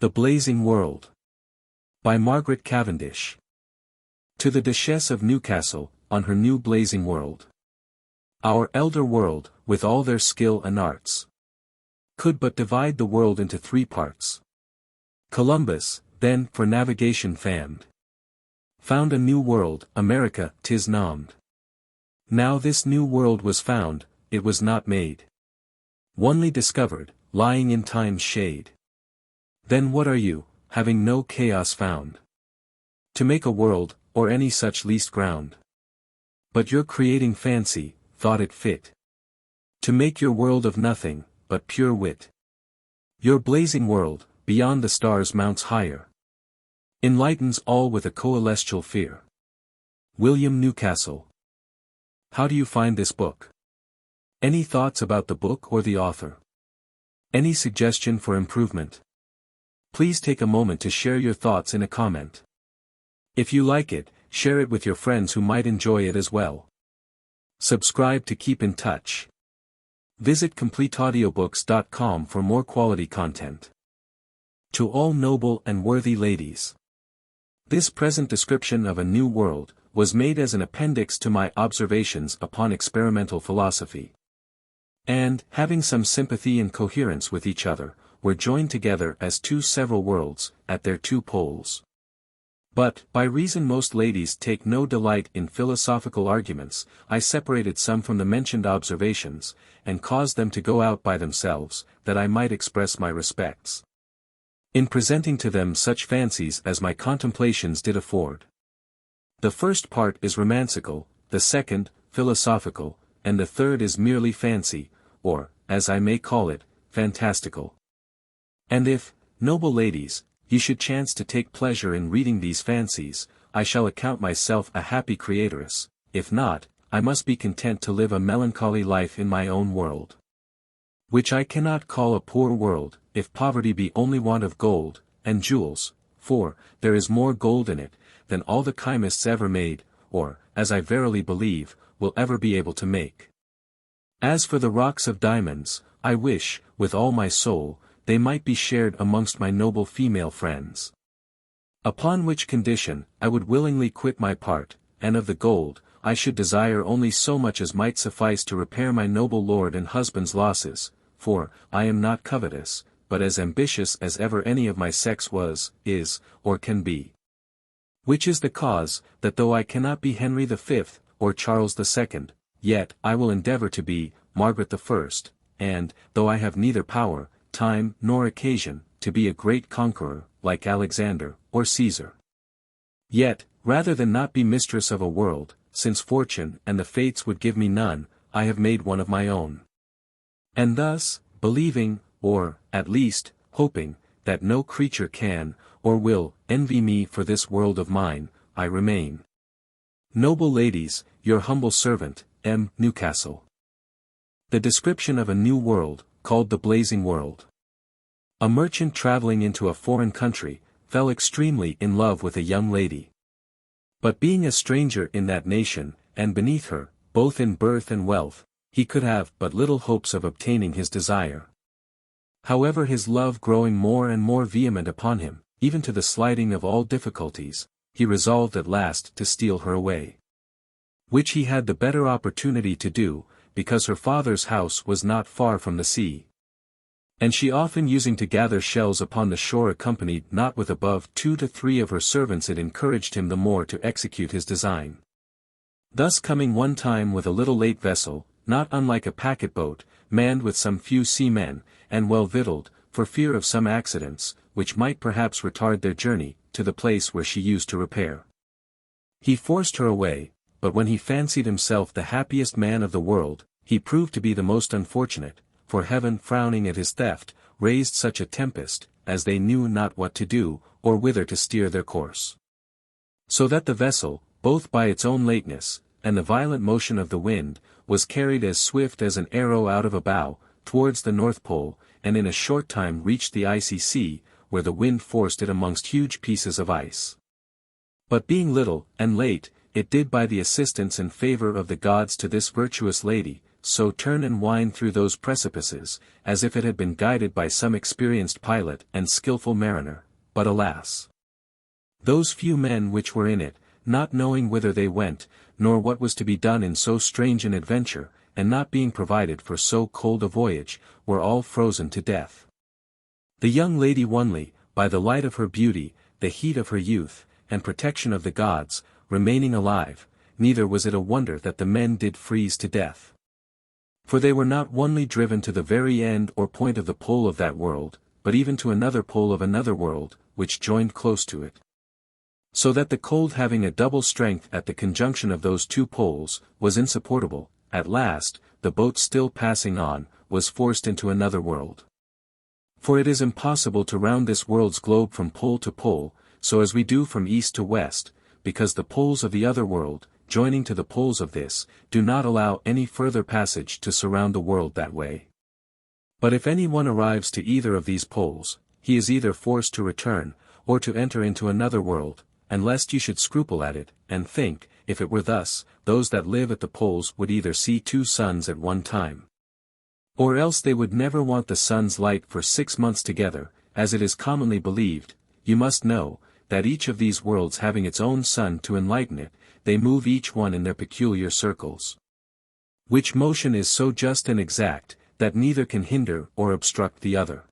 The Blazing World. By Margaret Cavendish. To the Duchesse of Newcastle, on her new blazing world. Our elder world, with all their skill and arts, could but divide the world into three parts. Columbus, then for navigation famed, found a new world, America 'tis named. Now this new world was found, it was not made. Onely discovered, lying in time's shade. Then what are you, having no chaos found, to make a world, or any such least ground? But your creating fancy, thought it fit, to make your world of nothing, but pure wit. Your blazing world, beyond the stars mounts higher, enlightens all with a coelestial fear. William Newcastle. How do you find this book? Any thoughts about the book or the author? Any suggestion for improvement? Please take a moment to share your thoughts in a comment. If you like it, share it with your friends who might enjoy it as well. Subscribe to keep in touch. Visit CompleteAudiobooks.com for more quality content. To all noble and worthy ladies. This present description of a new world was made as an appendix to my observations upon experimental philosophy. And, having some sympathy and coherence with each other, were joined together as two several worlds, at their two poles. But, by reason most ladies take no delight in philosophical arguments, I separated some from the mentioned observations, and caused them to go out by themselves, that I might express my respects, in presenting to them such fancies as my contemplations did afford. The first part is romancical, the second, philosophical, and the third is merely fancy, or, as I may call it, fantastical. And if, noble ladies, ye should chance to take pleasure in reading these fancies, I shall account myself a happy creatress; if not, I must be content to live a melancholy life in my own world, which I cannot call a poor world, if poverty be only want of gold, and jewels, for, there is more gold in it, than all the chymists ever made, or, as I verily believe, will ever be able to make. As for the rocks of diamonds, I wish, with all my soul, they might be shared amongst my noble female friends. Upon which condition, I would willingly quit my part, and of the gold, I should desire only so much as might suffice to repair my noble lord and husband's losses, for, I am not covetous, but as ambitious as ever any of my sex was, is, or can be. Which is the cause, that though I cannot be Henry V, or Charles II, yet I will endeavour to be, Margaret I, and, though I have neither power, time, nor occasion, to be a great conqueror, like Alexander, or Caesar. Yet, rather than not be mistress of a world, since fortune and the fates would give me none, I have made one of my own. And thus, believing, or, at least, hoping, that no creature can, or will, envy me for this world of mine, I remain, noble ladies, your humble servant, M. Newcastle. The description of a new world, called the Blazing World. A merchant traveling into a foreign country, fell extremely in love with a young lady. But being a stranger in that nation, and beneath her, both in birth and wealth, he could have but little hopes of obtaining his desire. However, his love growing more and more vehement upon him, even to the slighting of all difficulties, he resolved at last to steal her away. Which he had the better opportunity to do, because her father's house was not far from the sea, and she often using to gather shells upon the shore accompanied not with above 2 to 3 of her servants, it encouraged him the more to execute his design. Thus coming one time with a little late vessel, not unlike a packet boat, manned with some few seamen, and well victualled, for fear of some accidents, which might perhaps retard their journey, to the place where she used to repair. He forced her away, but when he fancied himself the happiest man of the world, he proved to be the most unfortunate, for heaven frowning at his theft, raised such a tempest, as they knew not what to do, or whither to steer their course. So that the vessel, both by its own lateness, and the violent motion of the wind, was carried as swift as an arrow out of a bow, towards the North Pole, and in a short time reached the icy sea, where the wind forced it amongst huge pieces of ice. But being little, and late, it did by the assistance and favour of the gods to this virtuous lady, so turn and wind through those precipices, as if it had been guided by some experienced pilot and skilful mariner, but alas! Those few men which were in it, not knowing whither they went, nor what was to be done in so strange an adventure, and not being provided for so cold a voyage, were all frozen to death. The young lady only, by the light of her beauty, the heat of her youth, and protection of the gods, remaining alive, neither was it a wonder that the men did freeze to death. For they were not only driven to the very end or point of the pole of that world, but even to another pole of another world, which joined close to it. So that the cold having a double strength at the conjunction of those two poles, was insupportable. At last, the boat still passing on, was forced into another world. For it is impossible to round this world's globe from pole to pole, so as we do from east to west, because the poles of the other world, joining to the poles of this, do not allow any further passage to surround the world that way. But if any one arrives to either of these poles, he is either forced to return, or to enter into another world, and lest you should scruple at it, and think, if it were thus, those that live at the poles would either see two suns at one time, or else they would never want the sun's light for 6 months together, as it is commonly believed. You must know, that each of these worlds having its own sun to enlighten it, they move each one in their peculiar circles. Which motion is so just and exact, that neither can hinder or obstruct the other.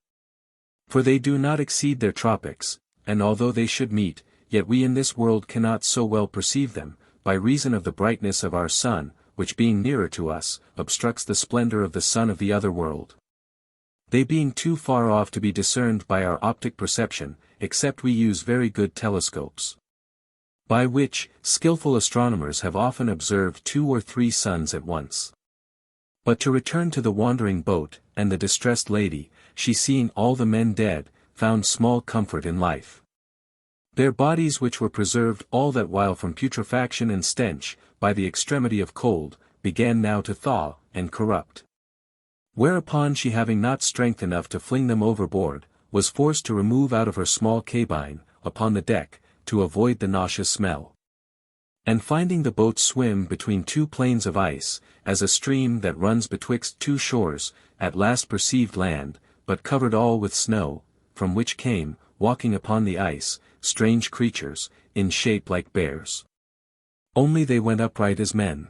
For they do not exceed their tropics, and although they should meet, yet we in this world cannot so well perceive them, by reason of the brightness of our sun, which being nearer to us, obstructs the splendor of the sun of the other world. They being too far off to be discerned by our optic perception, except we use very good telescopes, by which skillful astronomers have often observed 2 or 3 suns at once. But to return to the wandering boat, and the distressed lady, she seeing all the men dead, found small comfort in life. Their bodies which were preserved all that while from putrefaction and stench, by the extremity of cold, began now to thaw, and corrupt. Whereupon she having not strength enough to fling them overboard, was forced to remove out of her small cabine, upon the deck, to avoid the nauseous smell. And finding the boat swim between 2 plains of ice, as a stream that runs betwixt 2 shores, at last perceived land, but covered all with snow, from which came, walking upon the ice, strange creatures, in shape like bears. Only they went upright as men.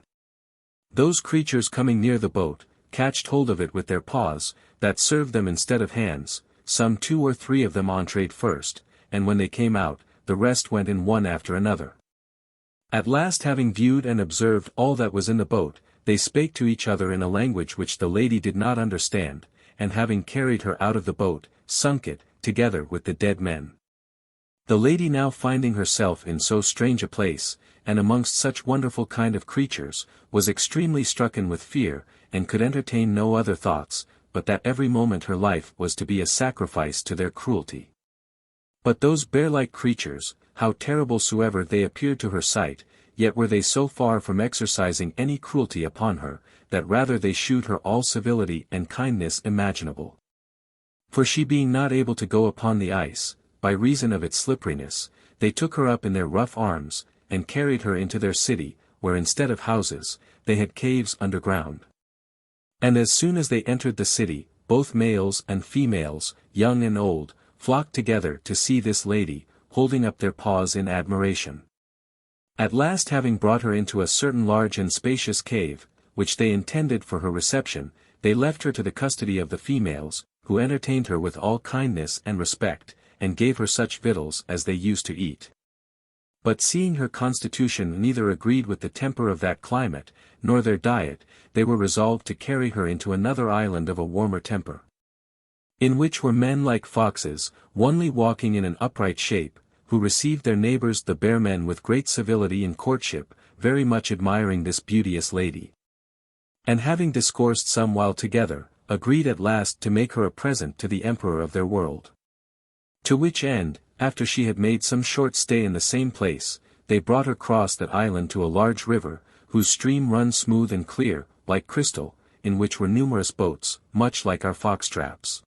Those creatures coming near the boat, catched hold of it with their paws, that served them instead of hands, some 2 or 3 of them entr'd first, and when they came out, the rest went in one after another. At last having viewed and observed all that was in the boat, they spake to each other in a language which the lady did not understand, and having carried her out of the boat, sunk it, together with the dead men. The lady now finding herself in so strange a place, and amongst such wonderful kind of creatures, was extremely strucken with fear, and could entertain no other thoughts, but that every moment her life was to be a sacrifice to their cruelty. But those bear-like creatures, how terrible soever they appeared to her sight, yet were they so far from exercising any cruelty upon her, that rather they shewed her all civility and kindness imaginable. For she being not able to go upon the ice, by reason of its slipperiness, they took her up in their rough arms, and carried her into their city, where instead of houses, they had caves underground. And as soon as they entered the city, both males and females, young and old, flocked together to see this lady, holding up their paws in admiration. At last having brought her into a certain large and spacious cave, which they intended for her reception, they left her to the custody of the females, who entertained her with all kindness and respect, and gave her such victuals as they used to eat. But seeing her constitution neither agreed with the temper of that climate, nor their diet, they were resolved to carry her into another island of a warmer temper, in which were men like foxes, only walking in an upright shape, who received their neighbors the bear men with great civility and courtship, very much admiring this beauteous lady. And having discoursed some while together, agreed at last to make her a present to the emperor of their world. To which end, after she had made some short stay in the same place, they brought her across that island to a large river, whose stream runs smooth and clear, like crystal, in which were numerous boats, much like our fox-traps.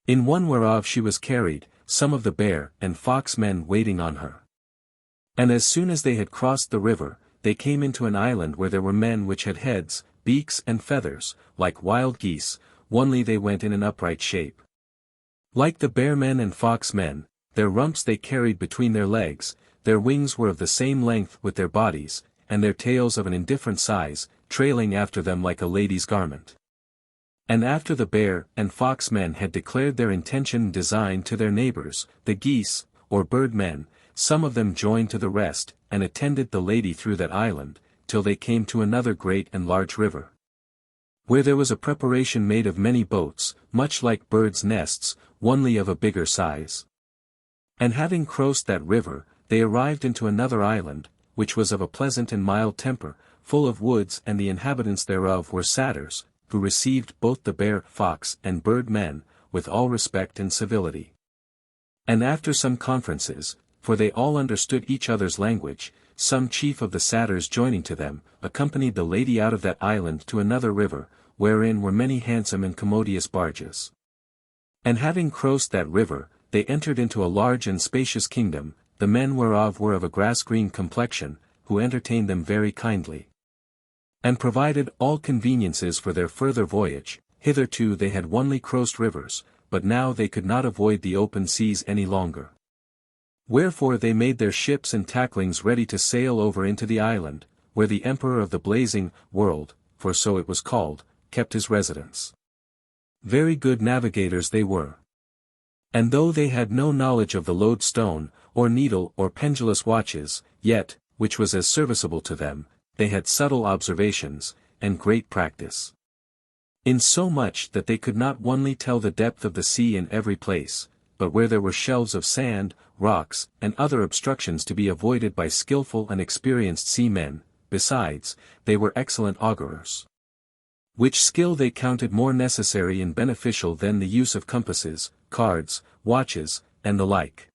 In one whereof she was carried, some of the bear and fox men waiting on her. And as soon as they had crossed the river, they came into an island where there were men which had heads, beaks and feathers, like wild geese, only they went in an upright shape. Like the bear men and fox men, their rumps they carried between their legs, their wings were of the same length with their bodies, and their tails of an indifferent size, trailing after them like a lady's garment. And after the bear and fox men had declared their intention and design to their neighbors, the geese, or bird men, some of them joined to the rest, and attended the lady through that island, till they came to another great and large river, where there was a preparation made of many boats, much like birds' nests, only of a bigger size. And having crossed that river, they arrived into another island, which was of a pleasant and mild temper, full of woods, and the inhabitants thereof were satyrs, who received both the bear, fox, and bird men, with all respect and civility. And after some conferences, for they all understood each other's language, some chief of the satyrs joining to them, accompanied the lady out of that island to another river, wherein were many handsome and commodious barges. And having crossed that river, they entered into a large and spacious kingdom, the men whereof were of a grass-green complexion, who entertained them very kindly, and provided all conveniences for their further voyage. Hitherto they had only crossed rivers, but now they could not avoid the open seas any longer. Wherefore they made their ships and tacklings ready to sail over into the island, where the Emperor of the blazing world, for so it was called, kept his residence. Very good navigators they were. And though they had no knowledge of the lodestone, or needle or pendulous watches, yet, which was as serviceable to them, they had subtle observations, and great practice. In so much that they could not only tell the depth of the sea in every place, but where there were shelves of sand, rocks, and other obstructions to be avoided by skillful and experienced seamen. Besides, they were excellent augurers, which skill they counted more necessary and beneficial than the use of compasses, cards, watches, and the like.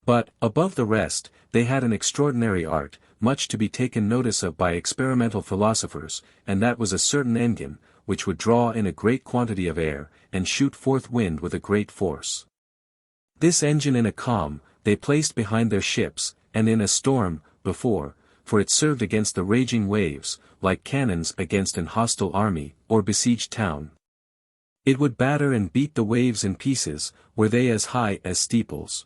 But, above the rest, they had an extraordinary art, much to be taken notice of by experimental philosophers, and that was a certain engine, which would draw in a great quantity of air, and shoot forth wind with a great force. This engine in a calm, they placed behind their ships, and in a storm, before, for it served against the raging waves, like cannons against an hostile army, or besieged town. It would batter and beat the waves in pieces, were they as high as steeples.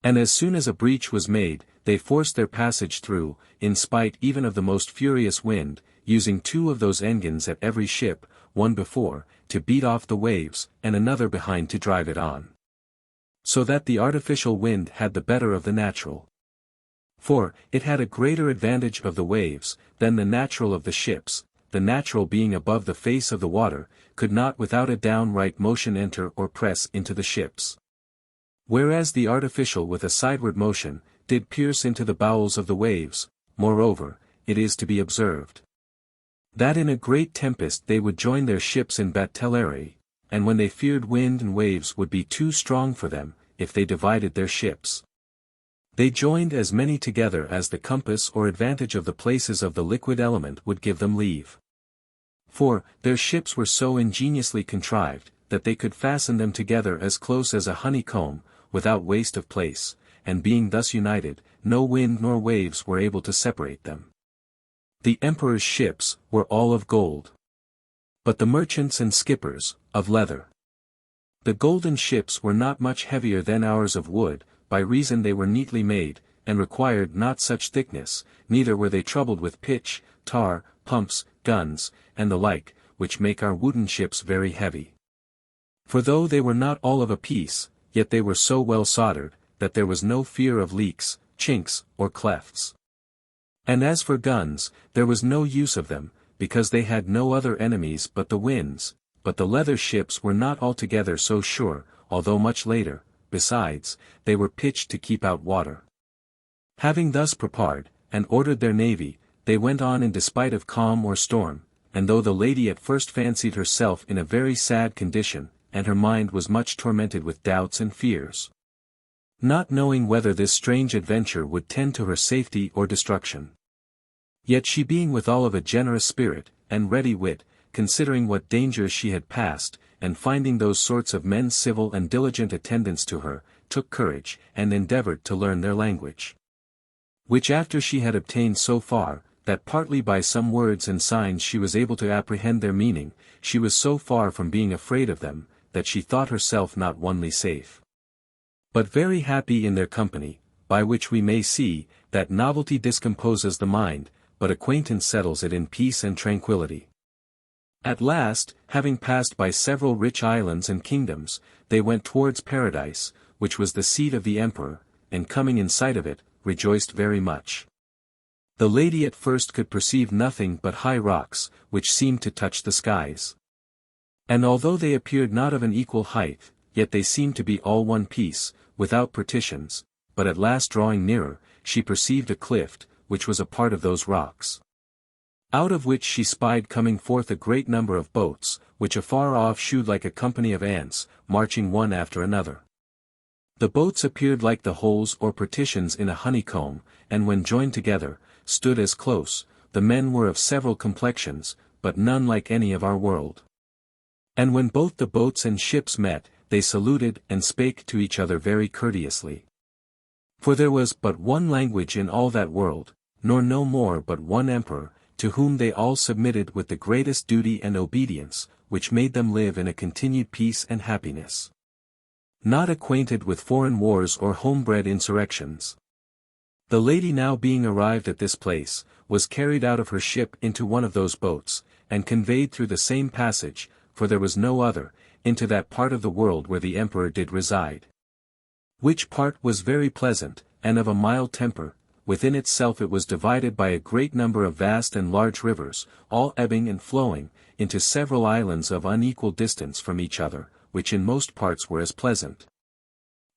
And as soon as a breach was made, they forced their passage through, in spite even of the most furious wind, using 2 of those engines at every ship, one before, to beat off the waves, and another behind to drive it on. So that the artificial wind had the better of the natural. For, it had a greater advantage of the waves, than the natural of the ships, the natural being above the face of the water, could not without a downright motion enter or press into the ships. Whereas the artificial with a sideward motion, did pierce into the bowels of the waves. Moreover, it is to be observed, that in a great tempest they would join their ships in batellerie, and when they feared wind and waves would be too strong for them, if they divided their ships, they joined as many together as the compass or advantage of the places of the liquid element would give them leave. For, their ships were so ingeniously contrived, that they could fasten them together as close as a honeycomb, without waste of place, and being thus united, no wind nor waves were able to separate them. The emperor's ships were all of gold, but the merchants and skippers, of leather. The golden ships were not much heavier than ours of wood, by reason they were neatly made, and required not such thickness, neither were they troubled with pitch, tar, pumps, guns, and the like, which make our wooden ships very heavy. For though they were not all of a piece, yet they were so well soldered, that there was no fear of leaks, chinks, or clefts. And as for guns, there was no use of them, because they had no other enemies but the winds, but the leather ships were not altogether so sure, although much later. Besides, they were pitched to keep out water. Having thus prepared, and ordered their navy, they went on in despite of calm or storm, and though the lady at first fancied herself in a very sad condition, and her mind was much tormented with doubts and fears, not knowing whether this strange adventure would tend to her safety or destruction. Yet she being withal of a generous spirit, and ready wit, considering what dangers she had passed, and finding those sorts of men civil and diligent attendants to her, took courage, and endeavored to learn their language. Which after she had obtained so far, that partly by some words and signs she was able to apprehend their meaning, she was so far from being afraid of them, that she thought herself not only safe, but very happy in their company, by which we may see, that novelty discomposes the mind, but acquaintance settles it in peace and tranquillity. At last, having passed by several rich islands and kingdoms, they went towards Paradise, which was the seat of the emperor, and coming in sight of it, rejoiced very much. The lady at first could perceive nothing but high rocks, which seemed to touch the skies. And although they appeared not of an equal height, yet they seemed to be all one piece, without partitions, but at last drawing nearer, she perceived a cliff, which was a part of those rocks, out of which she spied coming forth a great number of boats, which afar off shewed like a company of ants, marching one after another. The boats appeared like the holes or partitions in a honeycomb, and when joined together, stood as close. The men were of several complexions, but none like any of our world. And when both the boats and ships met, they saluted and spake to each other very courteously. For there was but one language in all that world, nor no more but one emperor, to whom they all submitted with the greatest duty and obedience, which made them live in a continued peace and happiness, not acquainted with foreign wars or home-bred insurrections. The lady now being arrived at this place, was carried out of her ship into one of those boats, and conveyed through the same passage, for there was no other, into that part of the world where the emperor did reside. Which part was very pleasant, and of a mild temper. Within itself it was divided by a great number of vast and large rivers, all ebbing and flowing, into several islands of unequal distance from each other, which in most parts were as pleasant,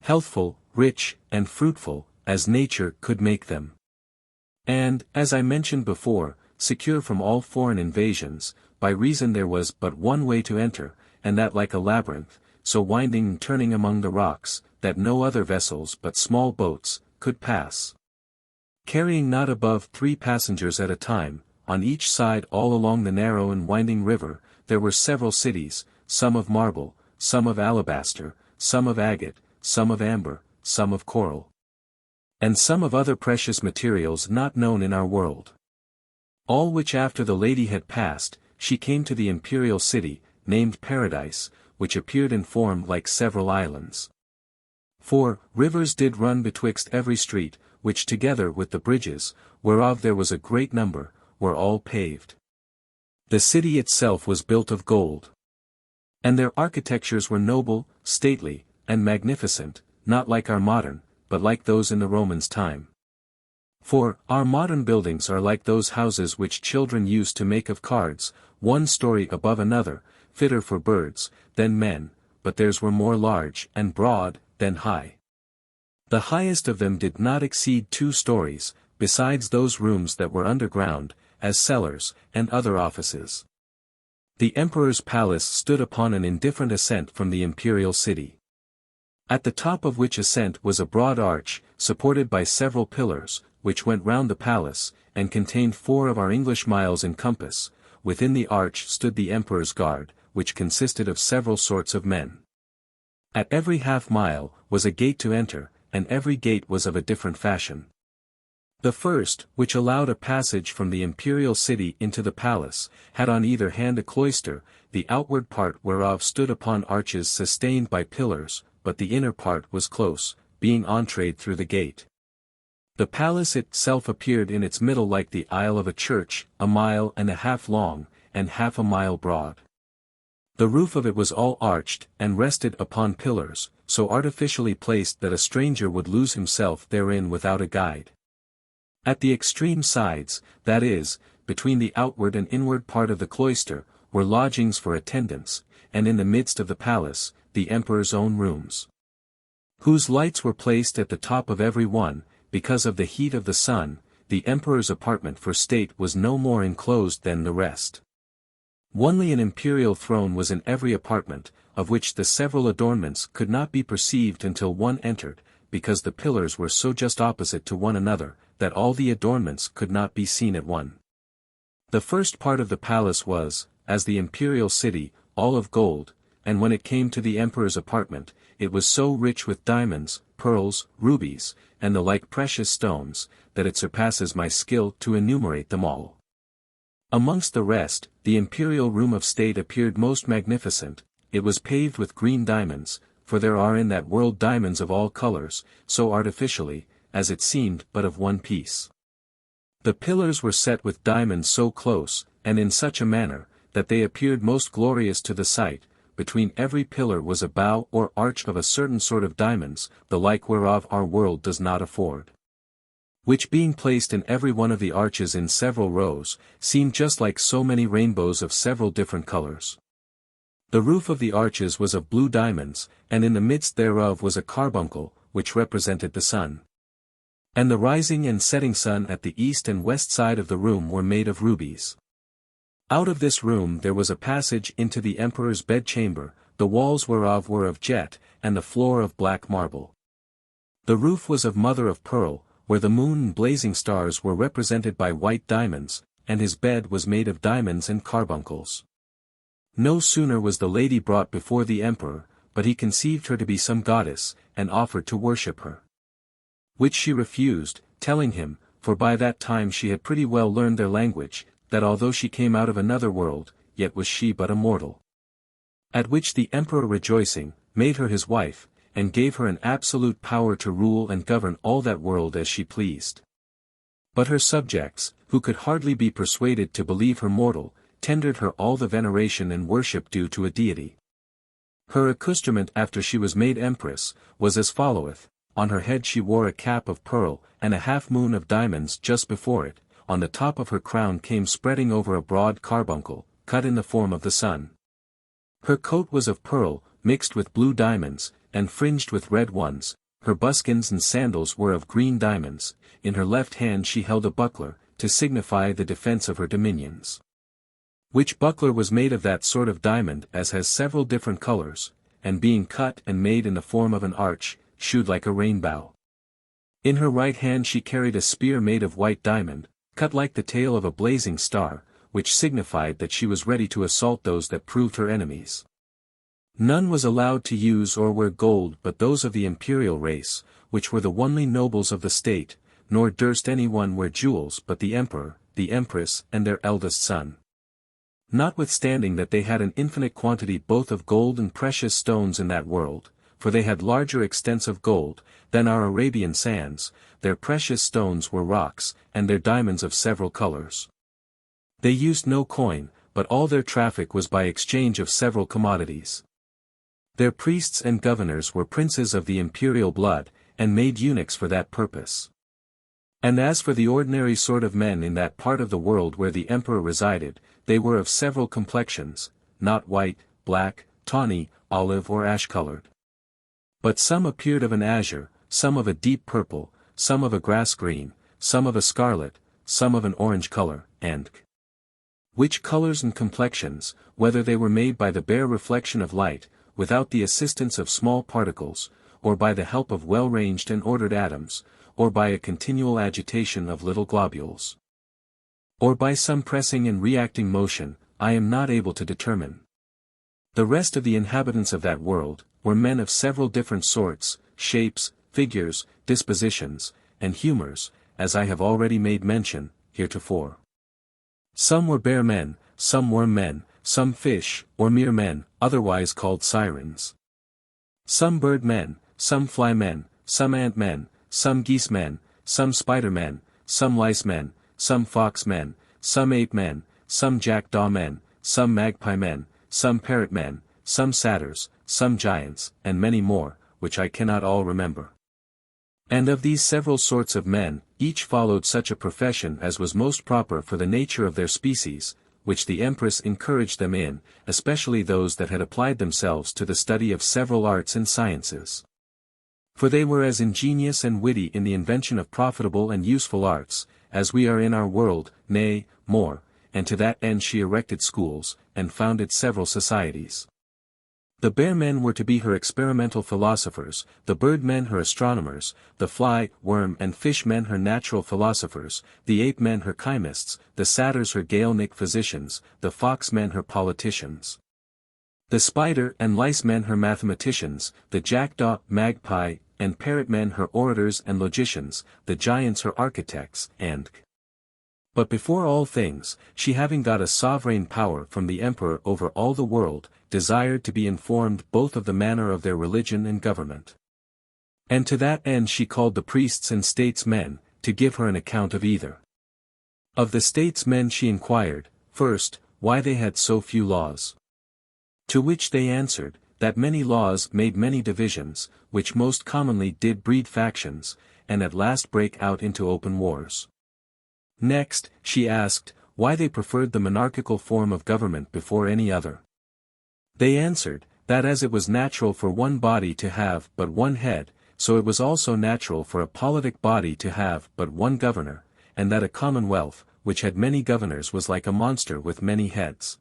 healthful, rich, and fruitful, as nature could make them. And, as I mentioned before, secure from all foreign invasions, by reason there was but one way to enter, and that like a labyrinth, so winding and turning among the rocks, that no other vessels but small boats, could pass, carrying not above 3 passengers at a time. On each side all along the narrow and winding river, there were several cities, some of marble, some of alabaster, some of agate, some of amber, some of coral, and some of other precious materials not known in our world. All which after the lady had passed, she came to the imperial city, named Paradise, which appeared in form like several islands. For, rivers did run betwixt every street, which together with the bridges, whereof there was a great number, were all paved. The city itself was built of gold. And their architectures were noble, stately, and magnificent, not like our modern, but like those in the Romans' time. For, our modern buildings are like those houses which children used to make of cards, one story above another, fitter for birds, than men, but theirs were more large and broad, than high. The highest of them did not exceed 2 stories, besides those rooms that were underground, as cellars, and other offices. The emperor's palace stood upon an indifferent ascent from the imperial city, at the top of which ascent was a broad arch, supported by several pillars, which went round the palace, and contained 4 of our English miles in compass. Within the arch stood the emperor's guard, which consisted of several sorts of men. At every half-mile, was a gate to enter, and every gate was of a different fashion. The first, which allowed a passage from the imperial city into the palace, had on either hand a cloister, the outward part whereof stood upon arches sustained by pillars, but the inner part was close, being entreed through the gate. The palace itself appeared in its middle like the aisle of a church, 1.5 miles long, and 1/2 mile broad. The roof of it was all arched, and rested upon pillars, so artificially placed that a stranger would lose himself therein without a guide. At the extreme sides, that is, between the outward and inward part of the cloister, were lodgings for attendants, and in the midst of the palace, the emperor's own rooms, whose lights were placed at the top of every one. Because of the heat of the sun, the emperor's apartment for state was no more enclosed than the rest. Only an imperial throne was in every apartment, of which the several adornments could not be perceived until one entered, because the pillars were so just opposite to one another, that all the adornments could not be seen at one. The first part of the palace was, as the imperial city, all of gold, and when it came to the emperor's apartment, it was so rich with diamonds, pearls, rubies, and the like precious stones, that it surpasses my skill to enumerate them all. Amongst the rest, the imperial room of state appeared most magnificent. It was paved with green diamonds, for there are in that world diamonds of all colors, so artificially, as it seemed but of one piece. The pillars were set with diamonds so close, and in such a manner, that they appeared most glorious to the sight. Between every pillar was a bow or arch of a certain sort of diamonds, the like whereof our world does not afford. Which being placed in every one of the arches in several rows, seemed just like so many rainbows of several different colors. The roof of the arches was of blue diamonds, and in the midst thereof was a carbuncle, which represented the sun. And the rising and setting sun at the east and west side of the room were made of rubies. Out of this room there was a passage into the emperor's bedchamber, the walls whereof were of jet, and the floor of black marble. The roof was of mother of pearl, where the moon and blazing stars were represented by white diamonds, and his bed was made of diamonds and carbuncles. No sooner was the lady brought before the emperor, but he conceived her to be some goddess, and offered to worship her. Which she refused, telling him, for by that time she had pretty well learned their language, that although she came out of another world, yet was she but a mortal. At which the emperor rejoicing, made her his wife, and gave her an absolute power to rule and govern all that world as she pleased. But her subjects, who could hardly be persuaded to believe her mortal, tendered her all the veneration and worship due to a deity. Her accoutrement after she was made empress, was as followeth: on her head she wore a cap of pearl, and a half-moon of diamonds just before it, on the top of her crown came spreading over a broad carbuncle, cut in the form of the sun. Her coat was of pearl, mixed with blue diamonds, and fringed with red ones, her buskins and sandals were of green diamonds, in her left hand she held a buckler, to signify the defense of her dominions. Which buckler was made of that sort of diamond as has several different colors, and being cut and made in the form of an arch, shewed like a rainbow. In her right hand she carried a spear made of white diamond, cut like the tail of a blazing star, which signified that she was ready to assault those that proved her enemies. None was allowed to use or wear gold but those of the imperial race, which were the only nobles of the state, nor durst any one wear jewels but the emperor, the empress and their eldest son. Notwithstanding that they had an infinite quantity both of gold and precious stones in that world, for they had larger extents of gold, than our Arabian sands, their precious stones were rocks, and their diamonds of several colors. They used no coin, but all their traffic was by exchange of several commodities. Their priests and governors were princes of the imperial blood, and made eunuchs for that purpose. And as for the ordinary sort of men in that part of the world where the emperor resided, they were of several complexions, not white, black, tawny, olive or ash-colored. But some appeared of an azure, some of a deep purple, some of a grass green, some of a scarlet, some of an orange color, and which colors and complexions, whether they were made by the bare reflection of light, without the assistance of small particles, or by the help of well-ranged and ordered atoms, or by a continual agitation of little globules, or by some pressing and reacting motion, I am not able to determine. The rest of the inhabitants of that world, were men of several different sorts, shapes, figures, dispositions, and humours, as I have already made mention, heretofore. Some were bear men, some worm men, some fish, or mere men, otherwise called sirens. Some bird men, some fly men, some ant men, some geese men, some spider men, some lice men, some fox men, some ape men, some jackdaw men, some magpie men, some parrot men, some satyrs, some giants, and many more, which I cannot all remember. And of these several sorts of men, each followed such a profession as was most proper for the nature of their species, which the Empress encouraged them in, especially those that had applied themselves to the study of several arts and sciences. For they were as ingenious and witty in the invention of profitable and useful arts, as we are in our world, nay, more, and to that end she erected schools, and founded several societies. The bear men were to be her experimental philosophers, the bird men her astronomers, the fly, worm and fish men her natural philosophers, the ape men her chymists, the satyrs her Galenic physicians, the fox men her politicians. The spider and lice men her mathematicians, the jackdaw, magpie, and parrot men her orators and logicians, the giants her architects, and but before all things, she having got a sovereign power from the emperor over all the world, desired to be informed both of the manner of their religion and government. And to that end she called the priests and statesmen, to give her an account of either. Of the statesmen she inquired, first, why they had so few laws. To which they answered, that many laws made many divisions, which most commonly did breed factions, and at last break out into open wars. Next, she asked, why they preferred the monarchical form of government before any other. They answered, that as it was natural for one body to have but one head, so it was also natural for a politic body to have but one governor, and that a commonwealth, which had many governors was like a monster with many heads.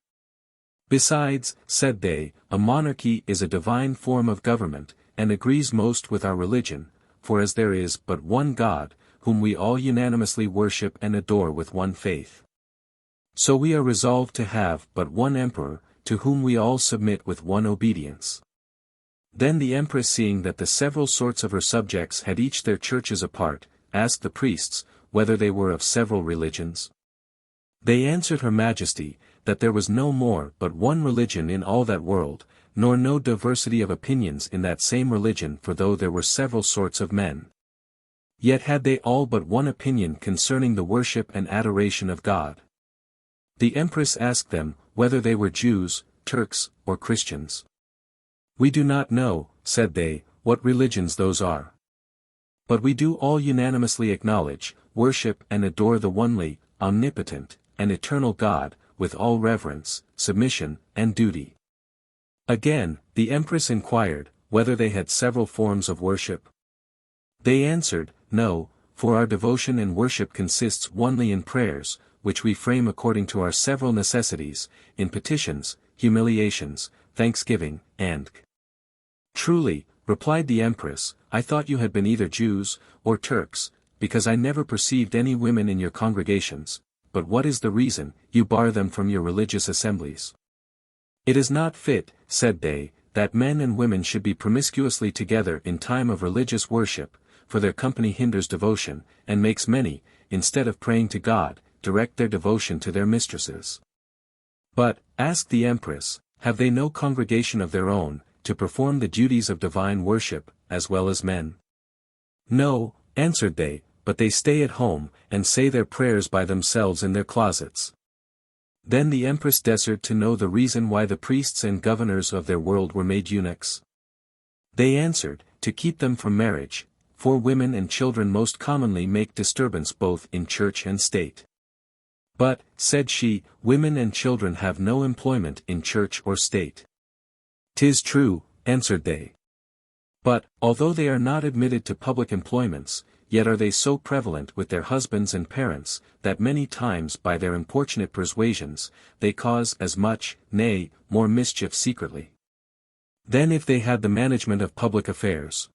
Besides, said they, a monarchy is a divine form of government, and agrees most with our religion, for as there is but one God, whom we all unanimously worship and adore with one faith. So we are resolved to have but one emperor, to whom we all submit with one obedience. Then the Empress, seeing that the several sorts of her subjects had each their churches apart, asked the priests, whether they were of several religions. They answered her Majesty, that there was no more but one religion in all that world, nor no diversity of opinions in that same religion, for though there were several sorts of men, yet had they all but one opinion concerning the worship and adoration of God. The Empress asked them, whether they were Jews, Turks, or Christians. We do not know, said they, what religions those are. But we do all unanimously acknowledge, worship and adore the onely, omnipotent, and eternal God, with all reverence, submission, and duty. Again, the Empress inquired, whether they had several forms of worship. They answered, no, for our devotion and worship consists only in prayers, which we frame according to our several necessities, in petitions, humiliations, thanksgiving, and truly, replied the Empress, I thought you had been either Jews, or Turks, because I never perceived any women in your congregations, but what is the reason, you bar them from your religious assemblies? It is not fit, said they, that men and women should be promiscuously together in time of religious worship, for their company hinders devotion, and makes many, instead of praying to God, direct their devotion to their mistresses. But, asked the Empress, have they no congregation of their own, to perform the duties of divine worship, as well as men? No, answered they, but they stay at home, and say their prayers by themselves in their closets. Then the Empress desired to know the reason why the priests and governors of their world were made eunuchs. They answered, to keep them from marriage, for women and children most commonly make disturbance both in church and state. But, said she, women and children have no employment in church or state. 'Tis true, answered they. But, although they are not admitted to public employments, yet are they so prevalent with their husbands and parents, that many times by their importunate persuasions, they cause as much, nay, more mischief secretly, than if they had the management of public affairs.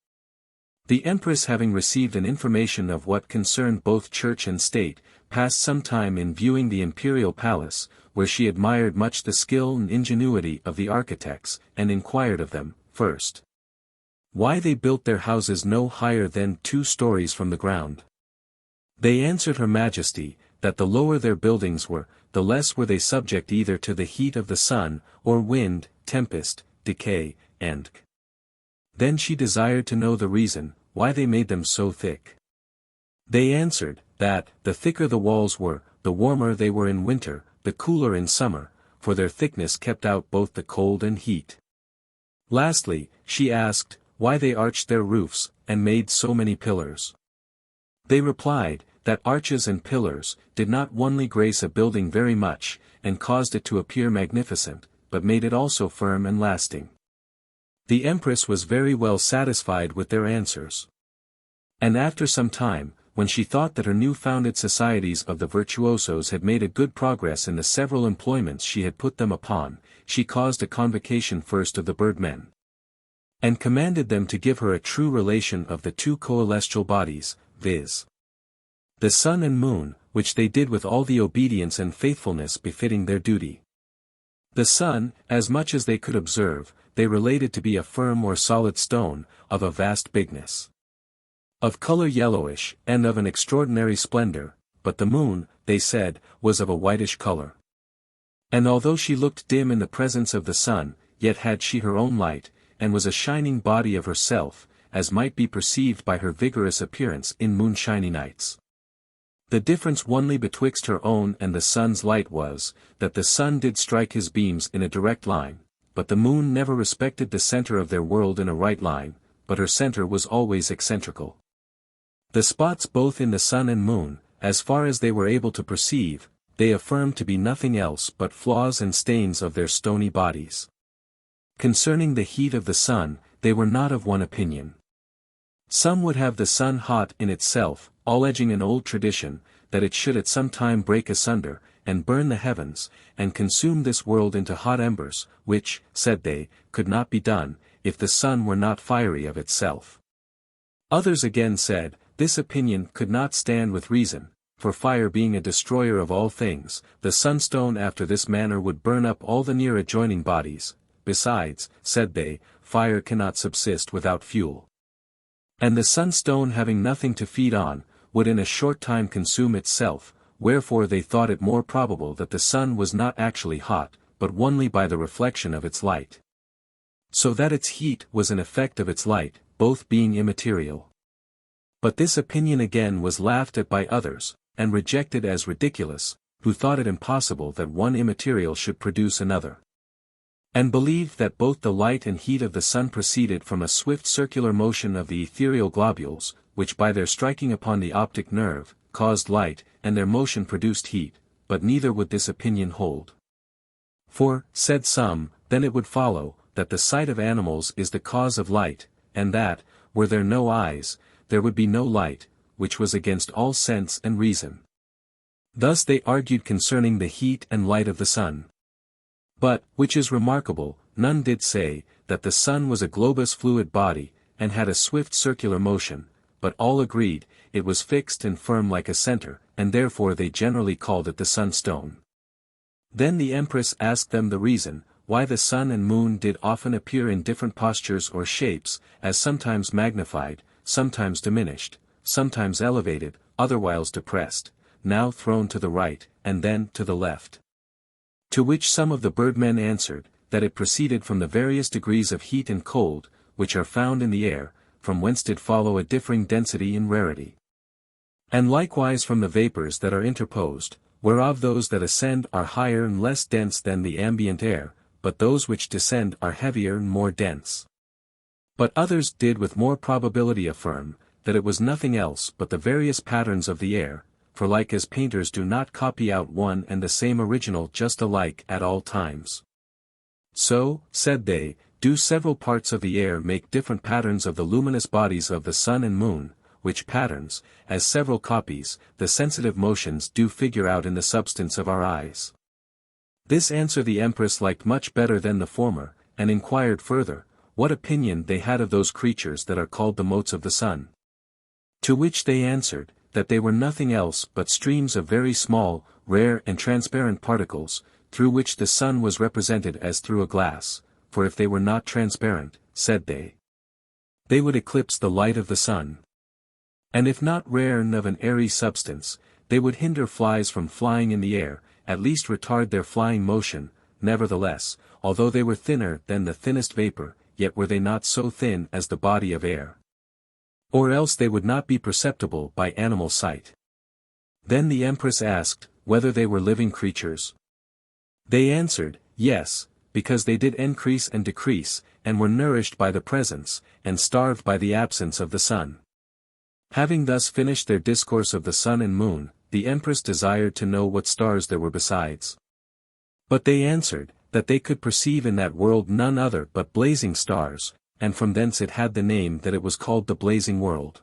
The Empress, having received an information of what concerned both church and state, passed some time in viewing the imperial palace, where she admired much the skill and ingenuity of the architects, and inquired of them, first, why they built their houses no higher than 2 stories from the ground. They answered her Majesty, that the lower their buildings were, the less were they subject either to the heat of the sun, or wind, tempest, decay, and then she desired to know the reason, why they made them so thick. They answered, that, the thicker the walls were, the warmer they were in winter, the cooler in summer, for their thickness kept out both the cold and heat. Lastly, she asked, why they arched their roofs, and made so many pillars. They replied, that arches and pillars, did not only grace a building very much, and caused it to appear magnificent, but made it also firm and lasting. The Empress was very well satisfied with their answers. And after some time, when she thought that her new-founded societies of the virtuosos had made a good progress in the several employments she had put them upon, she caused a convocation first of the birdmen, and commanded them to give her a true relation of the 2 coelestial bodies, viz. the sun and moon, which they did with all the obedience and faithfulness befitting their duty. The sun, as much as they could observe, they related to be a firm or solid stone, of a vast bigness, of color yellowish, and of an extraordinary splendor, but the moon, they said, was of a whitish color. And although she looked dim in the presence of the sun, yet had she her own light, and was a shining body of herself, as might be perceived by her vigorous appearance in moonshiny nights. The difference only betwixt her own and the sun's light was, that the sun did strike his beams in a direct line, but the moon never respected the center of their world in a right line, but her center was always eccentrical. The spots both in the sun and moon, as far as they were able to perceive, they affirmed to be nothing else but flaws and stains of their stony bodies. Concerning the heat of the sun, they were not of one opinion. Some would have the sun hot in itself, alleging an old tradition, that it should at some time break asunder, and burn the heavens, and consume this world into hot embers, which, said they, could not be done, if the sun were not fiery of itself. Others again said, this opinion could not stand with reason, for fire being a destroyer of all things, the sunstone after this manner would burn up all the near adjoining bodies. Besides, said they, fire cannot subsist without fuel. And the sunstone having nothing to feed on, would in a short time consume itself, wherefore they thought it more probable that the sun was not actually hot, but only by the reflection of its light. So that its heat was an effect of its light, both being immaterial. But this opinion again was laughed at by others, and rejected as ridiculous, who thought it impossible that one immaterial should produce another, and believed that both the light and heat of the sun proceeded from a swift circular motion of the ethereal globules, which by their striking upon the optic nerve, caused light, and their motion produced heat, but neither would this opinion hold. For, said some, then it would follow, that the sight of animals is the cause of light, and that, were there no eyes, there would be no light, which was against all sense and reason. Thus they argued concerning the heat and light of the sun. But, which is remarkable, none did say, that the sun was a globous fluid body, and had a swift circular motion, but all agreed, it was fixed and firm like a center, and therefore they generally called it the sunstone. Then the Empress asked them the reason, why the sun and moon did often appear in different postures or shapes, as sometimes magnified, sometimes diminished, sometimes elevated, otherwhiles depressed, now thrown to the right, and then to the left. To which some of the birdmen answered, that it proceeded from the various degrees of heat and cold, which are found in the air, from whence did follow a differing density and rarity. And likewise from the vapors that are interposed, whereof those that ascend are higher and less dense than the ambient air, but those which descend are heavier and more dense. But others did with more probability affirm, that it was nothing else but the various patterns of the air, for like as painters do not copy out one and the same original just alike at all times, so, said they, do several parts of the air make different patterns of the luminous bodies of the sun and moon, which patterns, as several copies, the sensitive motions do figure out in the substance of our eyes. This answer the Empress liked much better than the former, and inquired further, what opinion they had of those creatures that are called the motes of the sun. To which they answered, that they were nothing else but streams of very small, rare and transparent particles, through which the sun was represented as through a glass, for if they were not transparent, said they would eclipse the light of the sun. And if not rare and of an airy substance, they would hinder flies from flying in the air, at least retard their flying motion. Nevertheless, although they were thinner than the thinnest vapor, yet were they not so thin as the body of air, or else they would not be perceptible by animal sight. Then the Empress asked, whether they were living creatures. They answered, yes, because they did increase and decrease, and were nourished by the presence, and starved by the absence of the sun. Having thus finished their discourse of the sun and moon, the Empress desired to know what stars there were besides. But they answered, that they could perceive in that world none other but blazing stars, and from thence it had the name that it was called the blazing world.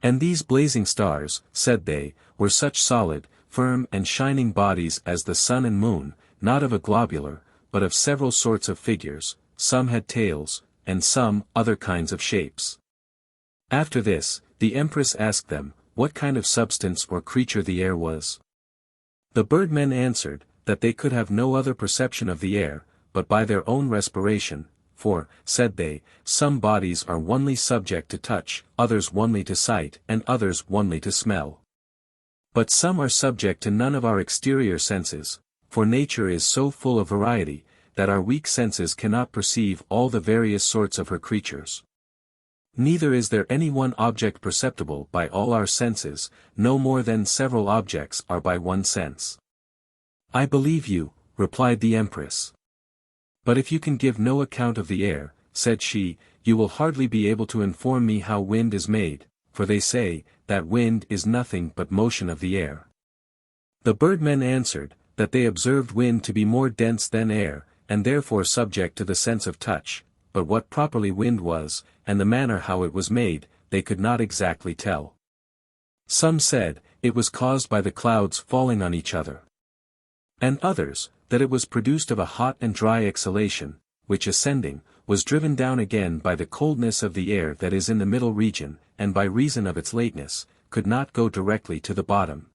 And these blazing stars, said they, were such solid, firm and shining bodies as the sun and moon, not of a globular, but of several sorts of figures, some had tails, and some other kinds of shapes. After this, the Empress asked them, what kind of substance or creature the air was. The birdmen answered, that they could have no other perception of the air, but by their own respiration, for, said they, some bodies are only subject to touch, others only to sight, and others only to smell. But some are subject to none of our exterior senses, for nature is so full of variety, that our weak senses cannot perceive all the various sorts of her creatures. Neither is there any one object perceptible by all our senses, no more than several objects are by one sense. I believe you, replied the Empress. But if you can give no account of the air, said she, you will hardly be able to inform me how wind is made, for they say, that wind is nothing but motion of the air. The birdmen answered, that they observed wind to be more dense than air, and therefore subject to the sense of touch, but what properly wind was, and the manner how it was made, they could not exactly tell. Some said, it was caused by the clouds falling on each other. And others, that it was produced of a hot and dry exhalation, which ascending, was driven down again by the coldness of the air that is in the middle region, and by reason of its lateness, could not go directly to the bottom,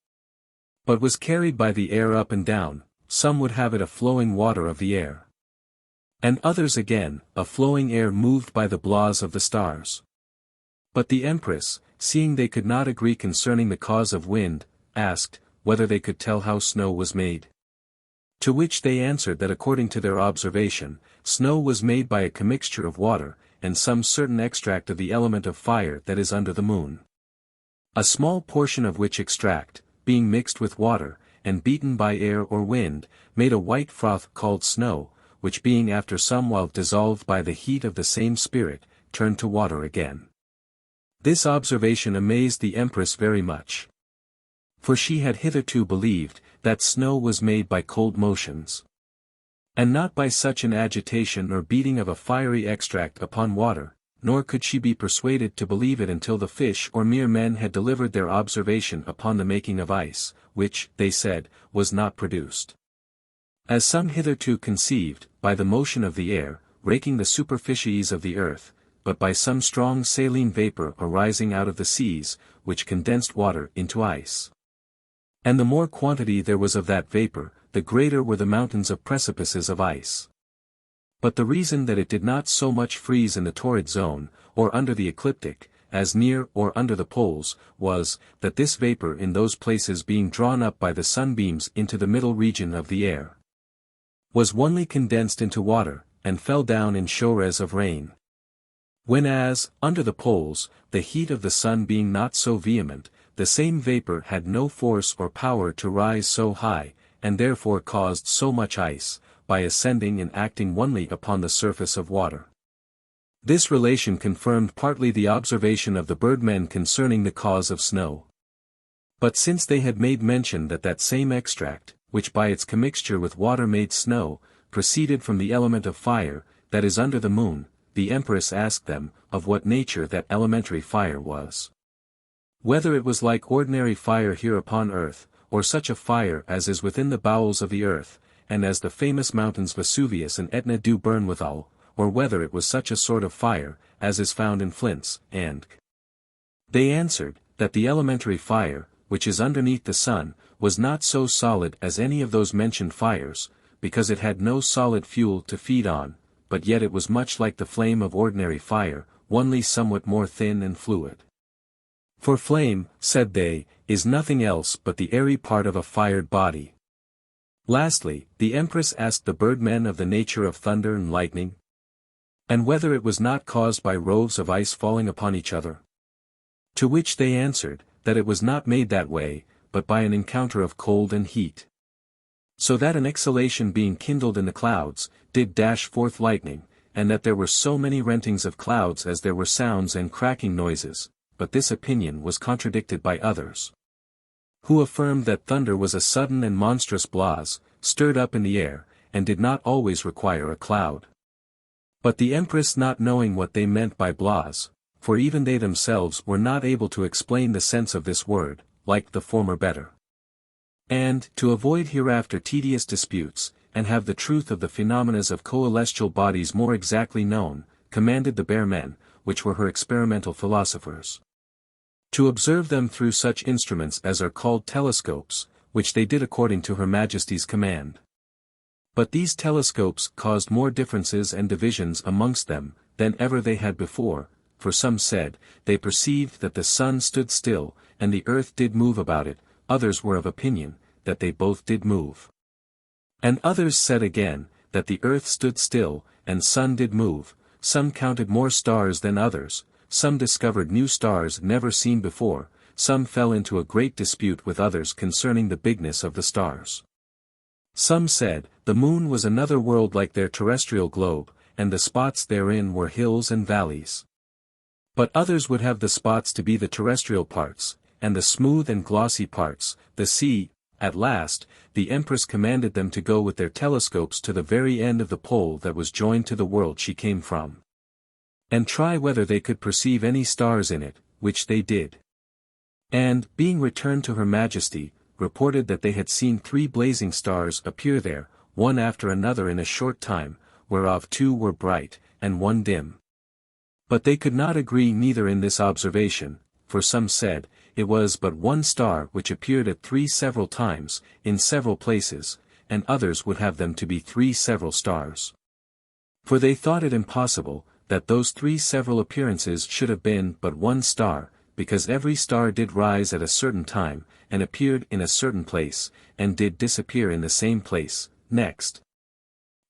but was carried by the air up and down. Some would have it a flowing water of the air. And others again, a flowing air moved by the blaze of the stars. But the Empress, seeing they could not agree concerning the cause of wind, asked, whether they could tell how snow was made. To which they answered that according to their observation, snow was made by a commixture of water, and some certain extract of the element of fire that is under the moon. A small portion of which extract, being mixed with water, and beaten by air or wind, made a white froth called snow, which being after some while dissolved by the heat of the same spirit, turned to water again. This observation amazed the Empress very much. For she had hitherto believed, that snow was made by cold motions, and not by such an agitation or beating of a fiery extract upon water, nor could she be persuaded to believe it until the fish or mere men had delivered their observation upon the making of ice, which, they said, was not produced, as some hitherto conceived, by the motion of the air, raking the superficies of the earth, but by some strong saline vapor arising out of the seas, which condensed water into ice. And the more quantity there was of that vapor, the greater were the mountains of precipices of ice. But the reason that it did not so much freeze in the torrid zone, or under the ecliptic, as near or under the poles, was, that this vapor in those places being drawn up by the sunbeams into the middle region of the air, was only condensed into water, and fell down in showers of rain. Whenas, under the poles, the heat of the sun being not so vehement, the same vapor had no force or power to rise so high, and therefore caused so much ice, by ascending and acting only upon the surface of water. This relation confirmed partly the observation of the birdmen concerning the cause of snow. But since they had made mention that that same extract, which by its commixture with water made snow, proceeded from the element of fire, that is under the moon, the Empress asked them, of what nature that elementary fire was. Whether it was like ordinary fire here upon earth, or such a fire as is within the bowels of the earth, and as the famous mountains Vesuvius and Etna do burn withal, or whether it was such a sort of fire, as is found in flints, and they answered, that the elementary fire, which is underneath the sun, was not so solid as any of those mentioned fires, because it had no solid fuel to feed on, but yet it was much like the flame of ordinary fire, only somewhat more thin and fluid. For flame, said they, is nothing else but the airy part of a fired body. Lastly, the Empress asked the birdmen of the nature of thunder and lightning, and whether it was not caused by rows of ice falling upon each other. To which they answered, that it was not made that way, but by an encounter of cold and heat. So that an exhalation being kindled in the clouds, did dash forth lightning, and that there were so many rentings of clouds as there were sounds and cracking noises, but this opinion was contradicted by others, who affirmed that thunder was a sudden and monstrous blaze, stirred up in the air, and did not always require a cloud. But the Empress not knowing what they meant by blaze, for even they themselves were not able to explain the sense of this word, liked the former better. And, to avoid hereafter tedious disputes, and have the truth of the phenomena of coelestial bodies more exactly known, commanded the bare men, which were her experimental philosophers, to observe them through such instruments as are called telescopes, which they did according to Her Majesty's command. But these telescopes caused more differences and divisions amongst them, than ever they had before, for some said, they perceived that the sun stood still, and the earth did move about it, others were of opinion, that they both did move. And others said again, that the earth stood still, and sun did move, some counted more stars than others, some discovered new stars never seen before, some fell into a great dispute with others concerning the bigness of the stars. Some said, the moon was another world like their terrestrial globe, and the spots therein were hills and valleys. But others would have the spots to be the terrestrial parts, and the smooth and glossy parts, the sea. At last, the Empress commanded them to go with their telescopes to the very end of the pole that was joined to the world she came from, and try whether they could perceive any stars in it, which they did. And, being returned to Her Majesty, reported that they had seen 3 blazing stars appear there, one after another in a short time, whereof 2 were bright, and 1 dim. But they could not agree neither in this observation, for some said, it was but 1 star which appeared at 3 several times, in several places, and others would have them to be 3 several stars. For they thought it impossible, that those 3 several appearances should have been but 1 star, because every star did rise at a certain time, and appeared in a certain place, and did disappear in the same place, next.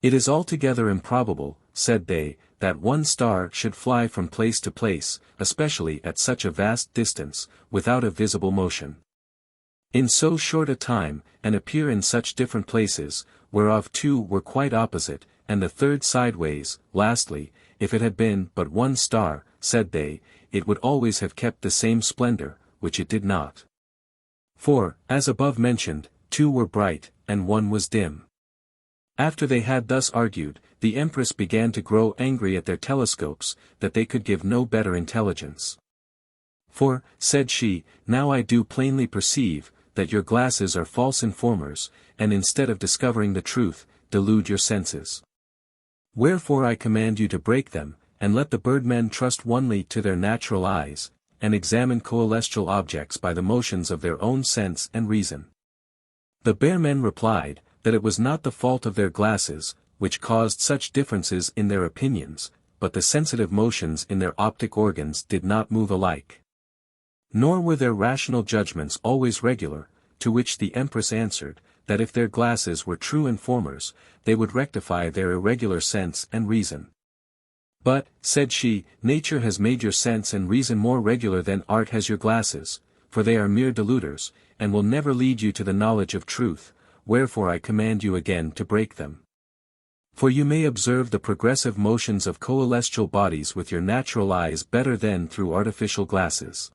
It is altogether improbable, said they, that 1 star should fly from place to place, especially at such a vast distance, without a visible motion, in so short a time, and appear in such different places, whereof 2 were quite opposite, and the 3rd sideways. Lastly, if it had been but 1 star, said they, it would always have kept the same splendor, which it did not. For, as above mentioned, 2 were bright, and 1 was dim. After they had thus argued, the Empress began to grow angry at their telescopes, that they could give no better intelligence. For, said she, now I do plainly perceive, that your glasses are false informers, and instead of discovering the truth, delude your senses. Wherefore I command you to break them, and let the birdmen trust only to their natural eyes, and examine celestial objects by the motions of their own sense and reason. The bearmen replied, that it was not the fault of their glasses, which caused such differences in their opinions, but the sensitive motions in their optic organs did not move alike. Nor were their rational judgments always regular, to which the Empress answered, that if their glasses were true informers, they would rectify their irregular sense and reason. But, said she, nature has made your sense and reason more regular than art has your glasses, for they are mere deluders, and will never lead you to the knowledge of truth, wherefore I command you again to break them. For you may observe the progressive motions of celestial bodies with your natural eyes better than through artificial glasses.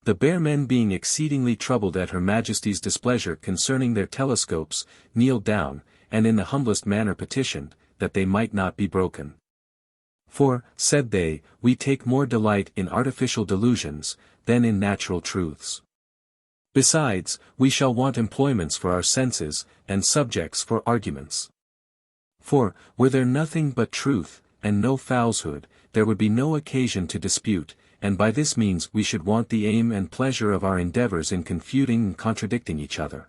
The bearmen being exceedingly troubled at Her Majesty's displeasure concerning their telescopes, kneeled down, and in the humblest manner petitioned, that they might not be broken. For, said they, we take more delight in artificial delusions, than in natural truths. Besides, we shall want employments for our senses, and subjects for arguments. For, were there nothing but truth, and no falsehood, there would be no occasion to dispute, and by this means we should want the aim and pleasure of our endeavors in confuting and contradicting each other.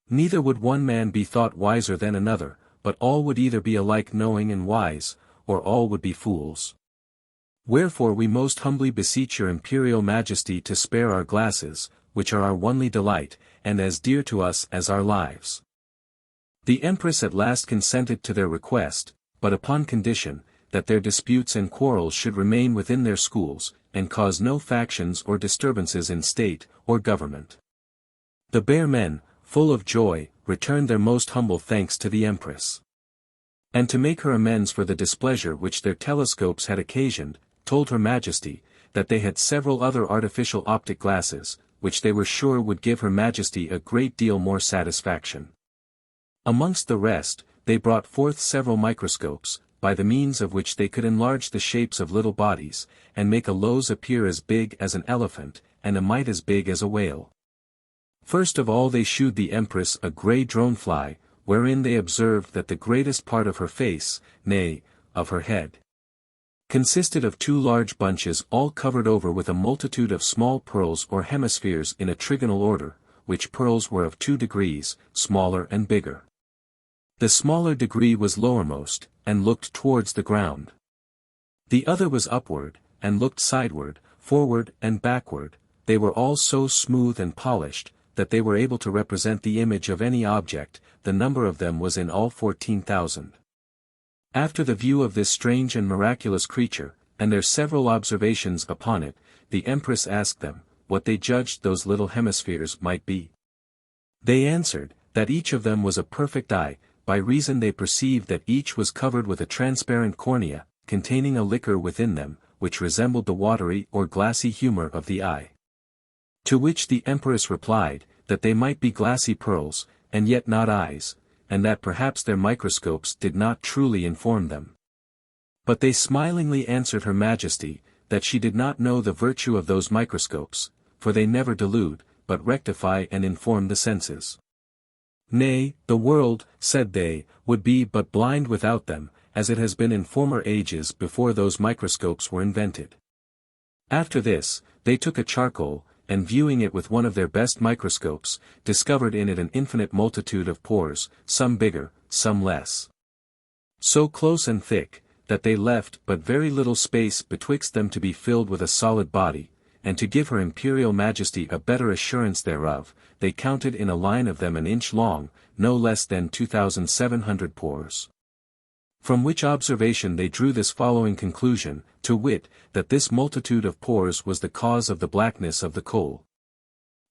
Neither would one man be thought wiser than another, but all would either be alike knowing and wise, or all would be fools. Wherefore we most humbly beseech your Imperial Majesty to spare our glasses, which are our only delight, and as dear to us as our lives. The Empress at last consented to their request, but upon condition, that their disputes and quarrels should remain within their schools, and cause no factions or disturbances in state or government. The bearmen, full of joy, returned their most humble thanks to the Empress. And to make her amends for the displeasure which their telescopes had occasioned, told Her Majesty, that they had several other artificial optic glasses, which they were sure would give Her Majesty a great deal more satisfaction. Amongst the rest, they brought forth several microscopes, by the means of which they could enlarge the shapes of little bodies, and make a lose appear as big as an elephant, and a mite as big as a whale. First of all they shewed the Empress a grey dronefly, wherein they observed that the greatest part of her face, nay, of her head, consisted of 2 large bunches all covered over with a multitude of small pearls or hemispheres in a trigonal order, which pearls were of 2 degrees, smaller and bigger. The smaller degree was lowermost, and looked towards the ground. The other was upward, and looked sideward, forward and backward. They were all so smooth and polished, that they were able to represent the image of any object. The number of them was in all 14,000. After the view of this strange and miraculous creature, and their several observations upon it, the Empress asked them, what they judged those little hemispheres might be. They answered, that each of them was a perfect eye, by reason they perceived that each was covered with a transparent cornea, containing a liquor within them, which resembled the watery or glassy humor of the eye. To which the Empress replied, that they might be glassy pearls, and yet not eyes, and that perhaps their microscopes did not truly inform them. But they smilingly answered Her Majesty, that she did not know the virtue of those microscopes, for they never delude, but rectify and inform the senses. Nay, the world, said they, would be but blind without them, as it has been in former ages before those microscopes were invented. After this, they took a charcoal, and viewing it with one of their best microscopes, discovered in it an infinite multitude of pores, some bigger, some less. So close and thick, that they left but very little space betwixt them to be filled with a solid body, and to give Her Imperial Majesty a better assurance thereof, they counted in a line of them an inch long, no less than 2,700 pores. From which observation they drew this following conclusion, to wit, that this multitude of pores was the cause of the blackness of the coal.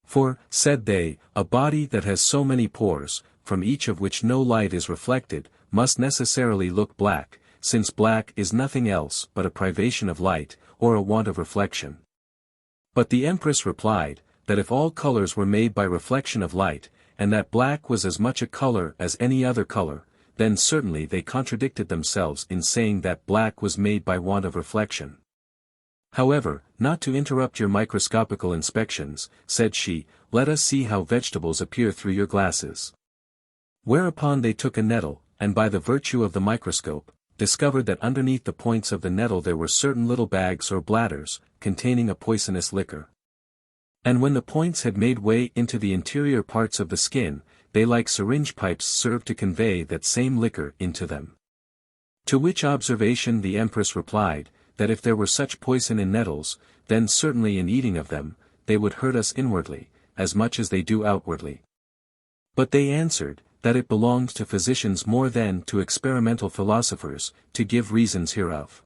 For, said they, a body that has so many pores, from each of which no light is reflected, must necessarily look black, since black is nothing else but a privation of light, or a want of reflection. But the Empress replied, that if all colors were made by reflection of light, and that black was as much a color as any other color, then certainly they contradicted themselves in saying that black was made by want of reflection. However, not to interrupt your microscopical inspections, said she, let us see how vegetables appear through your glasses. Whereupon they took a nettle, and by the virtue of the microscope, discovered that underneath the points of the nettle there were certain little bags or bladders, containing a poisonous liquor. And when the points had made way into the interior parts of the skin, they like syringe pipes served to convey that same liquor into them. To which observation the Empress replied, that if there were such poison in nettles, then certainly in eating of them, they would hurt us inwardly, as much as they do outwardly. But they answered, that it belonged to physicians more than to experimental philosophers, to give reasons hereof.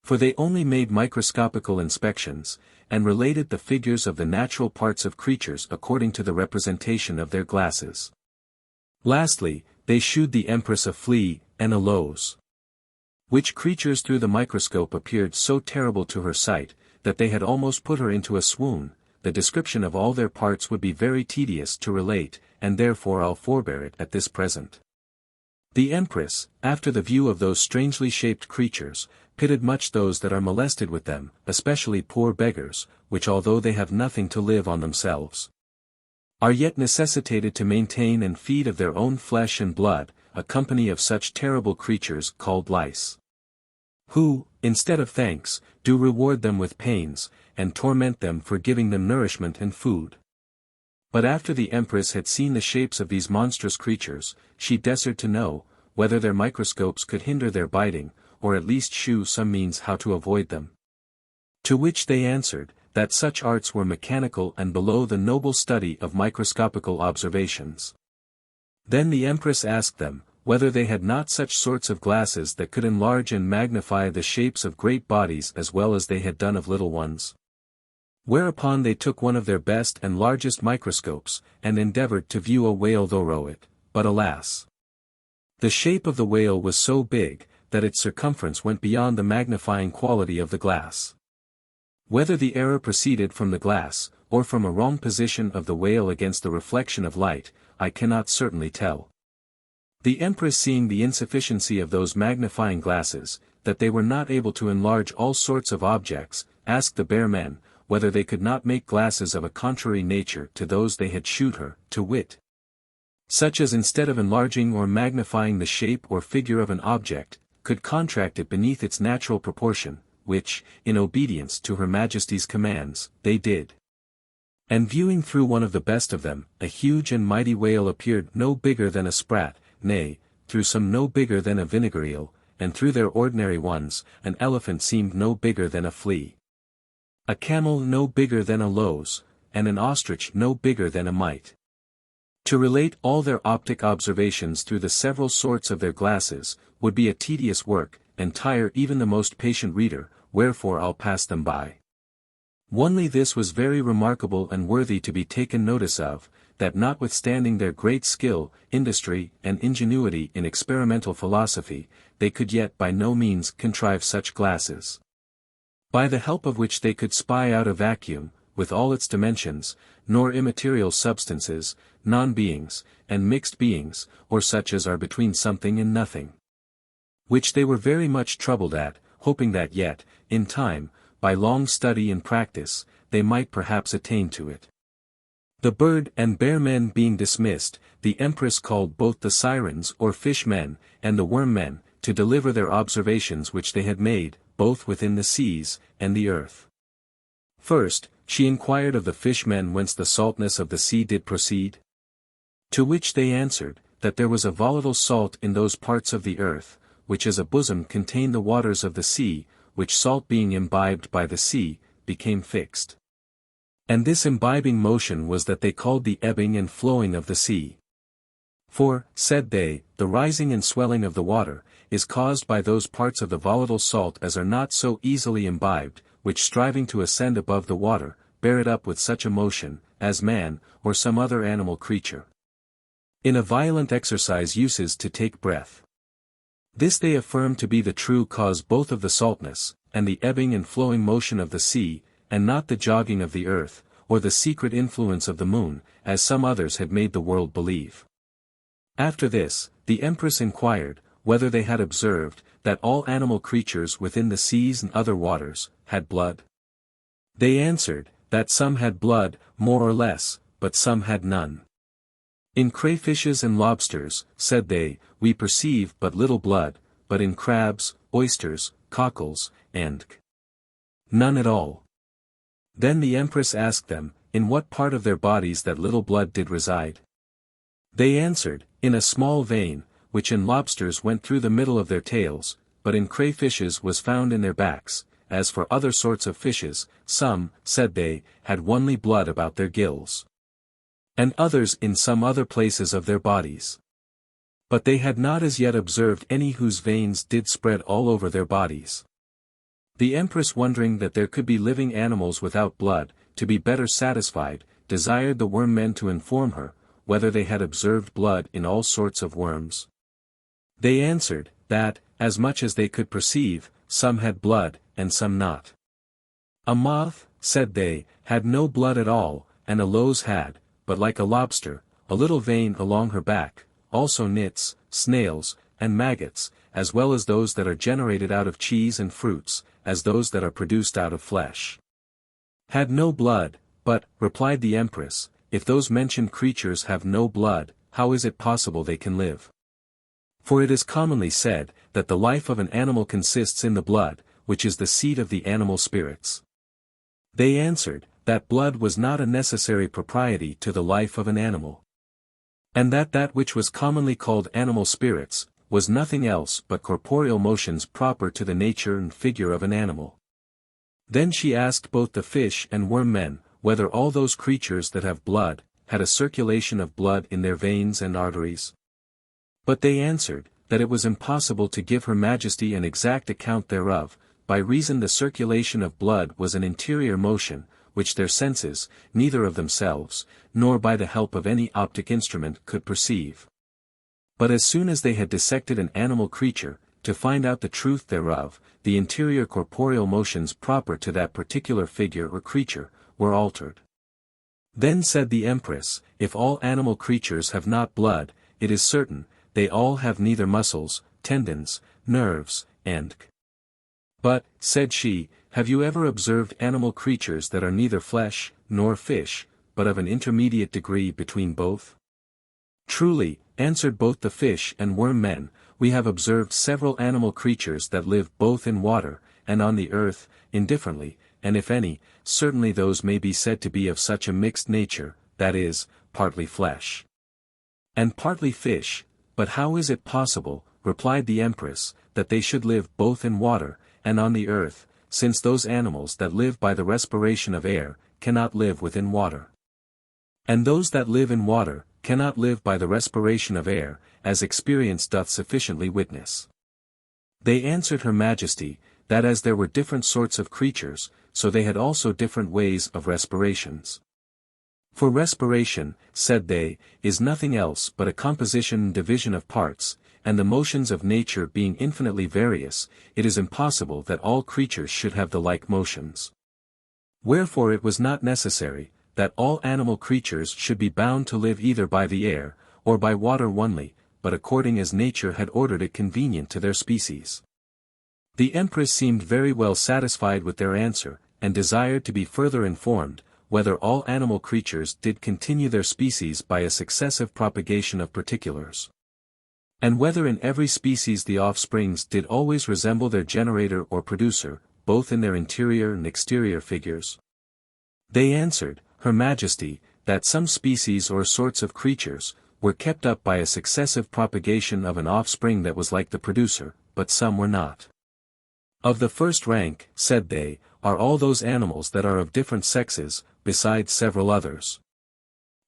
For they only made microscopical inspections, and related the figures of the natural parts of creatures according to the representation of their glasses. Lastly, they shewed the Empress a flea, and a louse. Which creatures through the microscope appeared so terrible to her sight, that they had almost put her into a swoon. The description of all their parts would be very tedious to relate, and therefore I'll forbear it at this present. The Empress, after the view of those strangely shaped creatures, pitied much those that are molested with them, especially poor beggars, which although they have nothing to live on themselves, are yet necessitated to maintain and feed of their own flesh and blood, a company of such terrible creatures called lice, who, instead of thanks, do reward them with pains, and torment them for giving them nourishment and food. But after the Empress had seen the shapes of these monstrous creatures, she desired to know, whether their microscopes could hinder their biting, or at least shew some means how to avoid them. To which they answered, that such arts were mechanical and below the noble study of microscopical observations. Then the Empress asked them, whether they had not such sorts of glasses that could enlarge and magnify the shapes of great bodies as well as they had done of little ones. Whereupon they took one of their best and largest microscopes, and endeavored to view a whale thorough it, but alas! The shape of the whale was so big, that its circumference went beyond the magnifying quality of the glass. Whether the error proceeded from the glass, or from a wrong position of the whale against the reflection of light, I cannot certainly tell. The Empress, seeing the insufficiency of those magnifying glasses, that they were not able to enlarge all sorts of objects, asked the bear men, whether they could not make glasses of a contrary nature to those they had shewed her, to wit, such as instead of enlarging or magnifying the shape or figure of an object, could contract it beneath its natural proportion, which, in obedience to Her Majesty's commands, they did. And viewing through one of the best of them, a huge and mighty whale appeared no bigger than a sprat, nay, through some no bigger than a vinegar eel, and through their ordinary ones, an elephant seemed no bigger than a flea. A camel no bigger than a louse, and an ostrich no bigger than a mite. To relate all their optic observations through the several sorts of their glasses, would be a tedious work, and tire even the most patient reader, wherefore I'll pass them by. Only this was very remarkable and worthy to be taken notice of, that notwithstanding their great skill, industry, and ingenuity in experimental philosophy, they could yet by no means contrive such glasses, by the help of which they could spy out a vacuum, with all its dimensions, nor immaterial substances, non-beings, and mixed beings, or such as are between something and nothing. Which they were very much troubled at, hoping that yet, in time, by long study and practice, they might perhaps attain to it. The bird and bear men being dismissed, the Empress called both the sirens or fish men, and the worm men, to deliver their observations which they had made, both within the seas, and the earth. First, she inquired of the fishmen whence the saltness of the sea did proceed. To which they answered, that there was a volatile salt in those parts of the earth, which as a bosom contain the waters of the sea, which salt being imbibed by the sea, became fixed. And this imbibing motion was that they called the ebbing and flowing of the sea. For, said they, the rising and swelling of the water, is caused by those parts of the volatile salt as are not so easily imbibed, which striving to ascend above the water, bear it up with such a motion, as man, or some other animal creature, in a violent exercise uses to take breath. This they affirm to be the true cause both of the saltness, and the ebbing and flowing motion of the sea, and not the jogging of the earth, or the secret influence of the moon, as some others had made the world believe. After this, the Empress inquired, whether they had observed, that all animal creatures within the seas and other waters, had blood. They answered, that some had blood, more or less, but some had none. In crayfishes and lobsters, said they, we perceive but little blood, but in crabs, oysters, cockles, and none at all. Then the Empress asked them, in what part of their bodies that little blood did reside. They answered, in a small vein, which in lobsters went through the middle of their tails, but in crayfishes was found in their backs. As for other sorts of fishes, some, said they, had only blood about their gills, and others in some other places of their bodies. But they had not as yet observed any whose veins did spread all over their bodies. The Empress, wondering that there could be living animals without blood, to be better satisfied, desired the worm men to inform her, whether they had observed blood in all sorts of worms. They answered, that, as much as they could perceive, some had blood, and some not. A moth, said they, had no blood at all, and a louse had, but like a lobster, a little vein along her back, also nits, snails, and maggots, as well as those that are generated out of cheese and fruits, as those that are produced out of flesh. Had no blood, but, replied the Empress, if those mentioned creatures have no blood, how is it possible they can live? For it is commonly said, that the life of an animal consists in the blood, which is the seat of the animal spirits. They answered, that blood was not a necessary propriety to the life of an animal. And that which was commonly called animal spirits, was nothing else but corporeal motions proper to the nature and figure of an animal. Then she asked both the fish and worm men, whether all those creatures that have blood, had a circulation of blood in their veins and arteries. But they answered, that it was impossible to give her Majesty an exact account thereof, by reason the circulation of blood was an interior motion, which their senses, neither of themselves, nor by the help of any optic instrument could perceive. But as soon as they had dissected an animal creature, to find out the truth thereof, the interior corporeal motions proper to that particular figure or creature, were altered. Then said the Empress, if all animal creatures have not blood, it is certain, they all have neither muscles, tendons, nerves, and But, said she, have you ever observed animal creatures that are neither flesh, nor fish, but of an intermediate degree between both? Truly, answered both the fish and worm men, we have observed several animal creatures that live both in water, and on the earth, indifferently, and if any, certainly those may be said to be of such a mixed nature, that is, partly flesh and partly fish. But how is it possible, replied the Empress, that they should live both in water, and on the earth, since those animals that live by the respiration of air, cannot live within water? And those that live in water, cannot live by the respiration of air, as experience doth sufficiently witness. They answered Her Majesty, that as there were different sorts of creatures, so they had also different ways of respirations. For respiration, said they, is nothing else but a composition and division of parts, and the motions of nature being infinitely various, it is impossible that all creatures should have the like motions. Wherefore it was not necessary, that all animal creatures should be bound to live either by the air, or by water only, but according as nature had ordered it convenient to their species. The Empress seemed very well satisfied with their answer, and desired to be further informed, whether all animal creatures did continue their species by a successive propagation of particulars, and whether in every species the offsprings did always resemble their generator or producer, both in their interior and exterior figures. They answered, Her Majesty, that some species or sorts of creatures were kept up by a successive propagation of an offspring that was like the producer, but some were not. Of the first rank, said they, are all those animals that are of different sexes, besides several others.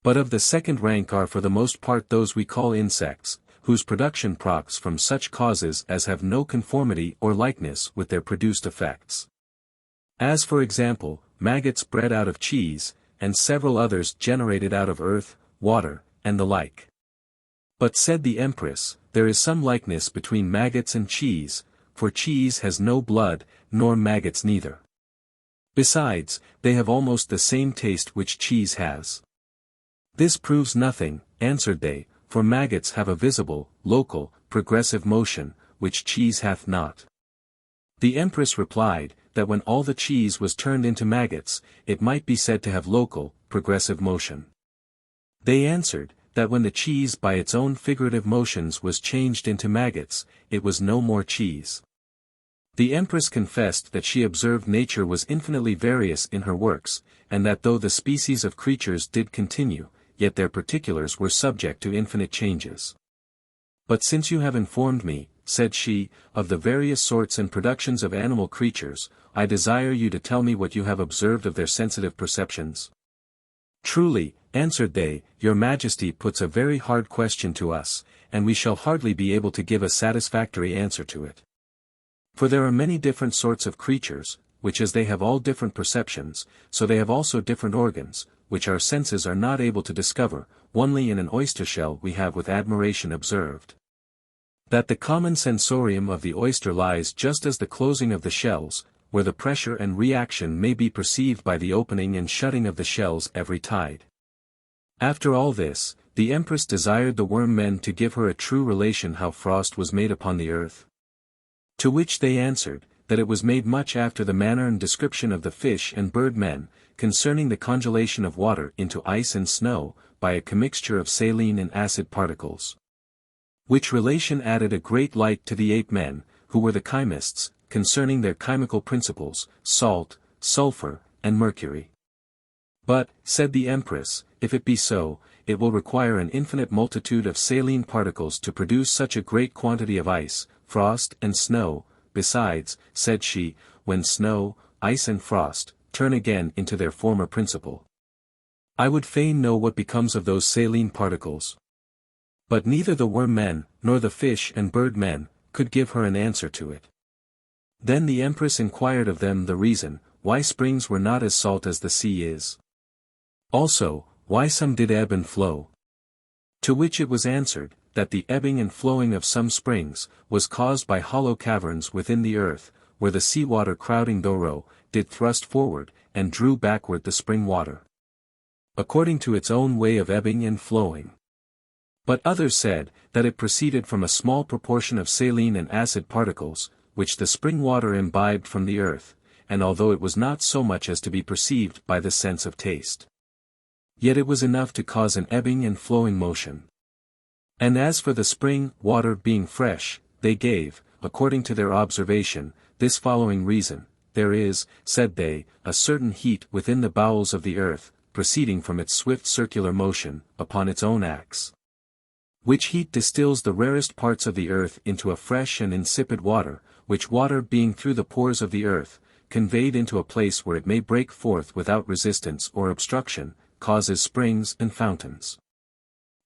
But of the second rank are for the most part those we call insects, whose production proceeds from such causes as have no conformity or likeness with their produced effects. As for example, maggots bred out of cheese, and several others generated out of earth, water, and the like. But said the Empress, there is some likeness between maggots and cheese, for cheese has no blood, nor maggots neither. Besides, they have almost the same taste which cheese has. This proves nothing, answered they, for maggots have a visible, local, progressive motion, which cheese hath not. The Empress replied, that when all the cheese was turned into maggots, it might be said to have local, progressive motion. They answered, that when the cheese by its own figurative motions was changed into maggots, it was no more cheese. The Empress confessed that she observed nature was infinitely various in her works, and that though the species of creatures did continue, yet their particulars were subject to infinite changes. But since you have informed me, said she, of the various sorts and productions of animal creatures, I desire you to tell me what you have observed of their sensitive perceptions. Truly, answered they, Your Majesty puts a very hard question to us, and we shall hardly be able to give a satisfactory answer to it. For there are many different sorts of creatures, which as they have all different perceptions, so they have also different organs, which our senses are not able to discover, only in an oyster shell we have with admiration observed that the common sensorium of the oyster lies just as the closing of the shells, where the pressure and reaction may be perceived by the opening and shutting of the shells every tide. After all this, the Empress desired the worm men to give her a true relation how frost was made upon the earth. To which they answered, that it was made much after the manner and description of the fish and bird men, concerning the congelation of water into ice and snow, by a commixture of saline and acid particles. Which relation added a great light to the ape men, who were the chymists, concerning their chemical principles, salt, sulfur, and mercury. But, said the Empress, if it be so, it will require an infinite multitude of saline particles to produce such a great quantity of ice, frost, and snow. Besides, said she, when snow, ice and frost, turn again into their former principle, I would fain know what becomes of those saline particles. But neither the worm men, nor the fish and bird men, could give her an answer to it. Then the Empress inquired of them the reason, why springs were not as salt as the sea is. Also, why some did ebb and flow. To which it was answered, that the ebbing and flowing of some springs, was caused by hollow caverns within the earth, where the sea water crowding thorough, did thrust forward, and drew backward the spring water, according to its own way of ebbing and flowing. But others said, that it proceeded from a small proportion of saline and acid particles, which the spring water imbibed from the earth, and although it was not so much as to be perceived by the sense of taste, yet it was enough to cause an ebbing and flowing motion. And as for the spring water being fresh, they gave, according to their observation, this following reason, there is, said they, a certain heat within the bowels of the earth, proceeding from its swift circular motion, upon its own acts. Which heat distills the rarest parts of the earth into a fresh and insipid water, which water being through the pores of the earth, conveyed into a place where it may break forth without resistance or obstruction, causes springs and fountains.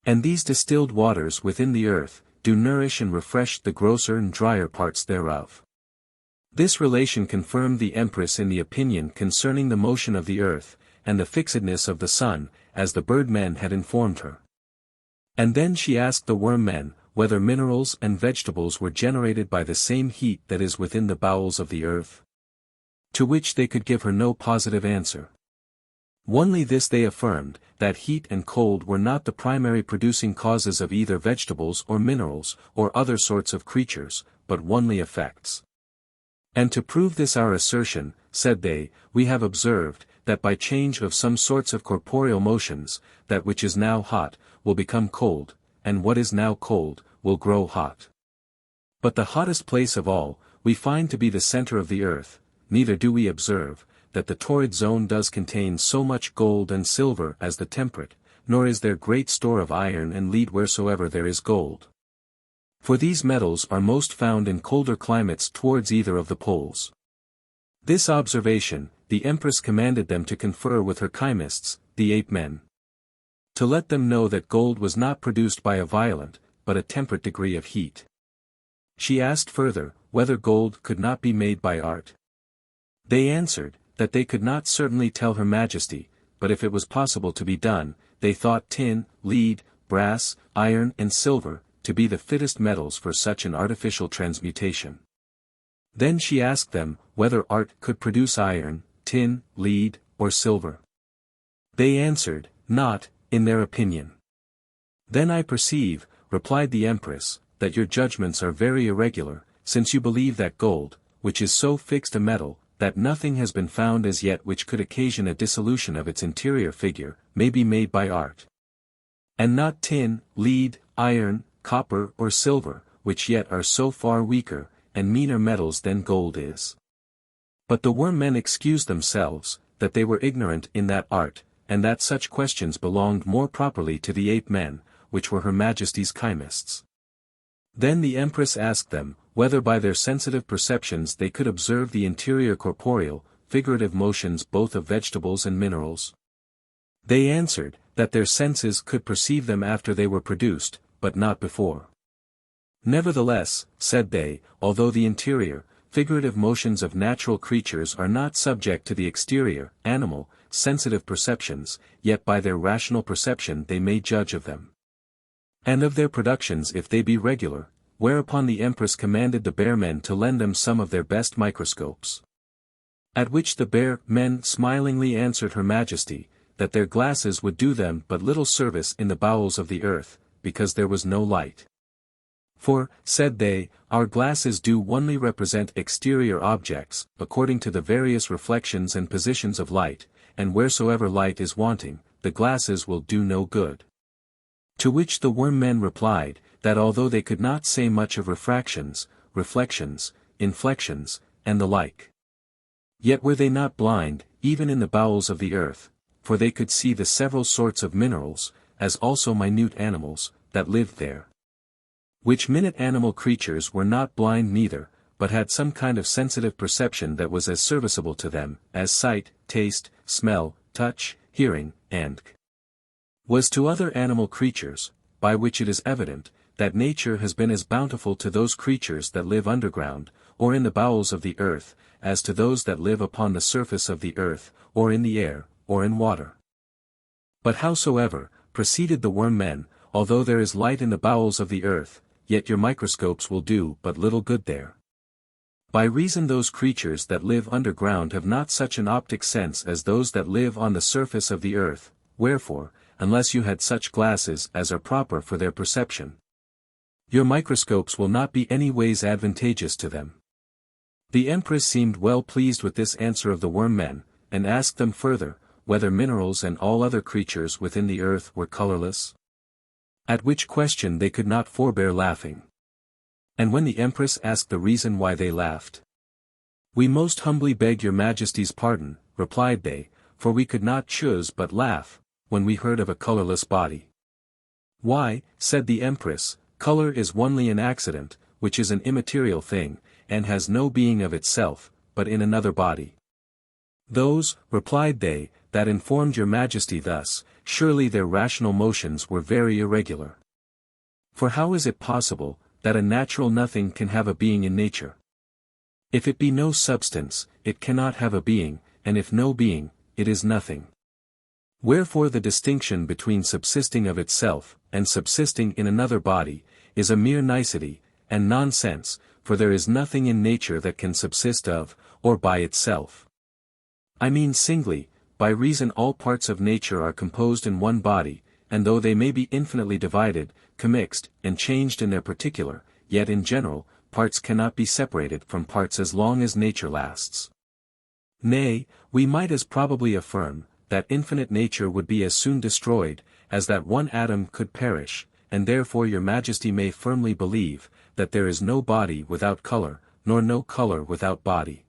And these distilled waters within the earth, do nourish and refresh the grosser and drier parts thereof. This relation confirmed the Empress in the opinion concerning the motion of the earth, and the fixedness of the sun, as the birdmen had informed her. And then she asked the worm-men, whether minerals and vegetables were generated by the same heat that is within the bowels of the earth? To which they could give her no positive answer. Only this they affirmed, that heat and cold were not the primary producing causes of either vegetables or minerals, or other sorts of creatures, but only effects. And to prove this our assertion, said they, we have observed, that by change of some sorts of corporeal motions, that which is now hot, will become cold, and what is now cold, will grow hot. But the hottest place of all, we find to be the center of the earth, neither do we observe, that the torrid zone does contain so much gold and silver as the temperate, nor is there great store of iron and lead wheresoever there is gold. For these metals are most found in colder climates towards either of the poles. This observation, the Empress commanded them to confer with her chymists, the ape-men. To let them know that gold was not produced by a violent, but a temperate degree of heat. She asked further, whether gold could not be made by art. They answered, that they could not certainly tell her Majesty, but if it was possible to be done, they thought tin, lead, brass, iron and silver, to be the fittest metals for such an artificial transmutation. Then she asked them, whether art could produce iron, tin, lead, or silver. They answered, not, in their opinion. Then I perceive, replied the Empress, that your judgments are very irregular, since you believe that gold, which is so fixed a metal, that nothing has been found as yet which could occasion a dissolution of its interior figure, may be made by art. And not tin, lead, iron, copper or silver, which yet are so far weaker, and meaner metals than gold is. But the worm-men excused themselves, that they were ignorant in that art, and that such questions belonged more properly to the ape-men, which were her Majesty's chymists. Then the Empress asked them, whether by their sensitive perceptions they could observe the interior corporeal, figurative motions both of vegetables and minerals. They answered, that their senses could perceive them after they were produced, but not before. Nevertheless, said they, although the interior, figurative motions of natural creatures are not subject to the exterior, animal, sensitive perceptions, yet by their rational perception they may judge of them. And of their productions if they be regular, whereupon the Empress commanded the bear-men to lend them some of their best microscopes. At which the bear-men smilingly answered her Majesty, that their glasses would do them but little service in the bowels of the earth, because there was no light. For, said they, our glasses do only represent exterior objects, according to the various reflections and positions of light, and wheresoever light is wanting, the glasses will do no good. To which the worm-men replied, that although they could not say much of refractions, reflections, inflections, and the like, yet were they not blind, even in the bowels of the earth, for they could see the several sorts of minerals, as also minute animals, that lived there. Which minute animal creatures were not blind neither, but had some kind of sensitive perception that was as serviceable to them, as sight, taste, smell, touch, hearing, and was to other animal creatures, by which it is evident, that nature has been as bountiful to those creatures that live underground, or in the bowels of the earth, as to those that live upon the surface of the earth, or in the air, or in water. But howsoever, proceeded the worm-men, although there is light in the bowels of the earth, yet your microscopes will do but little good there. By reason those creatures that live underground have not such an optic sense as those that live on the surface of the earth, wherefore, unless you had such glasses as are proper for their perception, your microscopes will not be any ways advantageous to them. The Empress seemed well pleased with this answer of the worm-men, and asked them further, whether minerals and all other creatures within the earth were colorless? At which question they could not forbear laughing. And when the Empress asked the reason why they laughed, We most humbly beg your majesty's pardon, replied they, for we could not choose but laugh, when we heard of a colorless body. Why, said the Empress, color is only an accident, which is an immaterial thing, and has no being of itself, but in another body. Those, replied they, that informed your majesty thus, surely their rational motions were very irregular. For how is it possible, that a natural nothing can have a being in nature? If it be no substance, it cannot have a being, and if no being, it is nothing. Wherefore the distinction between subsisting of itself, and subsisting in another body, is a mere nicety, and nonsense, for there is nothing in nature that can subsist of, or by itself. I mean singly, by reason all parts of nature are composed in one body, and though they may be infinitely divided, commixed, and changed in their particular, yet in general, parts cannot be separated from parts as long as nature lasts. Nay, we might as probably affirm, that infinite nature would be as soon destroyed, as that one atom could perish, and therefore your majesty may firmly believe, that there is no body without color, nor no color without body.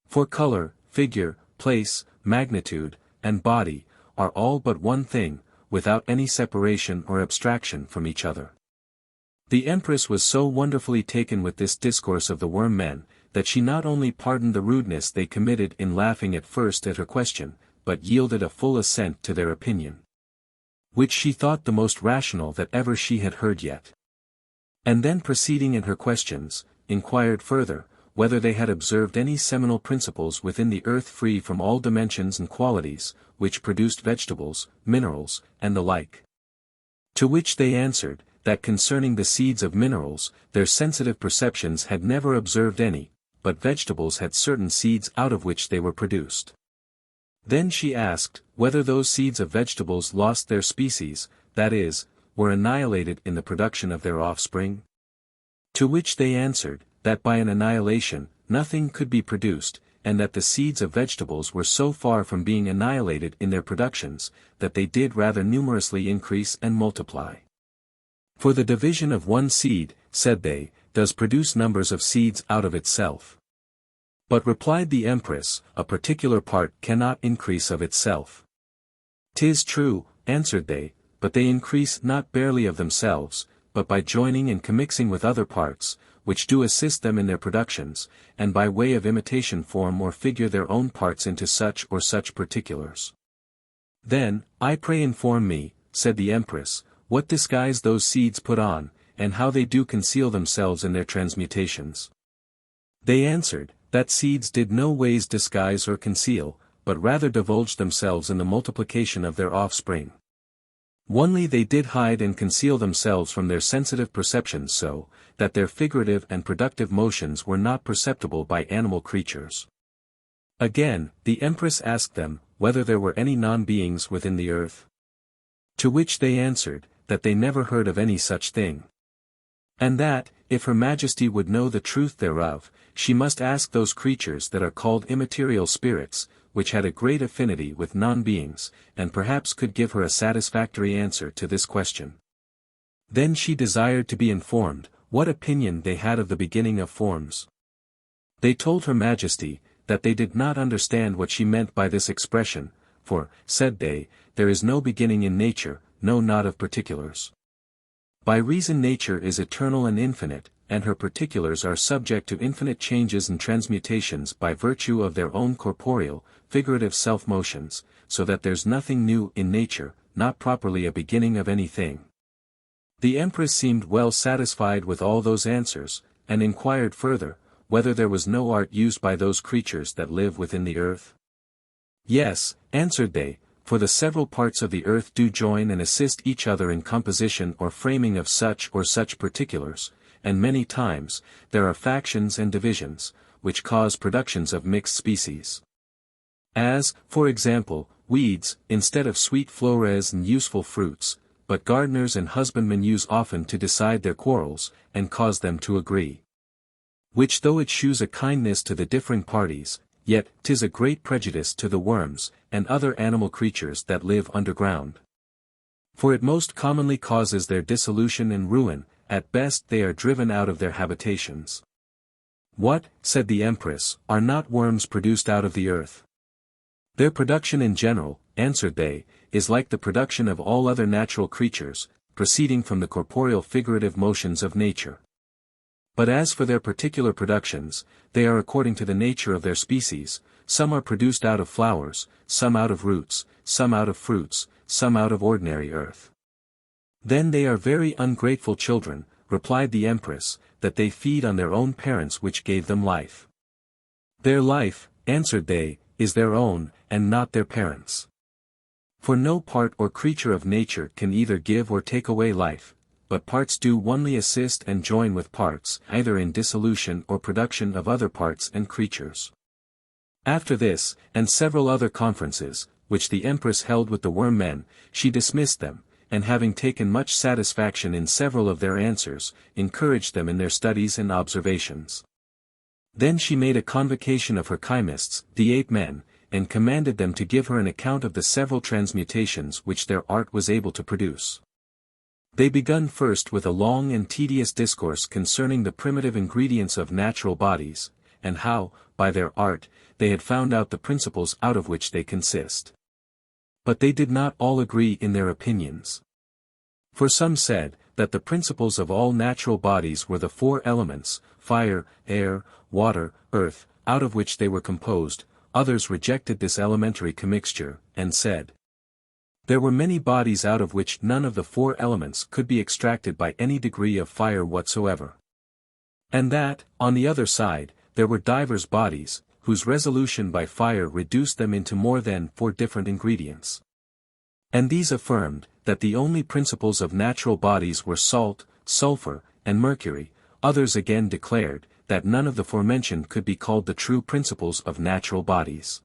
For color, figure, place, magnitude, and body, are all but one thing, without any separation or abstraction from each other. The Empress was so wonderfully taken with this discourse of the worm men, that she not only pardoned the rudeness they committed in laughing at first at her question, but yielded a full assent to their opinion, which she thought the most rational that ever she had heard yet. And then proceeding in her questions, inquired further, whether they had observed any seminal principles within the earth free from all dimensions and qualities, which produced vegetables, minerals, and the like. To which they answered, that concerning the seeds of minerals, their sensitive perceptions had never observed any, but vegetables had certain seeds out of which they were produced. Then she asked, whether those seeds of vegetables lost their species, that is, were annihilated in the production of their offspring? To which they answered, that by an annihilation, nothing could be produced, and that the seeds of vegetables were so far from being annihilated in their productions, that they did rather numerously increase and multiply. For the division of one seed, said they, does produce numbers of seeds out of itself. But replied the Empress, a particular part cannot increase of itself. 'Tis true, answered they, but they increase not barely of themselves, but by joining and commixing with other parts, which do assist them in their productions, and by way of imitation form or figure their own parts into such or such particulars. Then, I pray inform me, said the Empress, what disguise those seeds put on, and how they do conceal themselves in their transmutations. They answered, that seeds did no ways disguise or conceal, but rather divulged themselves in the multiplication of their offspring. Only they did hide and conceal themselves from their sensitive perceptions so, that their figurative and productive motions were not perceptible by animal creatures. Again, the Empress asked them, whether there were any non-beings within the earth. To which they answered, that they never heard of any such thing. And that, if her majesty would know the truth thereof, she must ask those creatures that are called immaterial spirits, which had a great affinity with non-beings, and perhaps could give her a satisfactory answer to this question. Then she desired to be informed, what opinion they had of the beginning of forms. They told her majesty, that they did not understand what she meant by this expression, for, said they, there is no beginning in nature, no not of particulars. By reason nature is eternal and infinite, and her particulars are subject to infinite changes and transmutations by virtue of their own corporeal, figurative self-motions, so that there's nothing new in nature, not properly a beginning of anything. The Empress seemed well satisfied with all those answers, and inquired further, whether there was no art used by those creatures that live within the earth. Yes, answered they, for the several parts of the earth do join and assist each other in composition or framing of such or such particulars, and many times, there are factions and divisions, which cause productions of mixed species. As, for example, weeds, instead of sweet flores and useful fruits, but gardeners and husbandmen use often to decide their quarrels, and cause them to agree. Which though it shews a kindness to the differing parties, yet 'tis a great prejudice to the worms, and other animal creatures that live underground. For it most commonly causes their dissolution and ruin, at best they are driven out of their habitations. What, said the Empress, are not worms produced out of the earth? Their production in general, answered they, is like the production of all other natural creatures, proceeding from the corporeal figurative motions of nature. But as for their particular productions, they are according to the nature of their species, some are produced out of flowers, some out of roots, some out of fruits, some out of ordinary earth. Then they are very ungrateful children, replied the Empress, that they feed on their own parents which gave them life. Their life, answered they, is their own, and not their parents'. For no part or creature of nature can either give or take away life, but parts do only assist and join with parts, either in dissolution or production of other parts and creatures. After this, and several other conferences, which the Empress held with the worm men, she dismissed them, and having taken much satisfaction in several of their answers, encouraged them in their studies and observations. Then she made a convocation of her chymists, the ape men, and commanded them to give her an account of the several transmutations which their art was able to produce. They begun first with a long and tedious discourse concerning the primitive ingredients of natural bodies, and how, by their art, they had found out the principles out of which they consist. But they did not all agree in their opinions. For some said, that the principles of all natural bodies were the four elements, fire, air, water, earth, out of which they were composed. Others rejected this elementary commixture, and said, there were many bodies out of which none of the four elements could be extracted by any degree of fire whatsoever. And that, on the other side, there were divers bodies, whose resolution by fire reduced them into more than four different ingredients. And these affirmed, that the only principles of natural bodies were salt, sulfur, and mercury. Others again declared, that none of the forementioned could be called the true principles of natural bodies.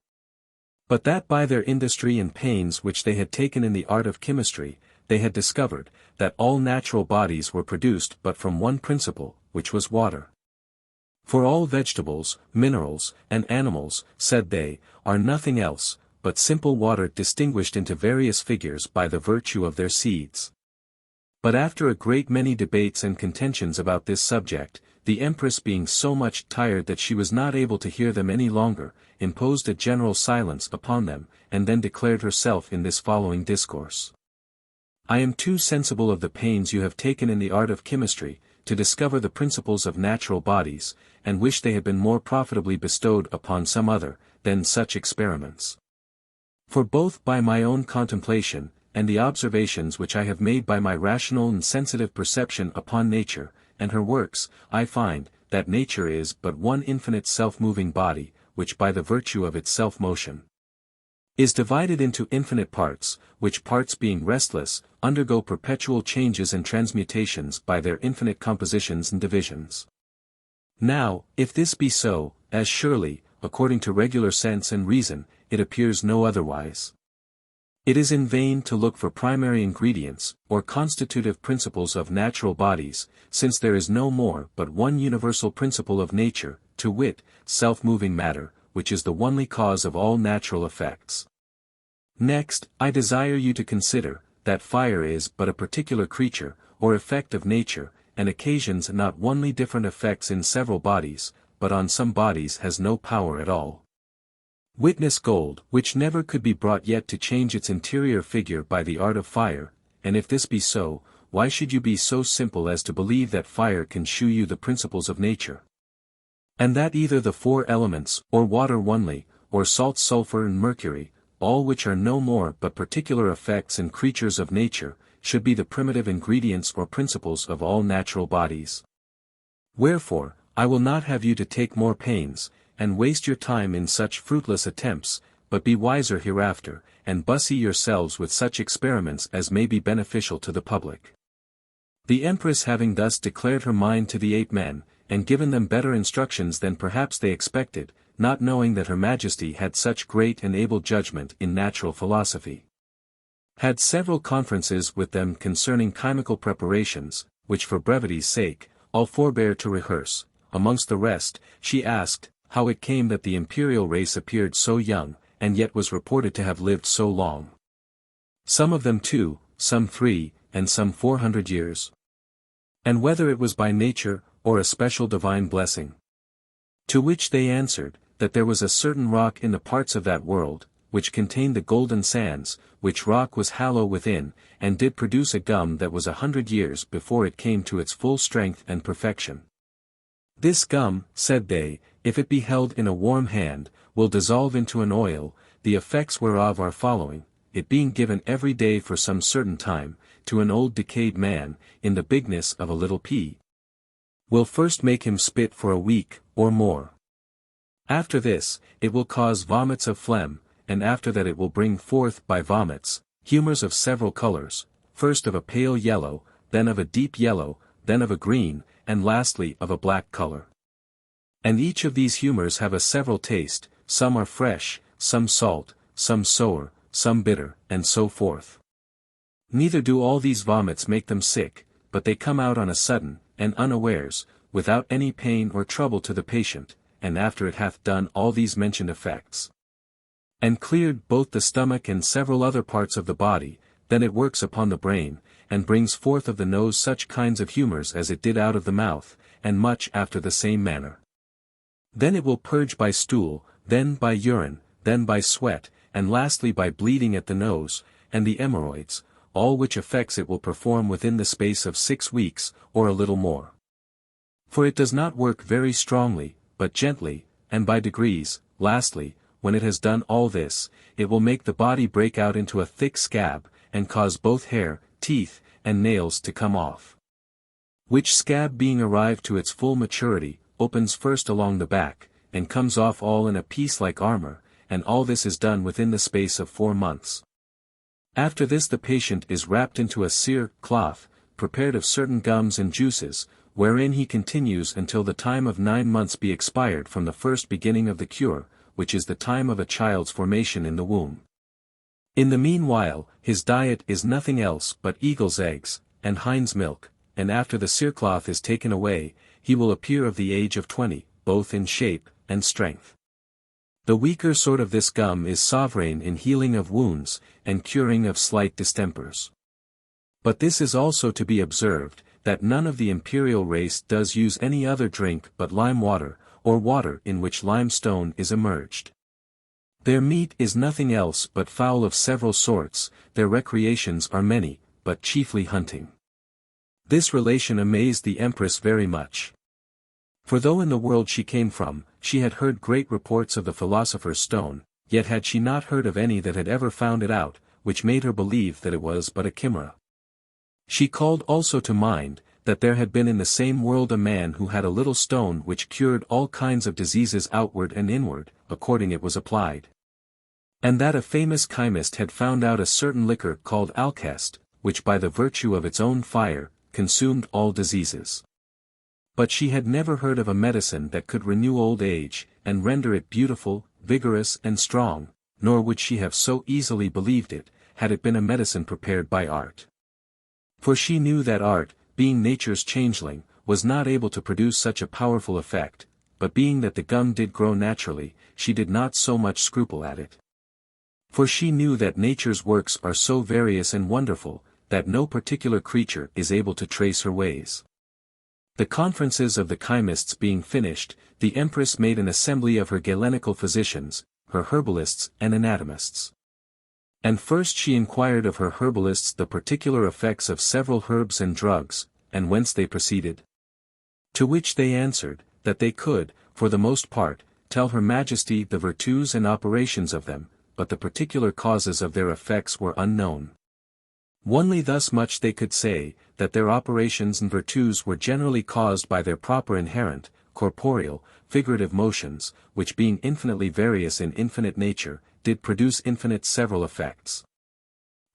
But that by their industry and pains which they had taken in the art of chemistry, they had discovered, that all natural bodies were produced but from one principle, which was water. For all vegetables, minerals, and animals, said they, are nothing else, but simple water distinguished into various figures by the virtue of their seeds. But after a great many debates and contentions about this subject, the Empress being so much tired that she was not able to hear them any longer, imposed a general silence upon them, and then declared herself in this following discourse. I am too sensible of the pains you have taken in the art of chemistry, to discover the principles of natural bodies, and wish they had been more profitably bestowed upon some other, than such experiments. For both by my own contemplation, and the observations which I have made by my rational and sensitive perception upon nature, and her works, I find, that nature is but one infinite self-moving body, which by the virtue of its self-motion is divided into infinite parts, which parts being restless, undergo perpetual changes and transmutations by their infinite compositions and divisions. Now, if this be so, as surely, according to regular sense and reason, it appears no otherwise. It is in vain to look for primary ingredients, or constitutive principles of natural bodies, since there is no more but one universal principle of nature, to wit, self-moving matter, which is the only cause of all natural effects. Next, I desire you to consider, that fire is but a particular creature, or effect of nature, and occasions not only different effects in several bodies, but on some bodies has no power at all. Witness gold, which never could be brought yet to change its interior figure by the art of fire, and if this be so, why should you be so simple as to believe that fire can shew you the principles of nature? And that either the four elements, or water only, or salt, sulfur and mercury, all which are no more but particular effects and creatures of nature, should be the primitive ingredients or principles of all natural bodies. Wherefore, I will not have you to take more pains, and waste your time in such fruitless attempts, but be wiser hereafter, and bussy yourselves with such experiments as may be beneficial to the public. The Empress having thus declared her mind to the ape men, and given them better instructions than perhaps they expected, not knowing that her Majesty had such great and able judgment in natural philosophy, had several conferences with them concerning chemical preparations, which for brevity's sake, all forbear to rehearse. Amongst the rest, she asked, how it came that the imperial race appeared so young, and yet was reported to have lived so long. Some of them 2, some 3, and some 400 years. And whether it was by nature, or a special divine blessing. To which they answered, that there was a certain rock in the parts of that world, which contained the golden sands, which rock was hollow within, and did produce a gum that was 100 years before it came to its full strength and perfection. This gum, said they, if it be held in a warm hand, will dissolve into an oil, the effects whereof are following, it being given every day for some certain time, to an old decayed man, in the bigness of a little pea, will first make him spit for a week, or more. After this, it will cause vomits of phlegm, and after that it will bring forth by vomits, humours of several colours, first of a pale yellow, then of a deep yellow, then of a green, and lastly of a black colour. And each of these humours have a several taste, some are fresh, some salt, some sour, some bitter, and so forth. Neither do all these vomits make them sick, but they come out on a sudden, and unawares, without any pain or trouble to the patient, and after it hath done all these mentioned effects, and cleared both the stomach and several other parts of the body, then it works upon the brain, and brings forth of the nose such kinds of humours as it did out of the mouth, and much after the same manner. Then it will purge by stool, then by urine, then by sweat, and lastly by bleeding at the nose, and the hemorrhoids, all which effects it will perform within the space of 6 weeks, or a little more. For it does not work very strongly, but gently, and by degrees. Lastly, when it has done all this, it will make the body break out into a thick scab, and cause both hair, teeth, and nails to come off. Which scab being arrived to its full maturity, opens first along the back, and comes off all in a piece like armour, and all this is done within the space of 4 months. After this the patient is wrapped into a cere cloth, prepared of certain gums and juices, wherein he continues until the time of 9 months be expired from the first beginning of the cure, which is the time of a child's formation in the womb. In the meanwhile, his diet is nothing else but eagle's eggs, and hind's milk, and after the cerecloth is taken away, he will appear of the age of 20, both in shape and strength. The weaker sort of this gum is sovereign in healing of wounds, and curing of slight distempers. But this is also to be observed, that none of the imperial race does use any other drink but lime water, or water in which limestone is immerged. Their meat is nothing else but fowl of several sorts, their recreations are many, but chiefly hunting. This relation amazed the Empress very much. For though in the world she came from, she had heard great reports of the philosopher's stone, yet had she not heard of any that had ever found it out, which made her believe that it was but a chimera. She called also to mind, that there had been in the same world a man who had a little stone which cured all kinds of diseases outward and inward, according it was applied. And that a famous chymist had found out a certain liquor called alcest, which by the virtue of its own fire, consumed all diseases. But she had never heard of a medicine that could renew old age, and render it beautiful, vigorous and strong, nor would she have so easily believed it, had it been a medicine prepared by art. For she knew that art, being nature's changeling, was not able to produce such a powerful effect, but being that the gum did grow naturally, she did not so much scruple at it. For she knew that nature's works are so various and wonderful, that no particular creature is able to trace her ways. The conferences of the chymists being finished, the Empress made an assembly of her Galenical physicians, her herbalists and anatomists. And first she inquired of her herbalists the particular effects of several herbs and drugs, and whence they proceeded. To which they answered, that they could, for the most part, tell her Majesty the virtues and operations of them, but the particular causes of their effects were unknown. Only thus much they could say, that their operations and virtues were generally caused by their proper inherent, corporeal, figurative motions, which being infinitely various in infinite nature, did produce infinite several effects.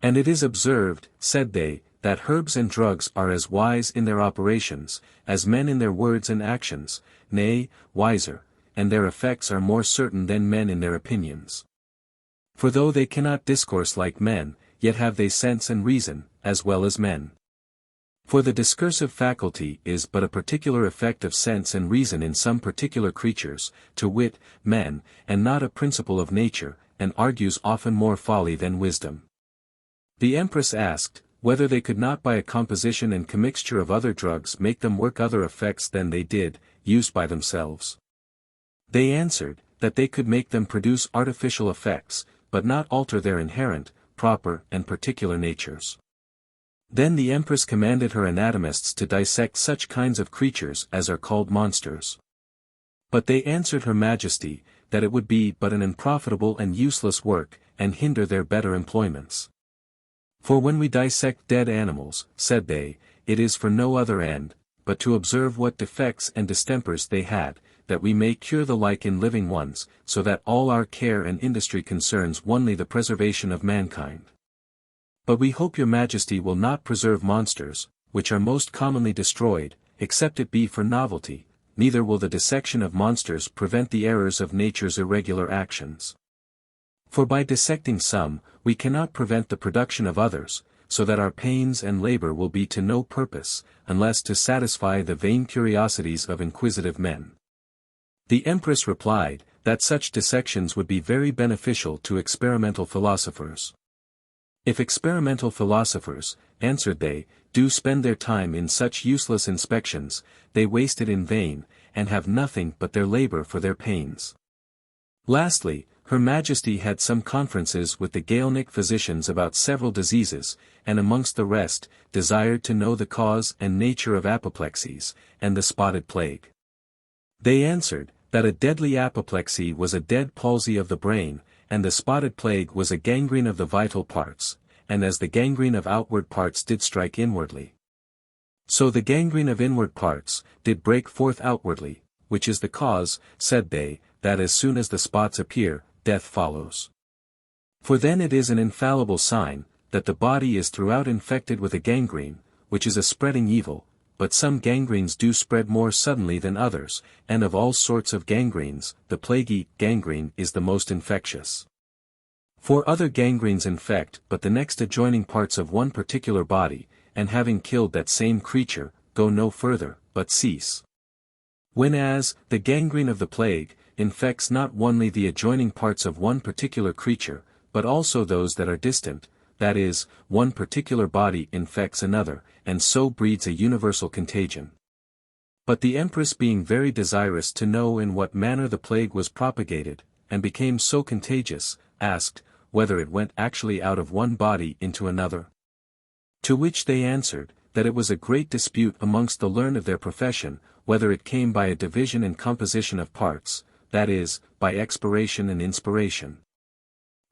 And it is observed, said they, that herbs and drugs are as wise in their operations, as men in their words and actions, nay, wiser, and their effects are more certain than men in their opinions. For though they cannot discourse like men, yet have they sense and reason, as well as men. For the discursive faculty is but a particular effect of sense and reason in some particular creatures, to wit, men, and not a principle of nature, and argues often more folly than wisdom. The Empress asked, whether they could not by a composition and commixture of other drugs make them work other effects than they did, used by themselves. They answered, that they could make them produce artificial effects, but not alter their inherent, proper and particular natures. Then the Empress commanded her anatomists to dissect such kinds of creatures as are called monsters. But they answered her Majesty, that it would be but an unprofitable and useless work, and hinder their better employments. For when we dissect dead animals, said they, it is for no other end, but to observe what defects and distempers they had, that we may cure the like in living ones, so that all our care and industry concerns only the preservation of mankind. But we hope your Majesty will not preserve monsters, which are most commonly destroyed, except it be for novelty, neither will the dissection of monsters prevent the errors of nature's irregular actions. For by dissecting some, we cannot prevent the production of others, so that our pains and labor will be to no purpose, unless to satisfy the vain curiosities of inquisitive men. The Empress replied, that such dissections would be very beneficial to experimental philosophers. If experimental philosophers, answered they, do spend their time in such useless inspections, they waste it in vain, and have nothing but their labor for their pains. Lastly, Her Majesty had some conferences with the Gaelic physicians about several diseases, and amongst the rest, desired to know the cause and nature of apoplexies, and the spotted plague. They answered, that a deadly apoplexy was a dead palsy of the brain, and the spotted plague was a gangrene of the vital parts, and as the gangrene of outward parts did strike inwardly, so the gangrene of inward parts did break forth outwardly, which is the cause, said they, that as soon as the spots appear, death follows. For then it is an infallible sign, that the body is throughout infected with a gangrene, which is a spreading evil, but some gangrenes do spread more suddenly than others, and of all sorts of gangrenes, the plaguey gangrene is the most infectious. For other gangrenes infect but the next adjoining parts of one particular body, and having killed that same creature, go no further, but cease. Whenas, the gangrene of the plague, infects not only the adjoining parts of one particular creature, but also those that are distant, that is, one particular body infects another, and so breeds a universal contagion. But the Empress being very desirous to know in what manner the plague was propagated, and became so contagious, asked, whether it went actually out of one body into another. To which they answered, that it was a great dispute amongst the learned of their profession, whether it came by a division and composition of parts, that is, by expiration and inspiration,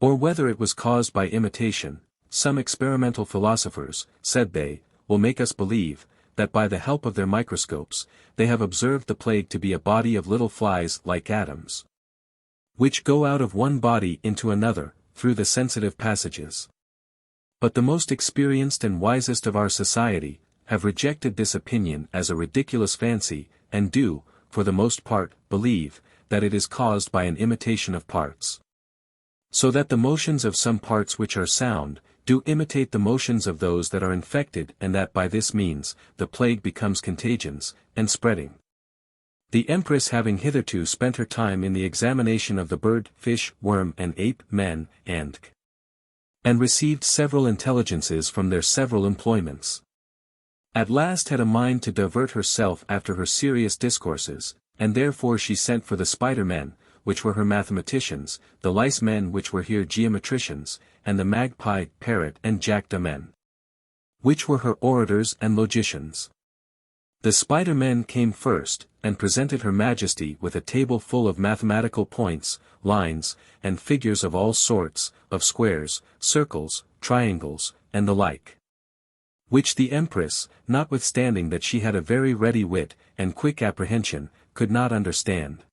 or whether it was caused by imitation. Some experimental philosophers, said they, will make us believe, that by the help of their microscopes, they have observed the plague to be a body of little flies like atoms, which go out of one body into another, through the sensitive passages. But the most experienced and wisest of our society, have rejected this opinion as a ridiculous fancy, and do, for the most part, believe, that it is caused by an imitation of parts. So that the motions of some parts which are sound, do imitate the motions of those that are infected, and that by this means, the plague becomes contagious, and spreading. The Empress having hitherto spent her time in the examination of the bird, fish, worm and ape, men, and received several intelligences from their several employments, at last had a mind to divert herself after her serious discourses, and therefore she sent for the spider men, which were her mathematicians, the lice men which were her geometricians, and the magpie, parrot and jackdaw men, which were her orators and logicians. The spider men came first, and presented her Majesty with a table full of mathematical points, lines, and figures of all sorts, of squares, circles, triangles, and the like, which the Empress, notwithstanding that she had a very ready wit, and quick apprehension, could not understand.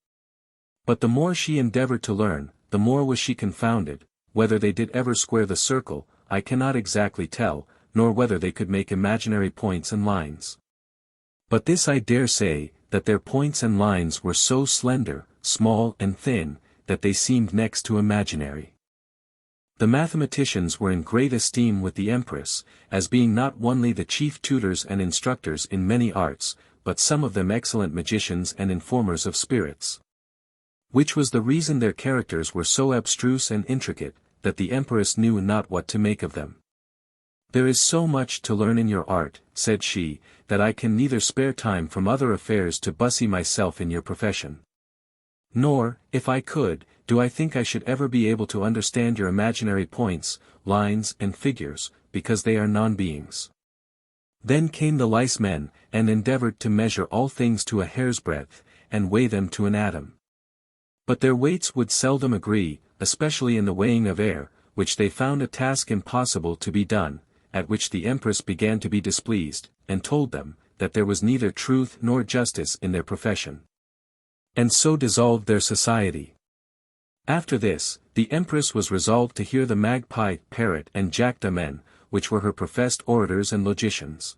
But the more she endeavored to learn, the more was she confounded. Whether they did ever square the circle, I cannot exactly tell, nor whether they could make imaginary points and lines. But this I dare say, that their points and lines were so slender, small and thin, that they seemed next to imaginary. The mathematicians were in great esteem with the Empress, as being not only the chief tutors and instructors in many arts, but some of them excellent magicians and informers of spirits. Which was the reason their characters were so abstruse and intricate, that the Empress knew not what to make of them. There is so much to learn in your art, said she, that I can neither spare time from other affairs to bussy myself in your profession. Nor, if I could, do I think I should ever be able to understand your imaginary points, lines and figures, because they are non-beings. Then came the lice men, and endeavored to measure all things to a hair's breadth, and weigh them to an atom. But their weights would seldom agree, especially in the weighing of air, which they found a task impossible to be done, at which the Empress began to be displeased, and told them, that there was neither truth nor justice in their profession. And so dissolved their society. After this, the Empress was resolved to hear the magpie, parrot and jackdaw, which were her professed orators and logicians.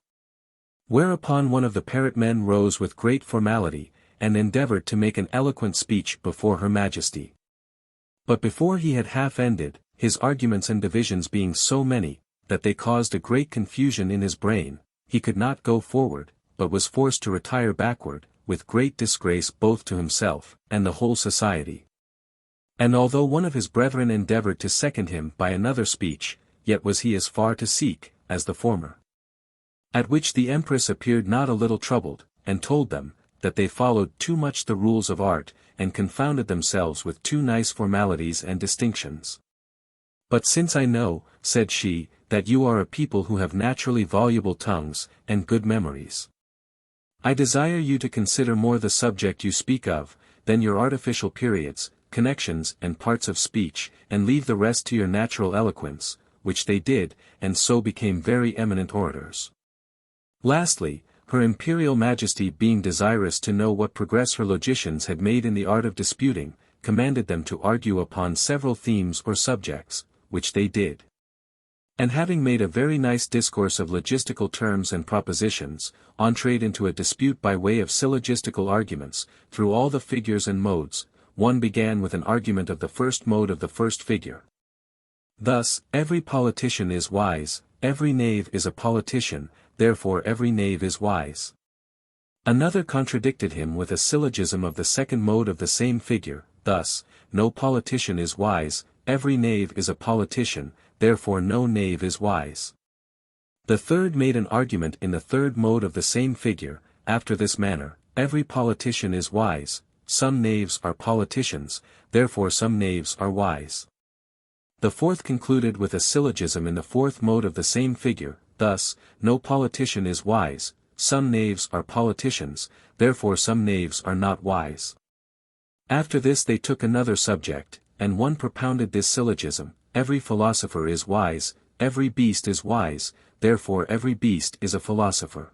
Whereupon one of the parrot men rose with great formality, and endeavored to make an eloquent speech before her Majesty. But before he had half ended, his arguments and divisions being so many, that they caused a great confusion in his brain, he could not go forward, but was forced to retire backward, with great disgrace both to himself, and the whole society. And although one of his brethren endeavored to second him by another speech, yet was he as far to seek, as the former. At which the Empress appeared not a little troubled, and told them, that they followed too much the rules of art, and confounded themselves with too nice formalities and distinctions. But since I know, said she, that you are a people who have naturally voluble tongues, and good memories, I desire you to consider more the subject you speak of, than your artificial periods, connections and parts of speech, and leave the rest to your natural eloquence, which they did, and so became very eminent orators. Lastly, her Imperial Majesty being desirous to know what progress her logicians had made in the art of disputing, commanded them to argue upon several themes or subjects, which they did. And having made a very nice discourse of logistical terms and propositions, entreed into a dispute by way of syllogistical arguments, through all the figures and modes. One began with an argument of the first mode of the first figure. Thus, every politician is wise, every knave is a politician, therefore every knave is wise. Another contradicted him with a syllogism of the second mode of the same figure, thus, no politician is wise, every knave is a politician, therefore no knave is wise. The third made an argument in the third mode of the same figure, after this manner, every politician is wise, some knaves are politicians, therefore some knaves are wise. The fourth concluded with a syllogism in the fourth mode of the same figure, thus, no politician is wise, some knaves are politicians, therefore some knaves are not wise. After this they took another subject, and one propounded this syllogism, every philosopher is wise, every beast is wise, therefore every beast is a philosopher.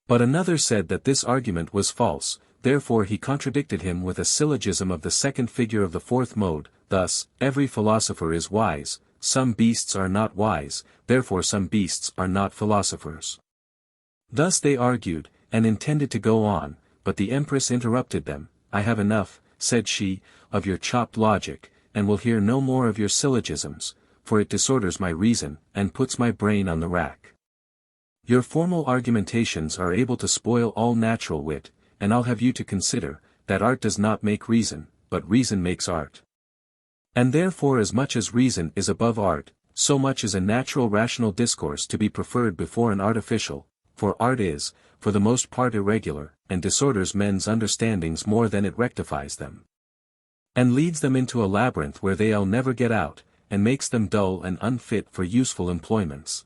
But another said that this argument was false, therefore he contradicted him with a syllogism of the second figure of the fourth mode, thus, every philosopher is wise, some beasts are not wise, therefore some beasts are not philosophers. Thus they argued, and intended to go on, but the Empress interrupted them. I have enough, said she, of your chopped logic, and will hear no more of your syllogisms, for it disorders my reason, and puts my brain on the rack. Your formal argumentations are able to spoil all natural wit, and I'll have you to consider, that art does not make reason, but reason makes art. And therefore as much as reason is above art, so much is a natural rational discourse to be preferred before an artificial, for art is, for the most part irregular, and disorders men's understandings more than it rectifies them. And leads them into a labyrinth where they'll never get out, and makes them dull and unfit for useful employments.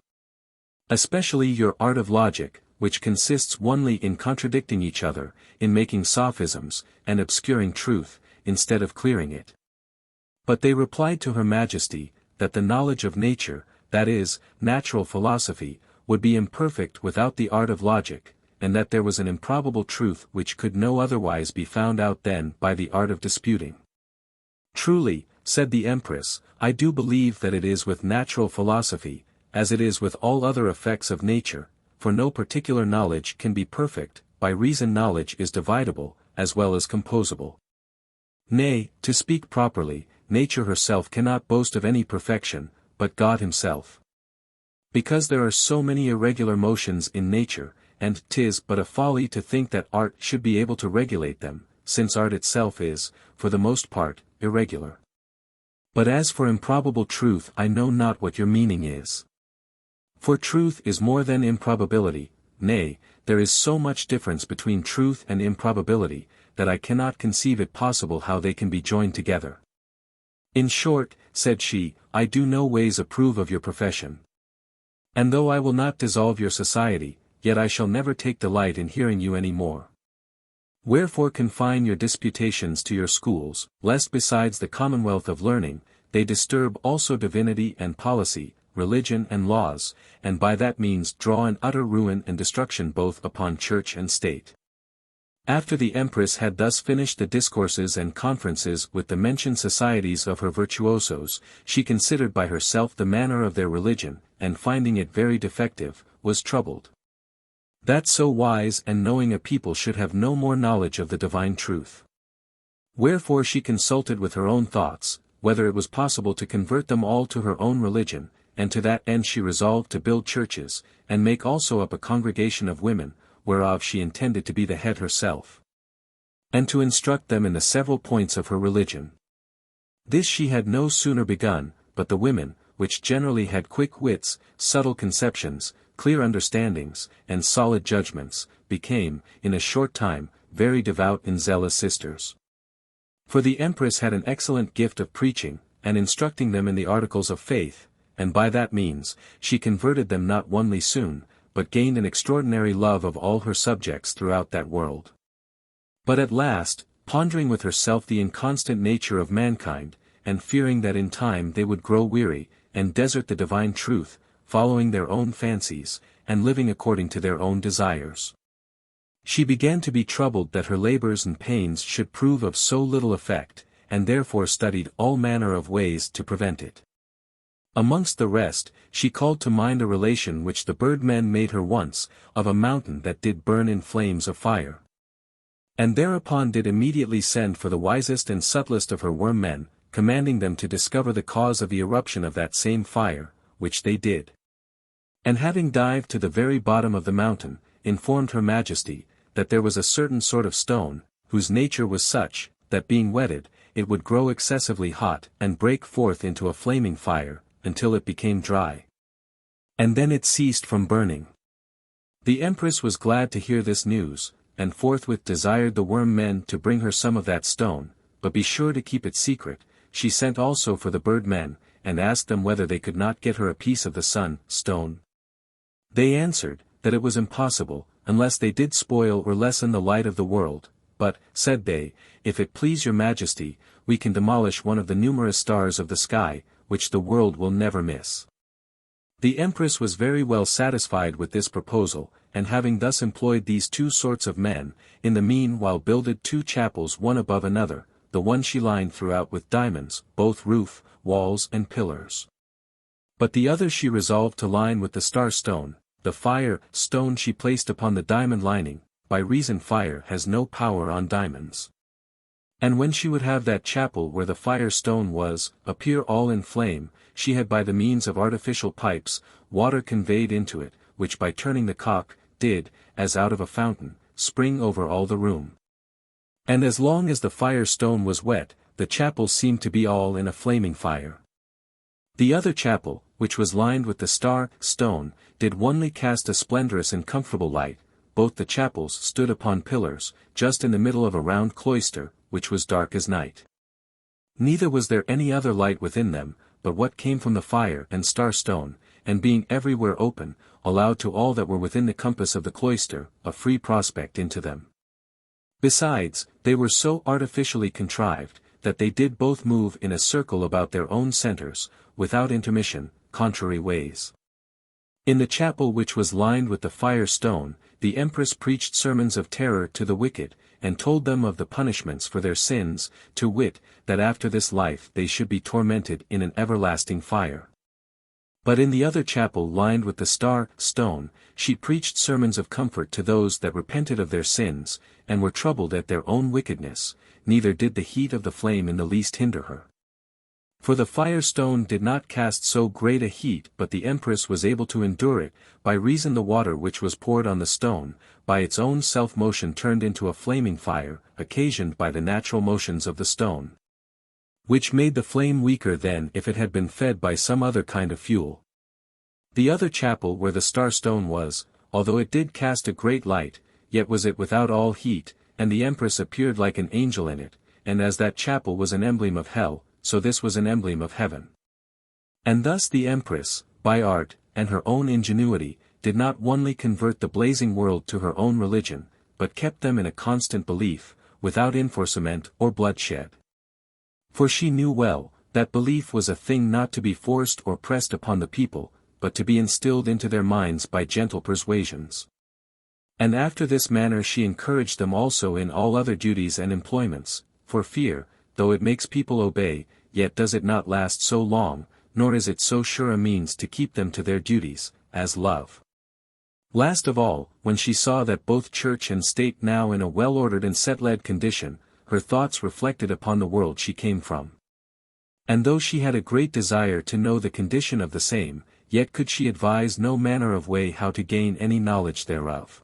Especially your art of logic, which consists only in contradicting each other, in making sophisms, and obscuring truth, instead of clearing it. But they replied to her Majesty, that the knowledge of nature, that is, natural philosophy, would be imperfect without the art of logic, and that there was an improbable truth which could no otherwise be found out than by the art of disputing. Truly, said the Empress, I do believe that it is with natural philosophy, as it is with all other effects of nature, for no particular knowledge can be perfect, by reason knowledge is dividable, as well as composable. Nay, to speak properly, nature herself cannot boast of any perfection, but God himself. Because there are so many irregular motions in nature, and 'tis but a folly to think that art should be able to regulate them, since art itself is, for the most part, irregular. But as for improbable truth, I know not what your meaning is. For truth is more than improbability, nay, there is so much difference between truth and improbability, that I cannot conceive it possible how they can be joined together. In short, said she, I do no ways approve of your profession. And though I will not dissolve your society, yet I shall never take delight in hearing you any more. Wherefore confine your disputations to your schools, lest besides the commonwealth of learning, they disturb also divinity and policy, religion and laws, and by that means draw an utter ruin and destruction both upon church and state. After the Empress had thus finished the discourses and conferences with the mentioned societies of her virtuosos, she considered by herself the manner of their religion, and finding it very defective, was troubled. That so wise and knowing a people should have no more knowledge of the divine truth. Wherefore she consulted with her own thoughts, whether it was possible to convert them all to her own religion, and to that end she resolved to build churches, and make also up a congregation of women, whereof she intended to be the head herself, and to instruct them in the several points of her religion. This she had no sooner begun, but the women, which generally had quick wits, subtle conceptions, clear understandings, and solid judgments, became, in a short time, very devout and zealous sisters. For the Empress had an excellent gift of preaching, and instructing them in the articles of faith, and by that means, she converted them not only soon, but gained an extraordinary love of all her subjects throughout that world. But at last, pondering with herself the inconstant nature of mankind, and fearing that in time they would grow weary, and desert the divine truth, following their own fancies, and living according to their own desires, she began to be troubled that her labors and pains should prove of so little effect, and therefore studied all manner of ways to prevent it. Amongst the rest, she called to mind a relation which the birdmen made her once, of a mountain that did burn in flames of fire. And thereupon did immediately send for the wisest and subtlest of her worm men, commanding them to discover the cause of the eruption of that same fire, which they did. And having dived to the very bottom of the mountain, informed her Majesty, that there was a certain sort of stone, whose nature was such, that being wetted, it would grow excessively hot and break forth into a flaming fire, until it became dry. And then it ceased from burning. The Empress was glad to hear this news, and forthwith desired the worm men to bring her some of that stone, but be sure to keep it secret. She sent also for the bird men, and asked them whether they could not get her a piece of the sun stone. They answered, that it was impossible, unless they did spoil or lessen the light of the world, but, said they, if it please your Majesty, we can demolish one of the numerous stars of the sky, which the world will never miss. The Empress was very well satisfied with this proposal, and having thus employed these two sorts of men, in the meanwhile builded two chapels one above another, the one she lined throughout with diamonds, both roof, walls and pillars. But the other she resolved to line with the star stone, the fire stone she placed upon the diamond lining, by reason fire has no power on diamonds. And when she would have that chapel where the fire stone was, appear all in flame, she had by the means of artificial pipes, water conveyed into it, which by turning the cock, did, as out of a fountain, spring over all the room. And as long as the fire stone was wet, the chapel seemed to be all in a flaming fire. The other chapel, which was lined with the star stone, did only cast a splendorous and comfortable light. Both the chapels stood upon pillars, just in the middle of a round cloister, which was dark as night. Neither was there any other light within them, but what came from the fire and star stone, and being everywhere open, allowed to all that were within the compass of the cloister, a free prospect into them. Besides, they were so artificially contrived, that they did both move in a circle about their own centers, without intermission, contrary ways. In the chapel which was lined with the fire stone, the Empress preached sermons of terror to the wicked, and told them of the punishments for their sins, to wit, that after this life they should be tormented in an everlasting fire. But in the other chapel lined with the star stone, she preached sermons of comfort to those that repented of their sins, and were troubled at their own wickedness, neither did the heat of the flame in the least hinder her. For the fire stone did not cast so great a heat, but the Empress was able to endure it, by reason the water which was poured on the stone, by its own self-motion turned into a flaming fire, occasioned by the natural motions of the stone, which made the flame weaker than if it had been fed by some other kind of fuel. The other chapel where the star stone was, although it did cast a great light, yet was it without all heat, and the Empress appeared like an angel in it, and as that chapel was an emblem of hell, so this was an emblem of heaven. And thus the Empress, by art, and her own ingenuity, did not only convert the blazing world to her own religion, but kept them in a constant belief, without enforcement or bloodshed. For she knew well, that belief was a thing not to be forced or pressed upon the people, but to be instilled into their minds by gentle persuasions. And after this manner she encouraged them also in all other duties and employments, for fear, though it makes people obey, yet does it not last so long, nor is it so sure a means to keep them to their duties, as love. Last of all, when she saw that both church and state now in a well-ordered and settled condition, her thoughts reflected upon the world she came from. And though she had a great desire to know the condition of the same, yet could she advise no manner of way how to gain any knowledge thereof.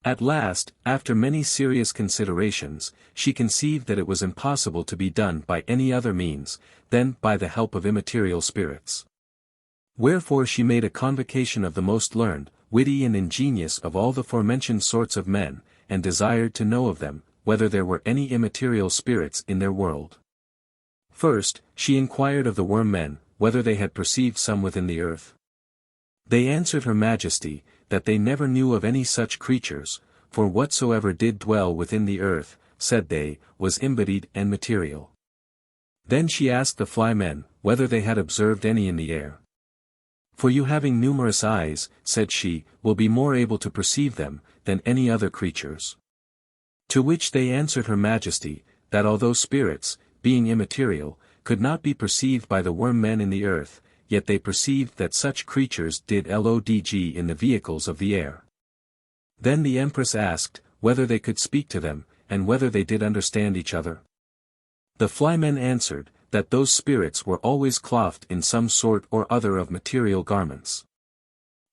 At last, after many serious considerations, she conceived that it was impossible to be done by any other means, than by the help of immaterial spirits. Wherefore she made a convocation of the most learned, witty and ingenious of all the forementioned sorts of men, and desired to know of them, whether there were any immaterial spirits in their world. First, she inquired of the worm men, whether they had perceived some within the earth. They answered her Majesty, that they never knew of any such creatures, for whatsoever did dwell within the earth, said they, was embodied and material. Then she asked the fly men, whether they had observed any in the air. For you having numerous eyes, said she, will be more able to perceive them, than any other creatures. To which they answered her Majesty, that although spirits, being immaterial, could not be perceived by the worm men in the earth, yet they perceived that such creatures did lodg in the vehicles of the air. Then the Empress asked, whether they could speak to them, and whether they did understand each other. The flymen answered, that those spirits were always clothed in some sort or other of material garments.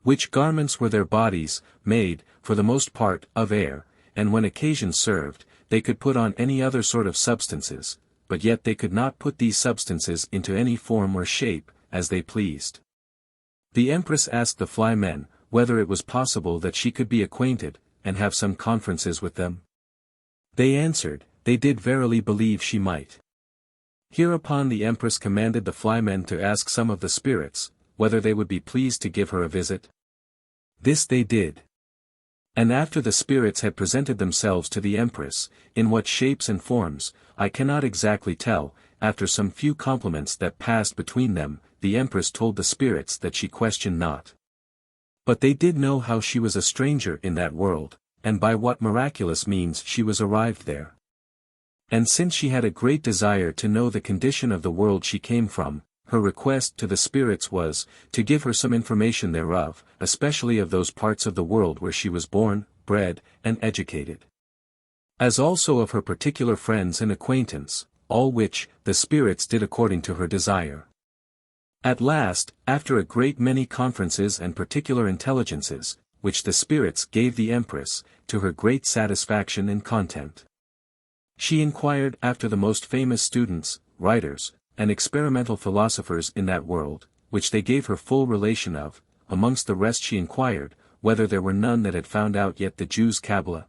Which garments were their bodies, made, for the most part, of air, and when occasion served, they could put on any other sort of substances, but yet they could not put these substances into any form or shape, as they pleased. The Empress asked the fly men, whether it was possible that she could be acquainted, and have some conferences with them. They answered, they did verily believe she might. Hereupon the Empress commanded the fly men to ask some of the spirits, whether they would be pleased to give her a visit. This they did. And after the spirits had presented themselves to the Empress, in what shapes and forms, I cannot exactly tell, after some few compliments that passed between them, the Empress told the spirits that she questioned not. But they did know how she was a stranger in that world, and by what miraculous means she was arrived there. And since she had a great desire to know the condition of the world she came from, her request to the spirits was, to give her some information thereof, especially of those parts of the world where she was born, bred, and educated. As also of her particular friends and acquaintance, all which, the spirits did according to her desire. At last, after a great many conferences and particular intelligences, which the spirits gave the Empress, to her great satisfaction and content, she inquired after the most famous students, writers, and experimental philosophers in that world, which they gave her full relation of. Amongst the rest she inquired, whether there were none that had found out yet the Jews' Kabbalah.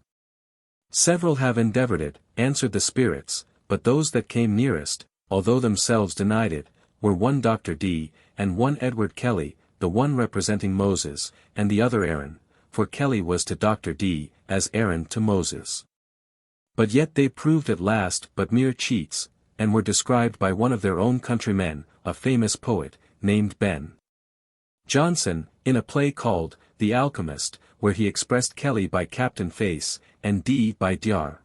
Several have endeavored it, answered the spirits, but those that came nearest, although themselves denied it, were one Dr. D., and one Edward Kelly, the one representing Moses, and the other Aaron, for Kelly was to Dr. D., as Aaron to Moses. But yet they proved at last but mere cheats, and were described by one of their own countrymen, a famous poet, named Ben Jonson, in a play called, The Alchemist, where he expressed Kelly by Captain Face, and D. by Dr.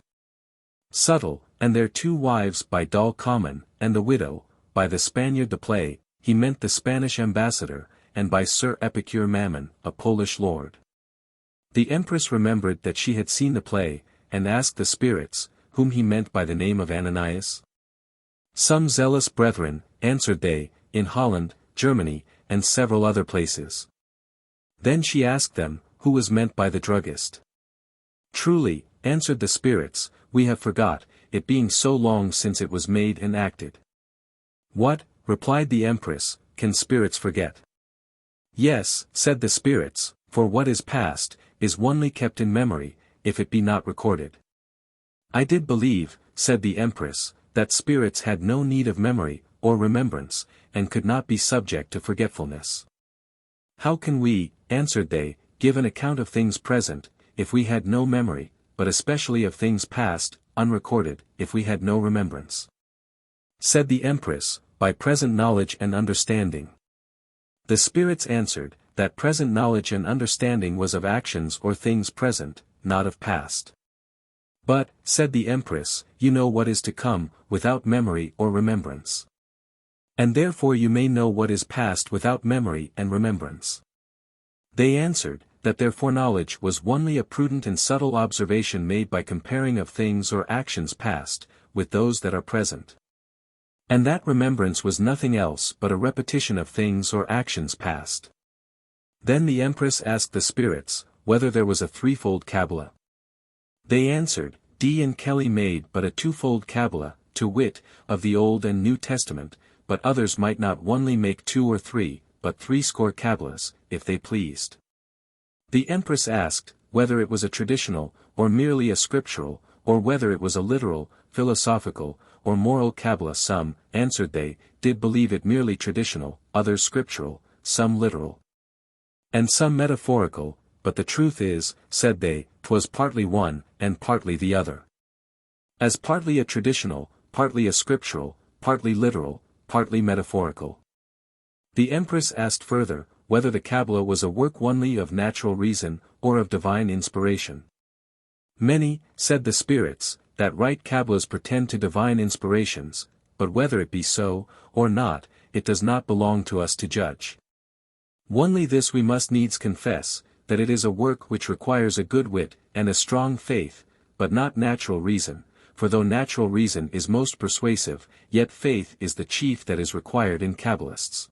Subtle, and their two wives by Doll Common, and the widow, by the Spaniard. The play, he meant the Spanish ambassador, and by Sir Epicure Mammon, a Polish lord. The Empress remembered that she had seen the play, and asked the spirits, whom he meant by the name of Ananias. Some zealous brethren, answered they, in Holland, Germany, and several other places. Then she asked them, who was meant by the druggist. Truly, answered the spirits, we have forgot, it being so long since it was made and acted. What, replied the Empress, can spirits forget? Yes, said the spirits, for what is past, is only kept in memory, if it be not recorded. I did believe, said the Empress, that spirits had no need of memory, or remembrance, and could not be subject to forgetfulness. How can we, answered they, give an account of things present, if we had no memory, but especially of things past, unrecorded, if we had no remembrance? Said the Empress, by present knowledge and understanding. The spirits answered, that present knowledge and understanding was of actions or things present, not of past. But, said the Empress, you know what is to come, without memory or remembrance. And therefore you may know what is past without memory and remembrance. They answered, that their foreknowledge was only a prudent and subtle observation made by comparing of things or actions past, with those that are present. And that remembrance was nothing else but a repetition of things or actions past. Then the Empress asked the spirits, whether there was a threefold Kabbalah. They answered, Dee and Kelly made but a twofold Kabbalah, to wit, of the Old and New Testament, but others might not only make 2 or 3, but 60 Kabbahs, if they pleased. The Empress asked, whether it was a traditional, or merely a scriptural, or whether it was a literal, philosophical, or moral Kabbalah. Some, answered they, did believe it merely traditional, others scriptural, some literal, and some metaphorical, but the truth is, said they, 'twas partly one, and partly the other. As partly a traditional, partly a scriptural, partly literal, partly metaphorical. The Empress asked further, whether the Kabbalah was a work only of natural reason, or of divine inspiration. Many, said the spirits, that write Kabbahs pretend to divine inspirations, but whether it be so, or not, it does not belong to us to judge. Only this we must needs confess, that it is a work which requires a good wit, and a strong faith, but not natural reason, for though natural reason is most persuasive, yet faith is the chief that is required in Kabbalists.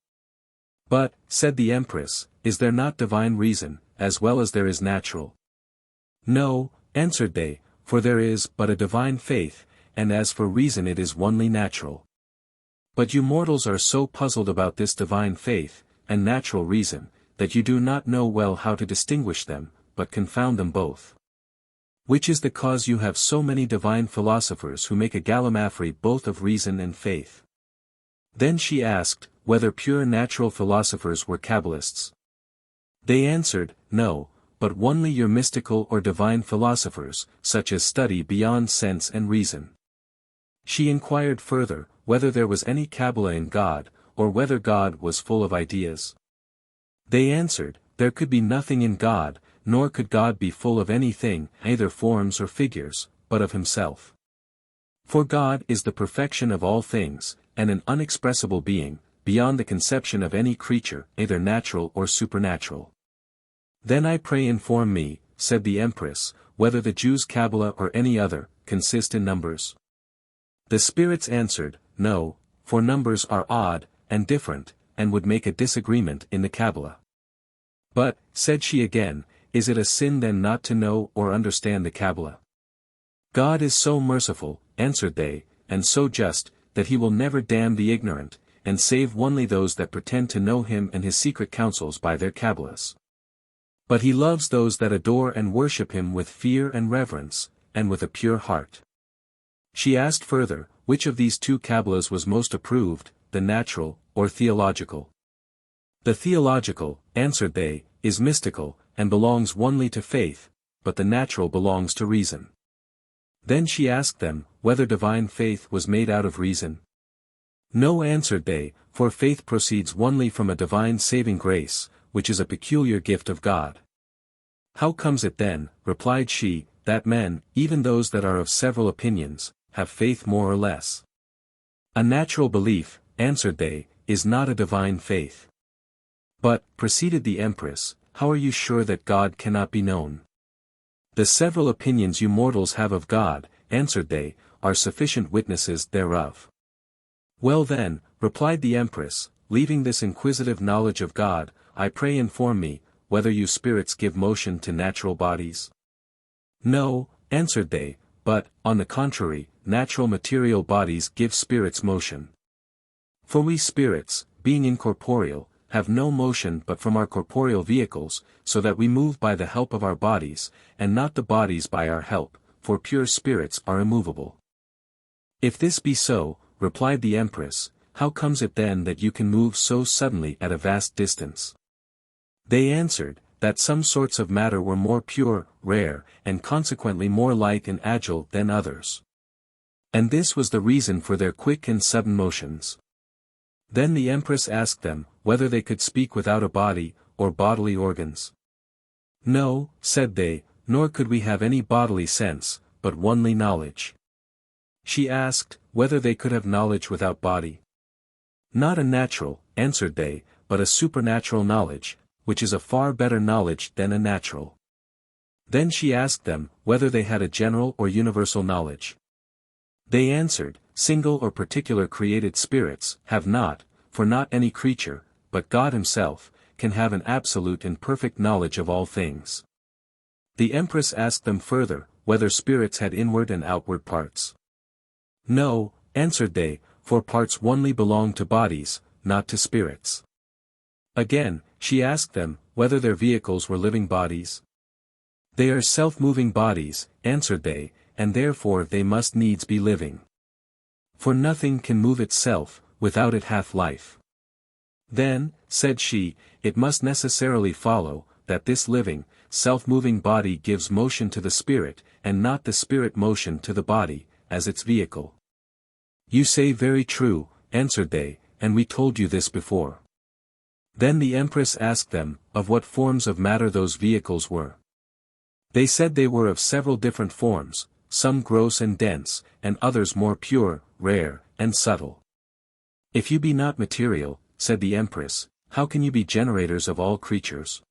But, said the Empress, is there not divine reason, as well as there is natural? No, answered they, for there is but a divine faith, and as for reason it is only natural. But you mortals are so puzzled about this divine faith, and natural reason, that you do not know well how to distinguish them, but confound them both. Which is the cause you have so many divine philosophers who make a gallimaufry both of reason and faith. Then she asked, whether pure natural philosophers were Kabbalists. They answered, no, but only your mystical or divine philosophers, such as study beyond sense and reason. She inquired further, whether there was any Kabbalah in God, or whether God was full of ideas. They answered, there could be nothing in God, nor could God be full of anything, either forms or figures, but of himself. For God is the perfection of all things, and an unexpressible being, beyond the conception of any creature, either natural or supernatural. Then I pray inform me, said the Empress, whether the Jews' Kabbalah or any other, consist in numbers. The spirits answered, no, for numbers are odd, and different, and would make a disagreement in the Kabbalah. But, said she again, is it a sin then not to know or understand the Kabbalah? God is so merciful, answered they, and so just, that he will never damn the ignorant, and save only those that pretend to know him and his secret counsels by their Kabbahs. But he loves those that adore and worship him with fear and reverence, and with a pure heart. She asked further, which of these 2 Kabbahs was most approved, the natural, or theological? The theological, answered they, is mystical, and belongs only to faith, but the natural belongs to reason. Then she asked them, whether divine faith was made out of reason. No, answered they, for faith proceeds only from a divine saving grace, which is a peculiar gift of God. How comes it then, replied she, that men, even those that are of several opinions, have faith more or less? A natural belief, answered they, is not a divine faith. But, proceeded the Empress, how are you sure that God cannot be known? The several opinions you mortals have of God, answered they, are sufficient witnesses thereof. Well then, replied the Empress, leaving this inquisitive knowledge of God, I pray inform me, whether you spirits give motion to natural bodies? No, answered they, but, on the contrary, natural material bodies give spirits motion. For we spirits, being incorporeal, have no motion but from our corporeal vehicles, so that we move by the help of our bodies, and not the bodies by our help, for pure spirits are immovable. If this be so, replied the Empress, how comes it then that you can move so suddenly at a vast distance? They answered, that some sorts of matter were more pure, rare, and consequently more light and agile than others. And this was the reason for their quick and sudden motions. Then the Empress asked them, whether they could speak without a body, or bodily organs. No, said they, nor could we have any bodily sense, but only knowledge. She asked, whether they could have knowledge without body. Not a natural, answered they, but a supernatural knowledge, which is a far better knowledge than a natural. Then she asked them, whether they had a general or universal knowledge. They answered, single or particular created spirits have not, for not any creature, but God himself, can have an absolute and perfect knowledge of all things. The Empress asked them further, whether spirits had inward and outward parts. No, answered they, for parts only belong to bodies, not to spirits. Again, she asked them, whether their vehicles were living bodies. They are self-moving bodies, answered they, and therefore they must needs be living. For nothing can move itself, without it hath life. Then, said she, it must necessarily follow, that this living, self-moving body gives motion to the spirit, and not the spirit motion to the body, as its vehicle. You say very true, answered they, and we told you this before. Then the Empress asked them, of what forms of matter those vehicles were. They said they were of several different forms, some gross and dense, and others more pure, rare, and subtle. If you be not material, said the Empress, how can you be generators of all creatures?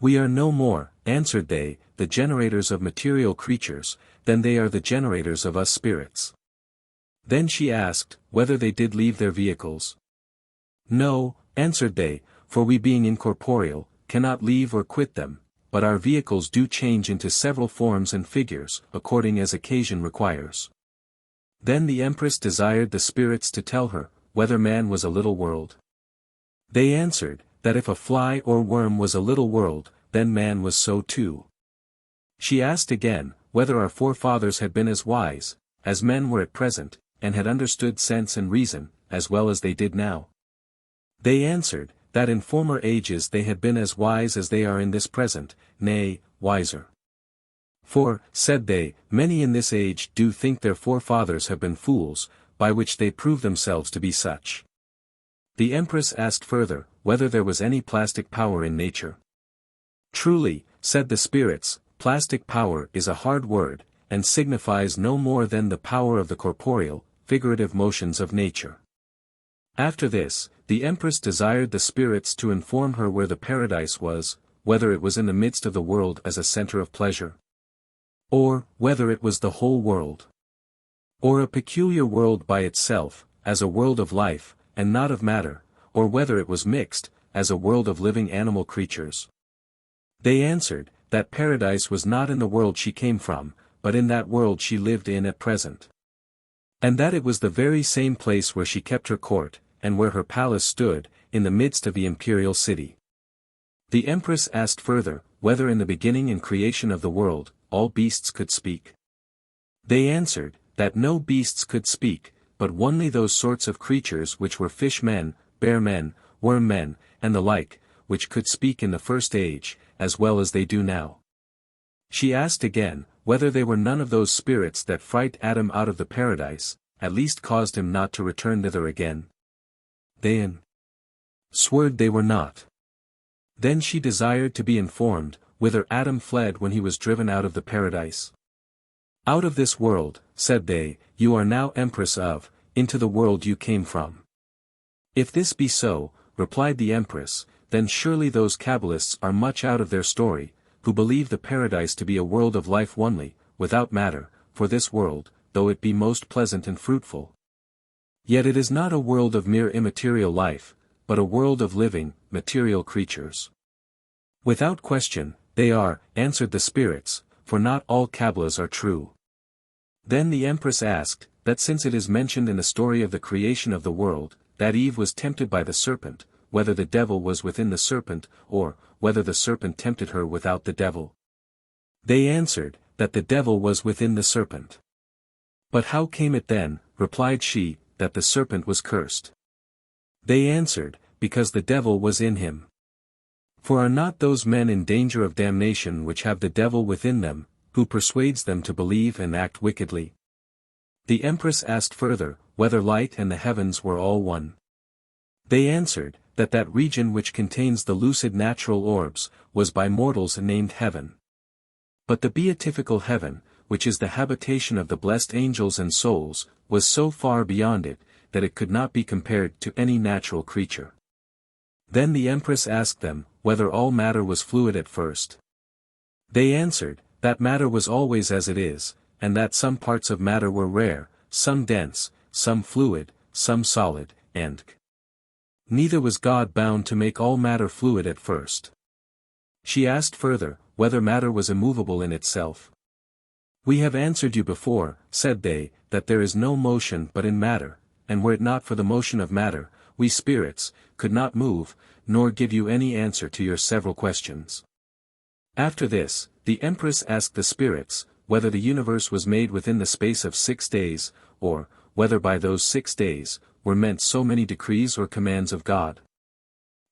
We are no more, answered they, the generators of material creatures, than they are the generators of us spirits. Then she asked, whether they did leave their vehicles. No, answered they, for we being incorporeal, cannot leave or quit them, but our vehicles do change into several forms and figures, according as occasion requires. Then the Empress desired the spirits to tell her, whether man was a little world. They answered, that if a fly or worm was a little world, then man was so too. She asked again, whether our forefathers had been as wise, as men were at present, and had understood sense and reason, as well as they did now. They answered, that in former ages they had been as wise as they are in this present, nay, wiser. For, said they, many in this age do think their forefathers have been fools, by which they prove themselves to be such. The Empress asked further, whether there was any plastic power in nature. Truly, said the spirits, plastic power is a hard word, and signifies no more than the power of the corporeal, figurative motions of nature. After this, the Empress desired the spirits to inform her where the paradise was, whether it was in the midst of the world as a center of pleasure, or whether it was the whole world, or a peculiar world by itself, as a world of life, and not of matter, or whether it was mixed, as a world of living animal creatures. They answered, that paradise was not in the world she came from, but in that world she lived in at present. And that it was the very same place where she kept her court, and where her palace stood, in the midst of the imperial city. The Empress asked further, whether in the beginning and creation of the world, all beasts could speak. They answered, that no beasts could speak, but only those sorts of creatures which were fish-men, bear-men, worm-men, and the like, which could speak in the first age, as well as they do now. She asked again, whether they were none of those spirits that fright Adam out of the paradise, at least caused him not to return thither again. They answered they were not. Then she desired to be informed, whither Adam fled when he was driven out of the paradise. Out of this world, said they, you are now Empress of, into the world you came from. If this be so, replied the Empress, then surely those Kabbalists are much out of their story, who believe the paradise to be a world of life only, without matter, for this world, though it be most pleasant and fruitful, yet it is not a world of mere immaterial life, but a world of living, material creatures. Without question, they are, answered the spirits, for not all Kabbalists are true. Then the Empress asked, that since it is mentioned in the story of the creation of the world, that Eve was tempted by the serpent, whether the devil was within the serpent, or, whether the serpent tempted her without the devil. They answered, that the devil was within the serpent. But how came it then, replied she, that the serpent was cursed? They answered, because the devil was in him. For are not those men in danger of damnation which have the devil within them, who persuades them to believe and act wickedly? The Empress asked further, whether light and the heavens were all one. They answered, that that region which contains the lucid natural orbs, was by mortals named heaven. But the beatifical heaven, which is the habitation of the blessed angels and souls, was so far beyond it, that it could not be compared to any natural creature. Then the Empress asked them, whether all matter was fluid at first. They answered, that matter was always as it is, and that some parts of matter were rare, some dense, some fluid, some solid, and neither was God bound to make all matter fluid at first. She asked further, whether matter was immovable in itself. We have answered you before, said they, that there is no motion but in matter, and were it not for the motion of matter, we spirits, could not move, nor give you any answer to your several questions. After this, the Empress asked the spirits, whether the universe was made within the space of 6 days, or, whether by those 6 days, were meant so many decrees or commands of God.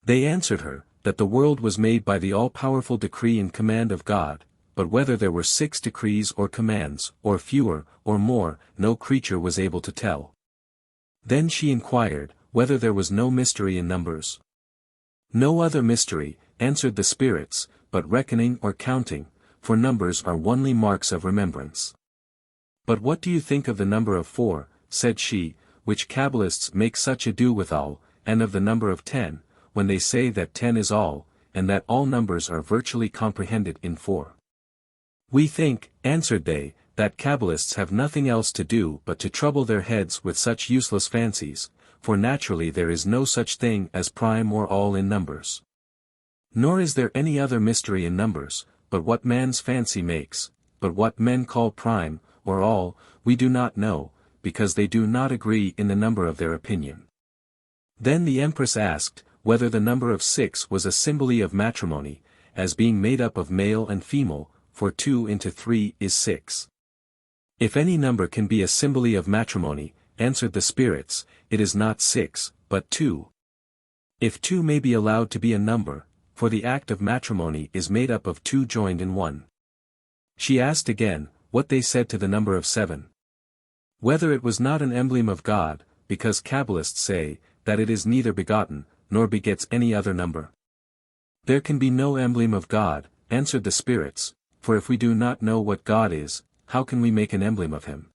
They answered her, that the world was made by the all-powerful decree and command of God, but whether there were 6 decrees or commands, or fewer, or more, no creature was able to tell. Then she inquired, whether there was no mystery in numbers. No other mystery, answered the spirits, but reckoning or counting, for numbers are only marks of remembrance. But what do you think of the number of 4, said she, which Kabbalists make such ado withal, and of the number of 10, when they say that 10 is all, and that all numbers are virtually comprehended in 4? We think, answered they, that Kabbalists have nothing else to do but to trouble their heads with such useless fancies, for naturally there is no such thing as prime or all in numbers. Nor is there any other mystery in numbers, but what man's fancy makes, but what men call prime, or all, we do not know, because they do not agree in the number of their opinion. Then the Empress asked, whether the number of 6 was a simile of matrimony, as being made up of male and female, for 2 into 3 is 6. If any number can be a simile of matrimony, answered the spirits, it is not 6, but 2. If 2 may be allowed to be a number, for the act of matrimony is made up of 2 joined in 1. She asked again, what they said to the number of 7. Whether it was not an emblem of God, because Kabbalists say, that it is neither begotten, nor begets any other number. There can be no emblem of God, answered the spirits, for if we do not know what God is, how can we make an emblem of him?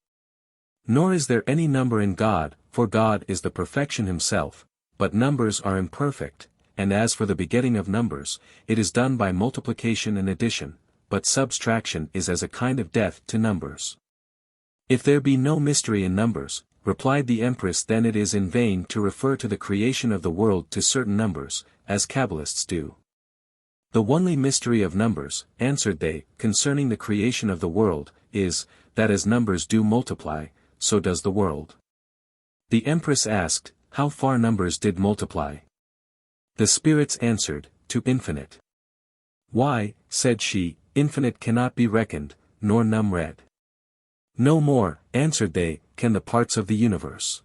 Nor is there any number in God, for God is the perfection himself, but numbers are imperfect, and as for the begetting of numbers, it is done by multiplication and addition, but subtraction is as a kind of death to numbers. If there be no mystery in numbers, replied the Empress, then it is in vain to refer to the creation of the world to certain numbers, as Kabbalists do. The only mystery of numbers, answered they, concerning the creation of the world, is, that as numbers do multiply, so does the world. The Empress asked, how far numbers did multiply? The spirits answered, to infinite. Why, said she, infinite cannot be reckoned, nor numbered. No more, answered they, can the parts of the universe.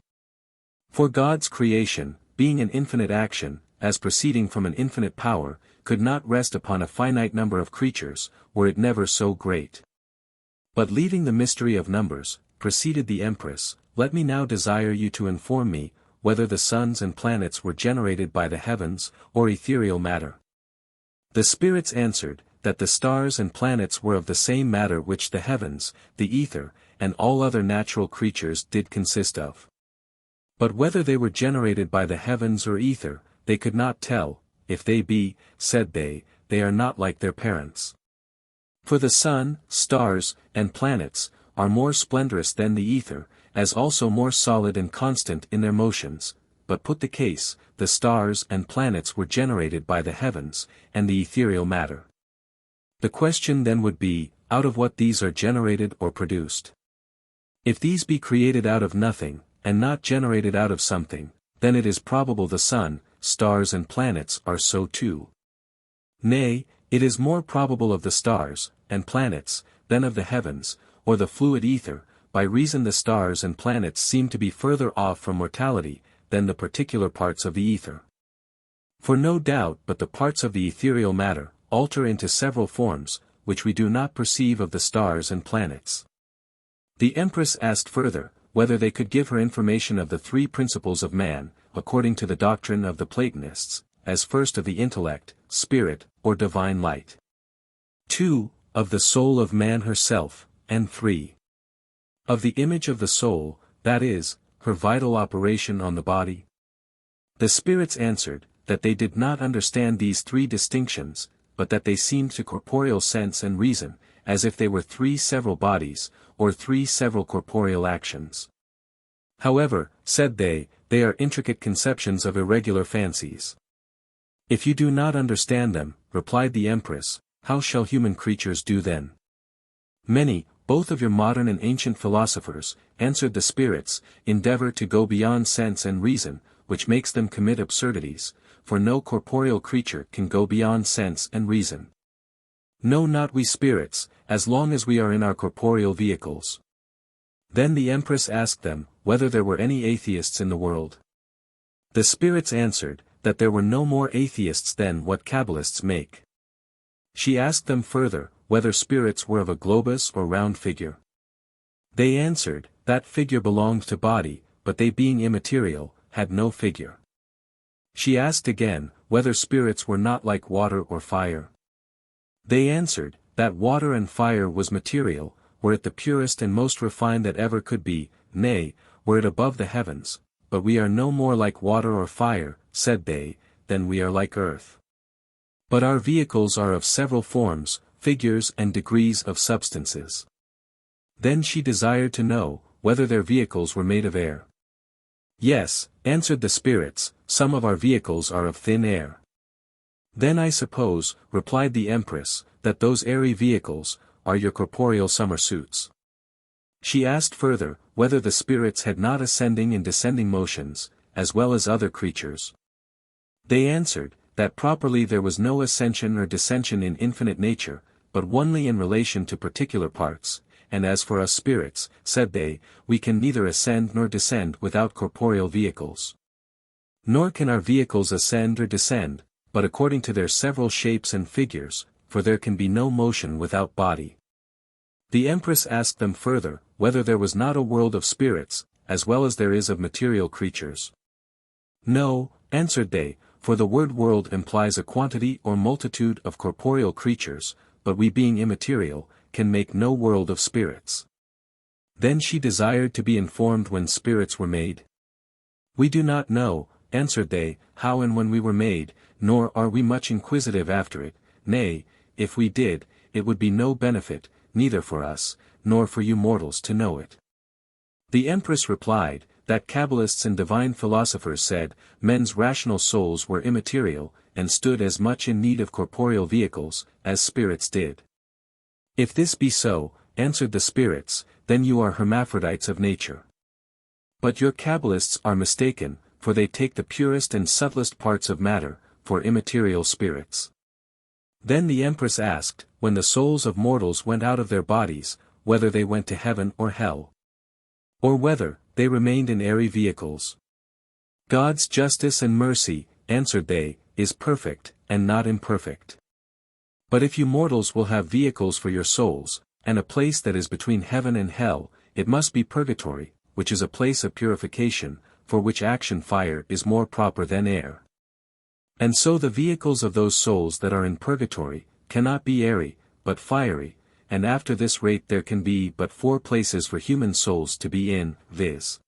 For God's creation, being an infinite action, as proceeding from an infinite power, could not rest upon a finite number of creatures, were it never so great. But leaving the mystery of numbers, proceeded the Empress, let me now desire you to inform me, whether the suns and planets were generated by the heavens, or ethereal matter. The spirits answered, that the stars and planets were of the same matter which the heavens, the ether, and all other natural creatures did consist of. But whether they were generated by the heavens or ether, they could not tell. If they be, said they are not like their parents. For the sun, stars, and planets, are more splendorous than the ether, as also more solid and constant in their motions, but put the case, the stars and planets were generated by the heavens, and the ethereal matter. The question then would be, out of what these are generated or produced? If these be created out of nothing, and not generated out of something, then it is probable the sun, stars and planets are so too. Nay, it is more probable of the stars, and planets, than of the heavens, or the fluid ether, by reason the stars and planets seem to be further off from mortality, than the particular parts of the ether. For no doubt but the parts of the ethereal matter, alter into several forms, which we do not perceive of the stars and planets. The Empress asked further, whether they could give her information of the three principles of man, according to the doctrine of the Platonists, as first of the intellect, spirit, or divine light. 2. Of the soul of man herself, and 3. Of the image of the soul, that is, her vital operation on the body. The spirits answered, that they did not understand these three distinctions, but that they seemed to corporeal sense and reason, as if they were three several bodies, or three several corporeal actions. However, said they are intricate conceptions of irregular fancies. If you do not understand them, replied the Empress, how shall human creatures do then? Many, both of your modern and ancient philosophers, answered the spirits, endeavor to go beyond sense and reason, which makes them commit absurdities, for no corporeal creature can go beyond sense and reason. No, not we spirits, as long as we are in our corporeal vehicles. Then the Empress asked them, whether there were any atheists in the world. The spirits answered, that there were no more atheists than what Kabbalists make. She asked them further, whether spirits were of a globous or round figure. They answered, that figure belonged to body, but they being immaterial, had no figure. She asked again, whether spirits were not like water or fire. They answered, that water and fire was material, were it the purest and most refined that ever could be, nay, were it above the heavens, but we are no more like water or fire, said they, than we are like earth. But our vehicles are of several forms, figures and degrees of substances. Then she desired to know, whether their vehicles were made of air. Yes, answered the spirits, some of our vehicles are of thin air. Then I suppose, replied the Empress, that those airy vehicles, are your corporeal summer suits. She asked further, whether the spirits had not ascending and descending motions, as well as other creatures. They answered, that properly there was no ascension or descension in infinite nature, but only in relation to particular parts, and as for us spirits, said they, we can neither ascend nor descend without corporeal vehicles. Nor can our vehicles ascend or descend, but according to their several shapes and figures, for there can be no motion without body. The Empress asked them further, whether there was not a world of spirits, as well as there is of material creatures. No, answered they, for the word world implies a quantity or multitude of corporeal creatures, but we being immaterial, can make no world of spirits. Then she desired to be informed when spirits were made. We do not know, answered they, how and when we were made, nor are we much inquisitive after it, nay, if we did, it would be no benefit, neither for us, nor for you mortals to know it. The Empress replied, that Kabbalists and divine philosophers said, men's rational souls were immaterial, and stood as much in need of corporeal vehicles, as spirits did. If this be so, answered the spirits, then you are hermaphrodites of nature. But your Kabbalists are mistaken, for they take the purest and subtlest parts of matter, for immaterial spirits. Then the Empress asked, when the souls of mortals went out of their bodies, whether they went to heaven or hell, or whether they remained in airy vehicles. God's justice and mercy, answered they, is perfect, and not imperfect. But if you mortals will have vehicles for your souls, and a place that is between heaven and hell, it must be purgatory, which is a place of purification, for which action fire is more proper than air. And so the vehicles of those souls that are in purgatory, cannot be airy, but fiery, and after this rate there can be but 4 places for human souls to be in, viz.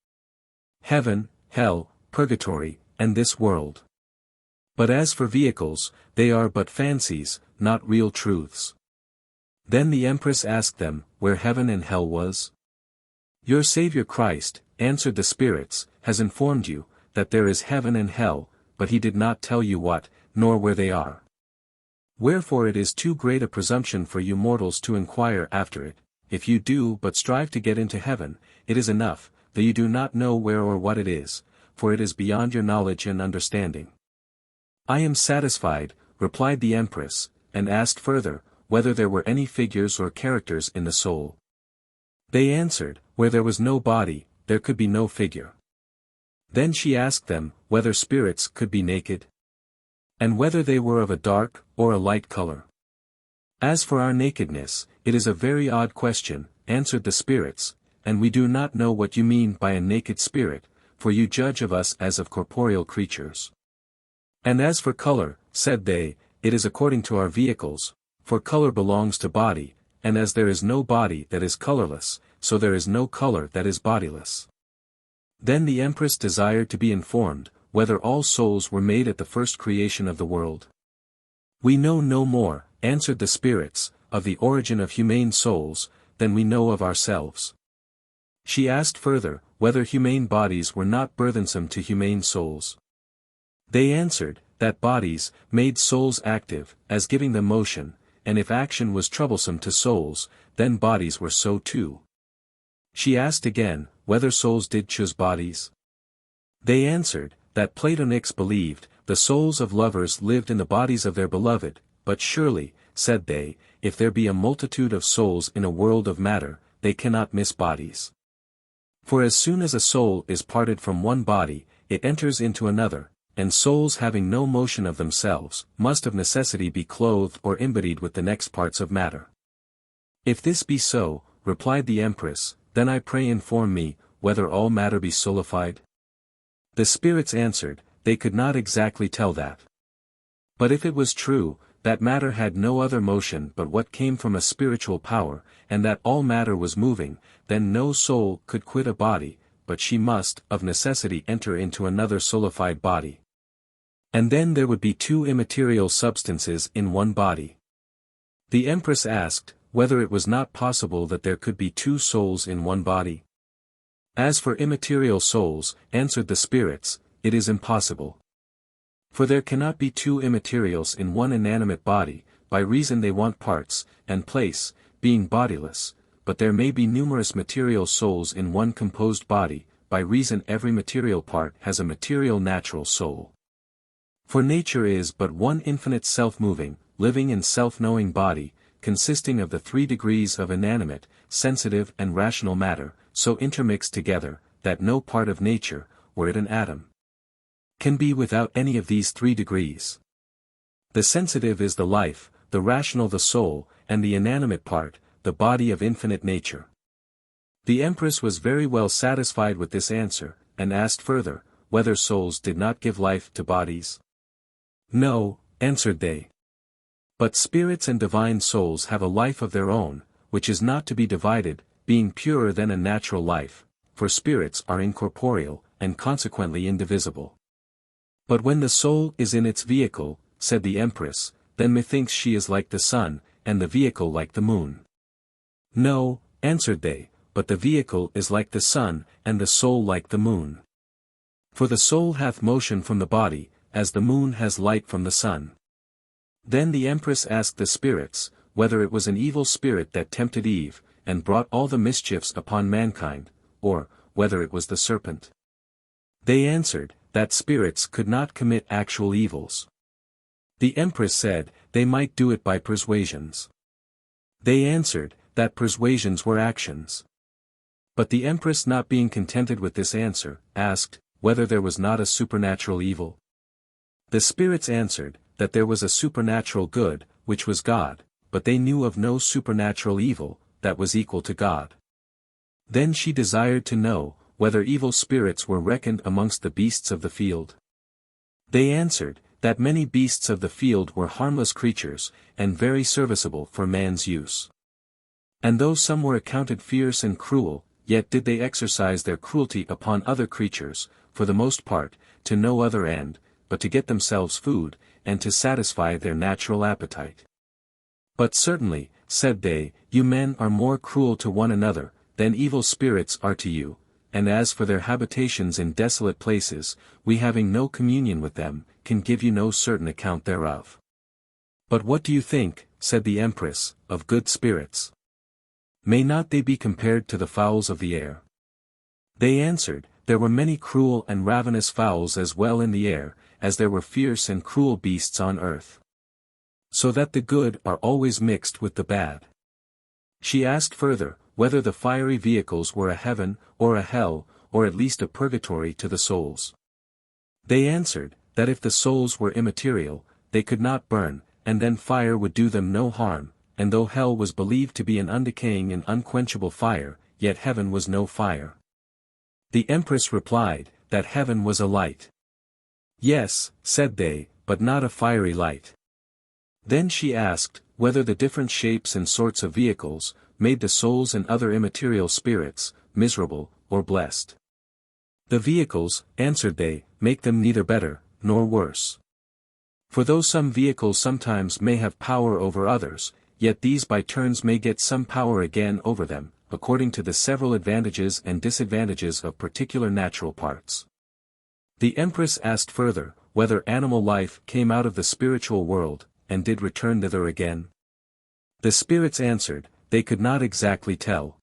heaven, hell, purgatory, and this world. But as for vehicles, they are but fancies, not real truths. Then the Empress asked them, where heaven and hell was? Your Savior Christ, answered the spirits, has informed you, that there is heaven and hell, but he did not tell you what, nor where they are. Wherefore it is too great a presumption for you mortals to inquire after it. If you do but strive to get into heaven, it is enough, though you do not know where or what it is, for it is beyond your knowledge and understanding. I am satisfied, replied the Empress, and asked further, whether there were any figures or characters in the soul. They answered, where there was no body, there could be no figure. Then she asked them, whether spirits could be naked? And whether they were of a dark, or a light color? As for our nakedness, it is a very odd question, answered the spirits, and we do not know what you mean by a naked spirit, for you judge of us as of corporeal creatures. And as for color, said they, it is according to our vehicles, for color belongs to body, and as there is no body that is colorless, so there is no color that is bodiless. Then the Empress desired to be informed, whether all souls were made at the first creation of the world. We know no more, answered the spirits, of the origin of humane souls, than we know of ourselves. She asked further, whether humane bodies were not burthensome to humane souls. They answered, that bodies made souls active, as giving them motion, and if action was troublesome to souls, then bodies were so too. She asked again, whether souls did choose bodies? They answered, that Platonics believed, the souls of lovers lived in the bodies of their beloved, but surely, said they, if there be a multitude of souls in a world of matter, they cannot miss bodies. For as soon as a soul is parted from one body, it enters into another, and souls having no motion of themselves, must of necessity be clothed or embodied with the next parts of matter. If this be so, replied the Empress, then I pray inform me, whether all matter be soulified? The spirits answered, they could not exactly tell that. But if it was true, that matter had no other motion but what came from a spiritual power, and that all matter was moving, then no soul could quit a body, but she must, of necessity, enter into another soulified body. And then there would be two immaterial substances in one body. The Empress asked, whether it was not possible that there could be two souls in one body. As for immaterial souls, answered the spirits, it is impossible. For there cannot be two immaterials in one inanimate body, by reason they want parts, and place, being bodiless, but there may be numerous material souls in one composed body, by reason every material part has a material natural soul. For nature is but one infinite self-moving, living and self-knowing body, consisting of the 3 degrees of inanimate, sensitive and rational matter, so intermixed together, that no part of nature, were it an atom, can be without any of these 3 degrees. The sensitive is the life, the rational the soul, and the inanimate part, the body of infinite nature. The Empress was very well satisfied with this answer, and asked further, whether souls did not give life to bodies. No, answered they. But spirits and divine souls have a life of their own, which is not to be divided, being purer than a natural life, for spirits are incorporeal, and consequently indivisible. But when the soul is in its vehicle, said the Empress, then methinks she is like the sun, and the vehicle like the moon. No, answered they, but the vehicle is like the sun, and the soul like the moon. For the soul hath motion from the body, as the moon has light from the sun. Then the Empress asked the spirits, whether it was an evil spirit that tempted Eve, and brought all the mischiefs upon mankind, or, whether it was the serpent. They answered, that spirits could not commit actual evils. The Empress said, they might do it by persuasions. They answered, that persuasions were actions. But the Empress, not being contented with this answer, asked, whether there was not a supernatural evil. The spirits answered, that there was a supernatural good, which was God, but they knew of no supernatural evil, that was equal to God. Then she desired to know, whether evil spirits were reckoned amongst the beasts of the field. They answered, that many beasts of the field were harmless creatures, and very serviceable for man's use. And though some were accounted fierce and cruel, yet did they exercise their cruelty upon other creatures, for the most part, to no other end, but to get themselves food, and to satisfy their natural appetite. But certainly, said they, you men are more cruel to one another, than evil spirits are to you, and as for their habitations in desolate places, we having no communion with them, can give you no certain account thereof. But what do you think, said the Empress, of good spirits? May not they be compared to the fowls of the air? They answered, there were many cruel and ravenous fowls as well in the air, as there were fierce and cruel beasts on earth. so that the good are always mixed with the bad. She asked further, whether the fiery vehicles were a heaven, or a hell, or at least a purgatory to the souls. They answered, that if the souls were immaterial, they could not burn, and then fire would do them no harm, and though hell was believed to be an undecaying and unquenchable fire, yet heaven was no fire. The Empress replied, that heaven was a light. Yes, said they, but not a fiery light. Then she asked, whether the different shapes and sorts of vehicles, made the souls and other immaterial spirits, miserable, or blessed. The vehicles, answered they, make them neither better, nor worse. For though some vehicles sometimes may have power over others, yet these by turns may get some power again over them, according to the several advantages and disadvantages of particular natural parts. The Empress asked further, whether animal life came out of the spiritual world, and did return thither again. The spirits answered, they could not exactly tell.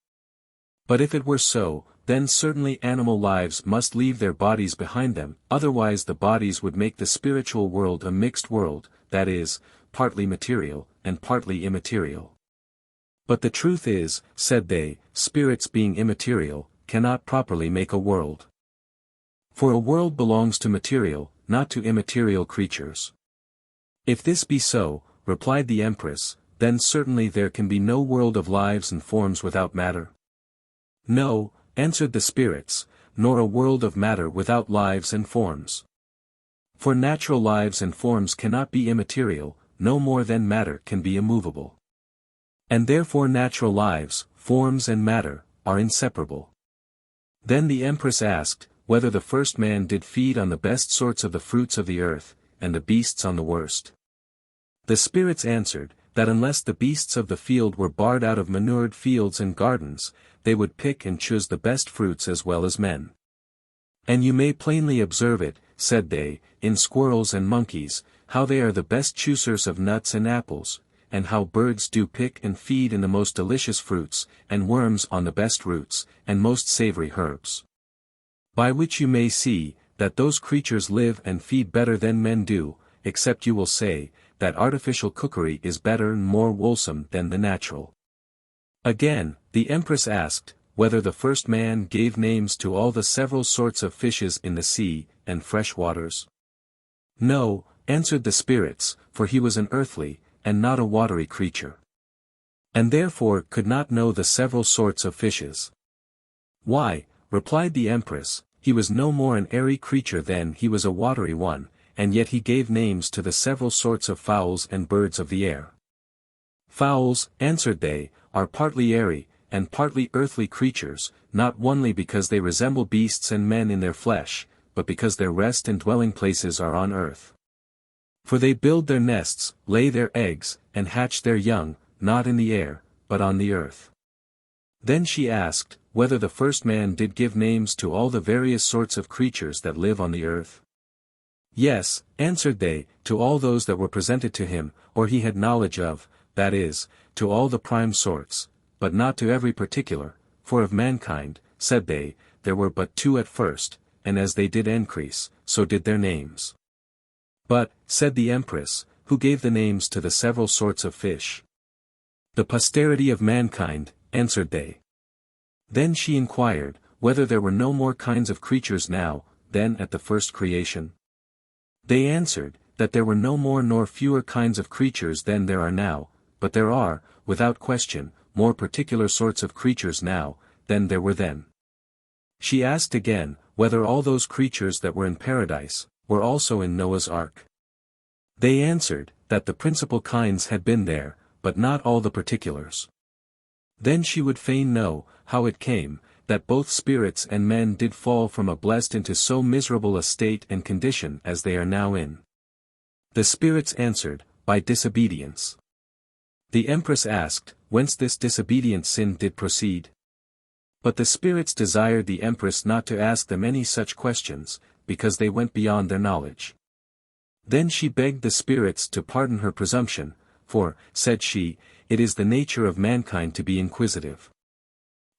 But if it were so, then certainly animal lives must leave their bodies behind them, otherwise the bodies would make the spiritual world a mixed world, that is, partly material, and partly immaterial. But the truth is, said they, spirits being immaterial, cannot properly make a world. For a world belongs to material, not to immaterial creatures. If this be so, replied the Empress, then certainly there can be no world of lives and forms without matter. No, answered the spirits, nor a world of matter without lives and forms. For natural lives and forms cannot be immaterial, no more than matter can be immovable. And therefore natural lives, forms and matter, are inseparable. Then the Empress asked, whether the first man did feed on the best sorts of the fruits of the earth, and the beasts on the worst. The spirits answered, that unless the beasts of the field were barred out of manured fields and gardens, they would pick and choose the best fruits as well as men. And you may plainly observe it, said they, in squirrels and monkeys, how they are the best choosers of nuts and apples, and how birds do pick and feed in the most delicious fruits, and worms on the best roots, and most savory herbs. By which you may see, that those creatures live and feed better than men do, except you will say, that artificial cookery is better and more wholesome than the natural. Again, the Empress asked, whether the first man gave names to all the several sorts of fishes in the sea, and fresh waters. No, answered the spirits, for he was an earthly, and not a watery creature. And therefore could not know the several sorts of fishes. Why, replied the Empress, he was no more an airy creature than he was a watery one, and yet he gave names to the several sorts of fowls and birds of the air. Fowls, answered they, are partly airy, and partly earthly creatures, not only because they resemble beasts and men in their flesh, but because their rest and dwelling places are on earth. For they build their nests, lay their eggs, and hatch their young, not in the air, but on the earth. Then she asked, whether the first man did give names to all the various sorts of creatures that live on the earth. Yes, answered they, to all those that were presented to him, or he had knowledge of, that is, to all the prime sorts, but not to every particular, for of mankind, said they, there were but two at first, and as they did increase, so did their names. But, said the Empress, who gave the names to the several sorts of fish? The posterity of mankind, answered they. Then she inquired, whether there were no more kinds of creatures now, than at the first creation. They answered, that there were no more nor fewer kinds of creatures than there are now, but there are, without question, more particular sorts of creatures now, than there were then. She asked again, whether all those creatures that were in paradise, were also in Noah's ark. They answered, that the principal kinds had been there, but not all the particulars. Then she would fain know, how it came, that both spirits and men did fall from a blessed into so miserable a state and condition as they are now in. The spirits answered, by disobedience. The Empress asked, whence this disobedient sin did proceed? But the spirits desired the Empress not to ask them any such questions, because they went beyond their knowledge. Then she begged the spirits to pardon her presumption, for, said she, it is the nature of mankind to be inquisitive.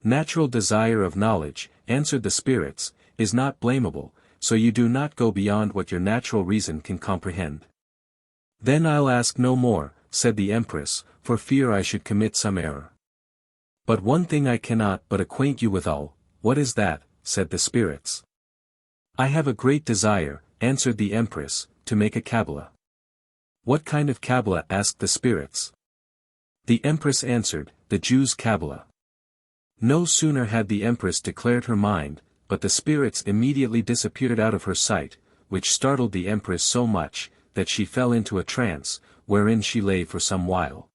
Natural desire of knowledge, answered the spirits, is not blamable, so you do not go beyond what your natural reason can comprehend. Then I'll ask no more, said the Empress, for fear I should commit some error. But one thing I cannot but acquaint you withal. What is that? Said the spirits. I have a great desire, answered the Empress, to make a Kabbalah. What kind of Kabbalah? Asked the spirits. The Empress answered, the Jews' Kabbalah. No sooner had the Empress declared her mind, but the spirits immediately disappeared out of her sight, which startled the Empress so much, that she fell into a trance, wherein she lay for some while.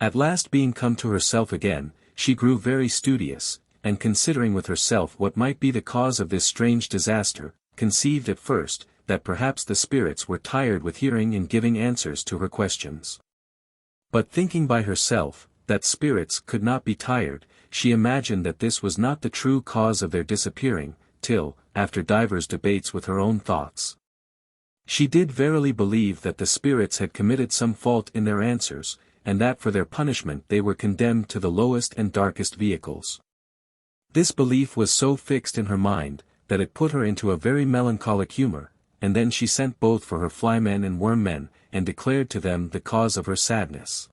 At last being come to herself again, she grew very studious, and considering with herself what might be the cause of this strange disaster, conceived at first, that perhaps the spirits were tired with hearing and giving answers to her questions. But thinking by herself, that spirits could not be tired, she imagined that this was not the true cause of their disappearing, till, after divers debates with her own thoughts, she did verily believe that the spirits had committed some fault in their answers, and that for their punishment they were condemned to the lowest and darkest vehicles. This belief was so fixed in her mind, that it put her into a very melancholic humor, and then she sent both for her flymen and wormmen, and declared to them the cause of her sadness.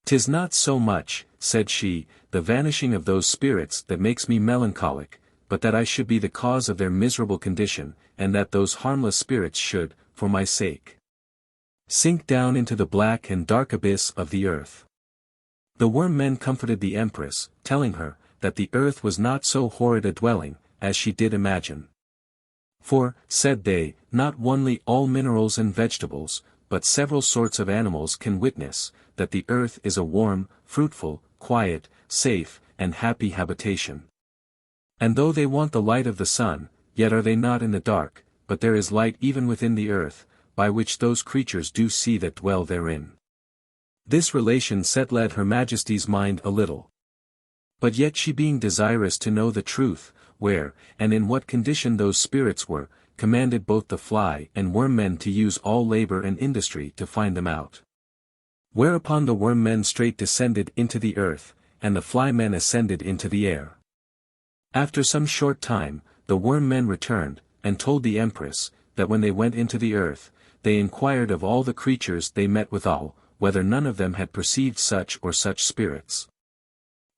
"'Tis not so much," said she, "the vanishing of those spirits that makes me melancholic, but that I should be the cause of their miserable condition, and that those harmless spirits should, for my sake, sink down into the black and dark abyss of the earth." The worm-men comforted the Empress, telling her, that the earth was not so horrid a dwelling, as she did imagine. For, said they, not only all minerals and vegetables, but several sorts of animals can witness, that the earth is a warm, fruitful, quiet, safe, and happy habitation. And though they want the light of the sun, yet are they not in the dark, but there is light even within the earth, by which those creatures do see that dwell therein. This relation set led her Majesty's mind a little. But yet she being desirous to know the truth, where, and in what condition those spirits were, commanded both the fly and worm-men to use all labor and industry to find them out. Whereupon the worm-men straight descended into the earth, and the fly-men ascended into the air. After some short time, the worm-men returned, and told the Empress, that when they went into the earth, they inquired of all the creatures they met withal, whether none of them had perceived such or such spirits.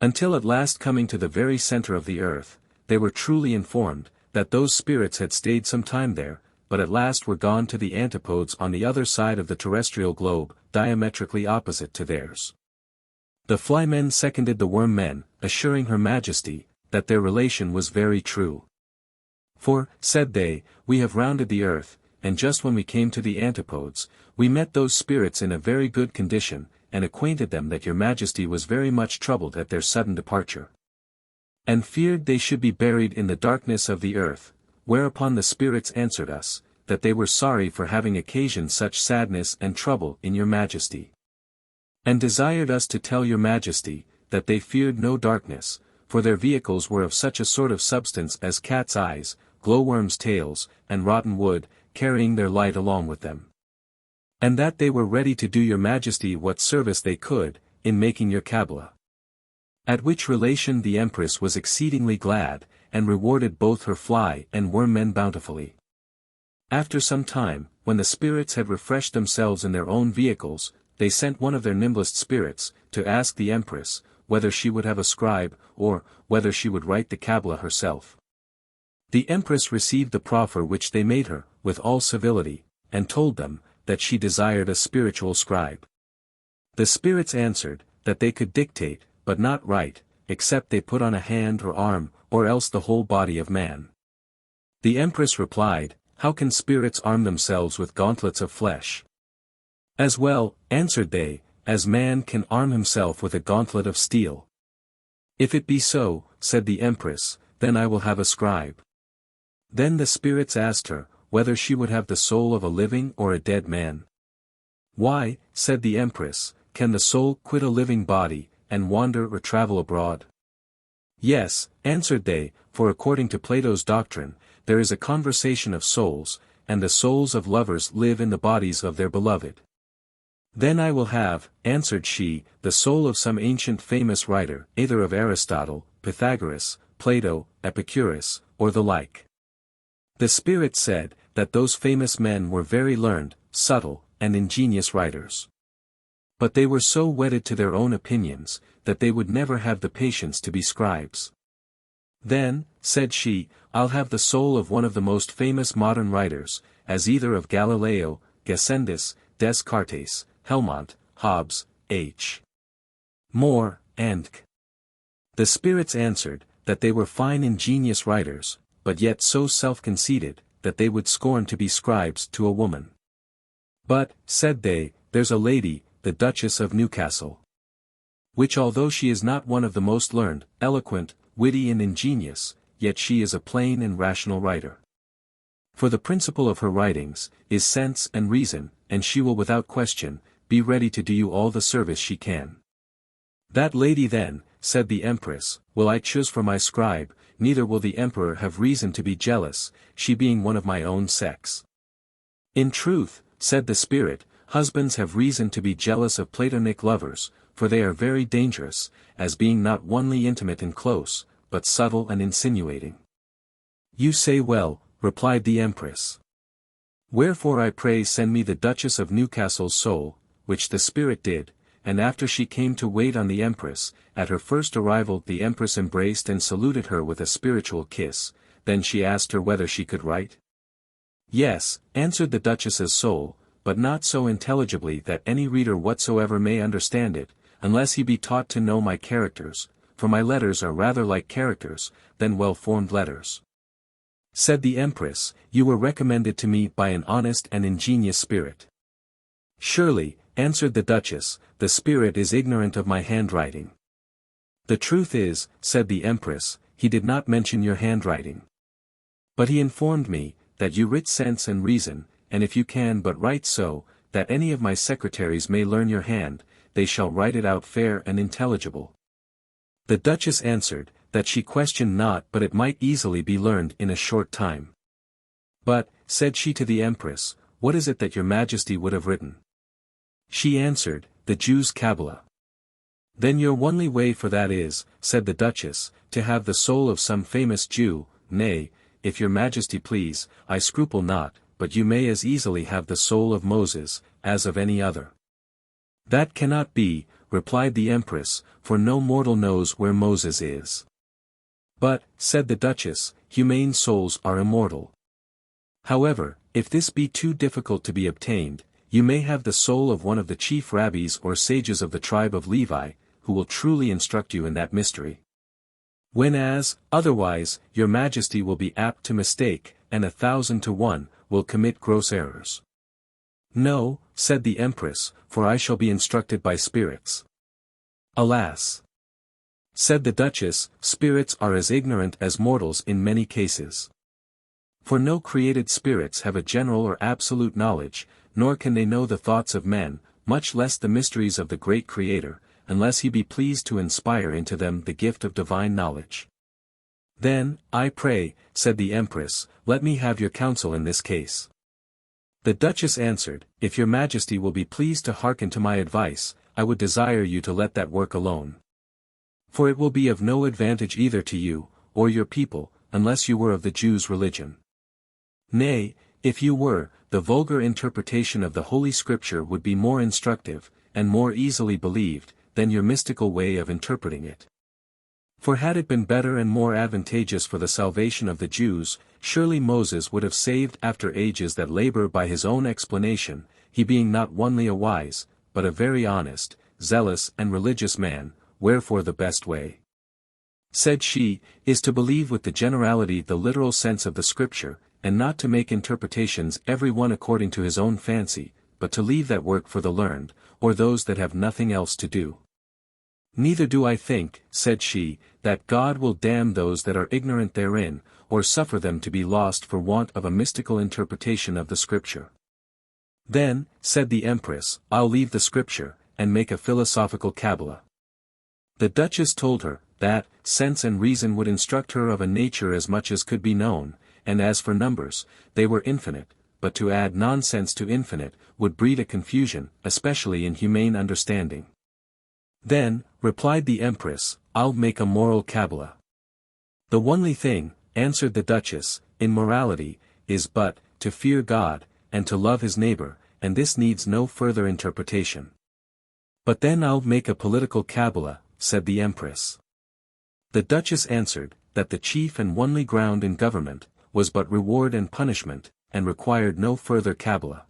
Until at last coming to the very center of the earth, they were truly informed, that those spirits had stayed some time there, but at last were gone to the antipodes on the other side of the terrestrial globe, diametrically opposite to theirs. The fly-men seconded the worm-men, assuring Her Majesty, that their relation was very true. For, said they, we have rounded the earth, and just when we came to the antipodes, we met those spirits in a very good condition, and acquainted them that your Majesty was very much troubled at their sudden departure, and feared they should be buried in the darkness of the earth, whereupon the spirits answered us, that they were sorry for having occasioned such sadness and trouble in your Majesty, and desired us to tell your Majesty, that they feared no darkness, for their vehicles were of such a sort of substance as cat's eyes, glowworms' tails, and rotten wood, carrying their light along with them. And that they were ready to do your Majesty what service they could, in making your Kabbalah. At which relation the Empress was exceedingly glad, and rewarded both her fly and worm-men bountifully. After some time, when the spirits had refreshed themselves in their own vehicles, they sent one of their nimblest spirits, to ask the Empress, whether she would have a scribe, or, whether she would write the Kabbalah herself. The Empress received the proffer which they made her, with all civility, and told them, that she desired a spiritual scribe. The spirits answered, that they could dictate, but not write, except they put on a hand or arm, or else the whole body of man. The Empress replied, how can spirits arm themselves with gauntlets of flesh? As well, answered they, as man can arm himself with a gauntlet of steel. If it be so, said the Empress, then I will have a scribe. Then the spirits asked her, whether she would have the soul of a living or a dead man. Why, said the Empress, can the soul quit a living body, and wander or travel abroad? Yes, answered they, for according to Plato's doctrine, there is a conversation of souls, and the souls of lovers live in the bodies of their beloved. Then I will have, answered she, the soul of some ancient famous writer, either of Aristotle, Pythagoras, Plato, Epicurus, or the like. The spirit said, that those famous men were very learned, subtle, and ingenious writers. But they were so wedded to their own opinions, that they would never have the patience to be scribes. Then, said she, I'll have the soul of one of the most famous modern writers, as either of Galileo, Gassendi, Descartes, Helmont, Hobbes, H. More, and K. The spirits answered, that they were fine ingenious writers, but yet so self-conceited, that they would scorn to be scribes to a woman. But, said they, there's a lady, the Duchess of Newcastle. Which although she is not one of the most learned, eloquent, witty and ingenious, yet she is a plain and rational writer. For the principle of her writings, is sense and reason, and she will without question, be ready to do you all the service she can. That lady then, said the Empress, will I choose for my scribe, neither will the Emperor have reason to be jealous, she being one of my own sex. In truth, said the spirit, husbands have reason to be jealous of Platonic lovers, for they are very dangerous, as being not only intimate and close, but subtle and insinuating. You say well, replied the Empress. Wherefore I pray send me the Duchess of Newcastle's soul, which the spirit did, and after she came to wait on the Empress, at her first arrival the Empress embraced and saluted her with a spiritual kiss, then she asked her whether she could write. Yes, answered the Duchess's soul, but not so intelligibly that any reader whatsoever may understand it, unless he be taught to know my characters, for my letters are rather like characters, than well-formed letters. Said the Empress, you were recommended to me by an honest and ingenious spirit. Surely, answered the Duchess, the spirit is ignorant of my handwriting. The truth is, said the Empress, he did not mention your handwriting. But he informed me, that you writ sense and reason, and if you can but write so, that any of my secretaries may learn your hand, they shall write it out fair and intelligible. The Duchess answered, that she questioned not but it might easily be learned in a short time. But, said she to the Empress, what is it that your Majesty would have written? She answered, the Jew's Kabbalah. Then your only way for that is, said the Duchess, to have the soul of some famous Jew, nay, if your Majesty please, I scruple not, but you may as easily have the soul of Moses, as of any other. That cannot be, replied the Empress, for no mortal knows where Moses is. But, said the Duchess, humane souls are immortal. However, if this be too difficult to be obtained, you may have the soul of one of the chief rabbis or sages of the tribe of Levi, who will truly instruct you in that mystery. Whenas, otherwise, your Majesty will be apt to mistake, and 1,000 to 1, will commit gross errors. No, said the Empress, for I shall be instructed by spirits. Alas! Said the Duchess, spirits are as ignorant as mortals in many cases. For no created spirits have a general or absolute knowledge, nor can they know the thoughts of men, much less the mysteries of the great Creator, unless he be pleased to inspire into them the gift of divine knowledge. Then, I pray, said the Empress, let me have your counsel in this case. The Duchess answered, if your Majesty will be pleased to hearken to my advice, I would desire you to let that work alone. For it will be of no advantage either to you, or your people, unless you were of the Jews' religion. Nay, if you were, the vulgar interpretation of the Holy Scripture would be more instructive, and more easily believed, than your mystical way of interpreting it. For had it been better and more advantageous for the salvation of the Jews, surely Moses would have saved after ages that labor by his own explanation, he being not only a wise, but a very honest, zealous and religious man, wherefore the best way, said she, is to believe with the generality the literal sense of the Scripture, and not to make interpretations every one according to his own fancy, but to leave that work for the learned, or those that have nothing else to do. Neither do I think, said she, that God will damn those that are ignorant therein, or suffer them to be lost for want of a mystical interpretation of the Scripture. Then, said the Empress, I'll leave the Scripture, and make a philosophical Kabbalah. The Duchess told her, that, sense and reason would instruct her of a nature as much as could be known, and as for numbers, they were infinite, but to add nonsense to infinite, would breed a confusion, especially in humane understanding. Then, replied the Empress, I'll make a moral Kabbalah. The only thing, answered the Duchess, in morality, is but, to fear God, and to love his neighbor, and this needs no further interpretation. But then I'll make a political cabala, said the Empress. The Duchess answered, that the chief and only ground in government, was but reward and punishment, and required no further cabala.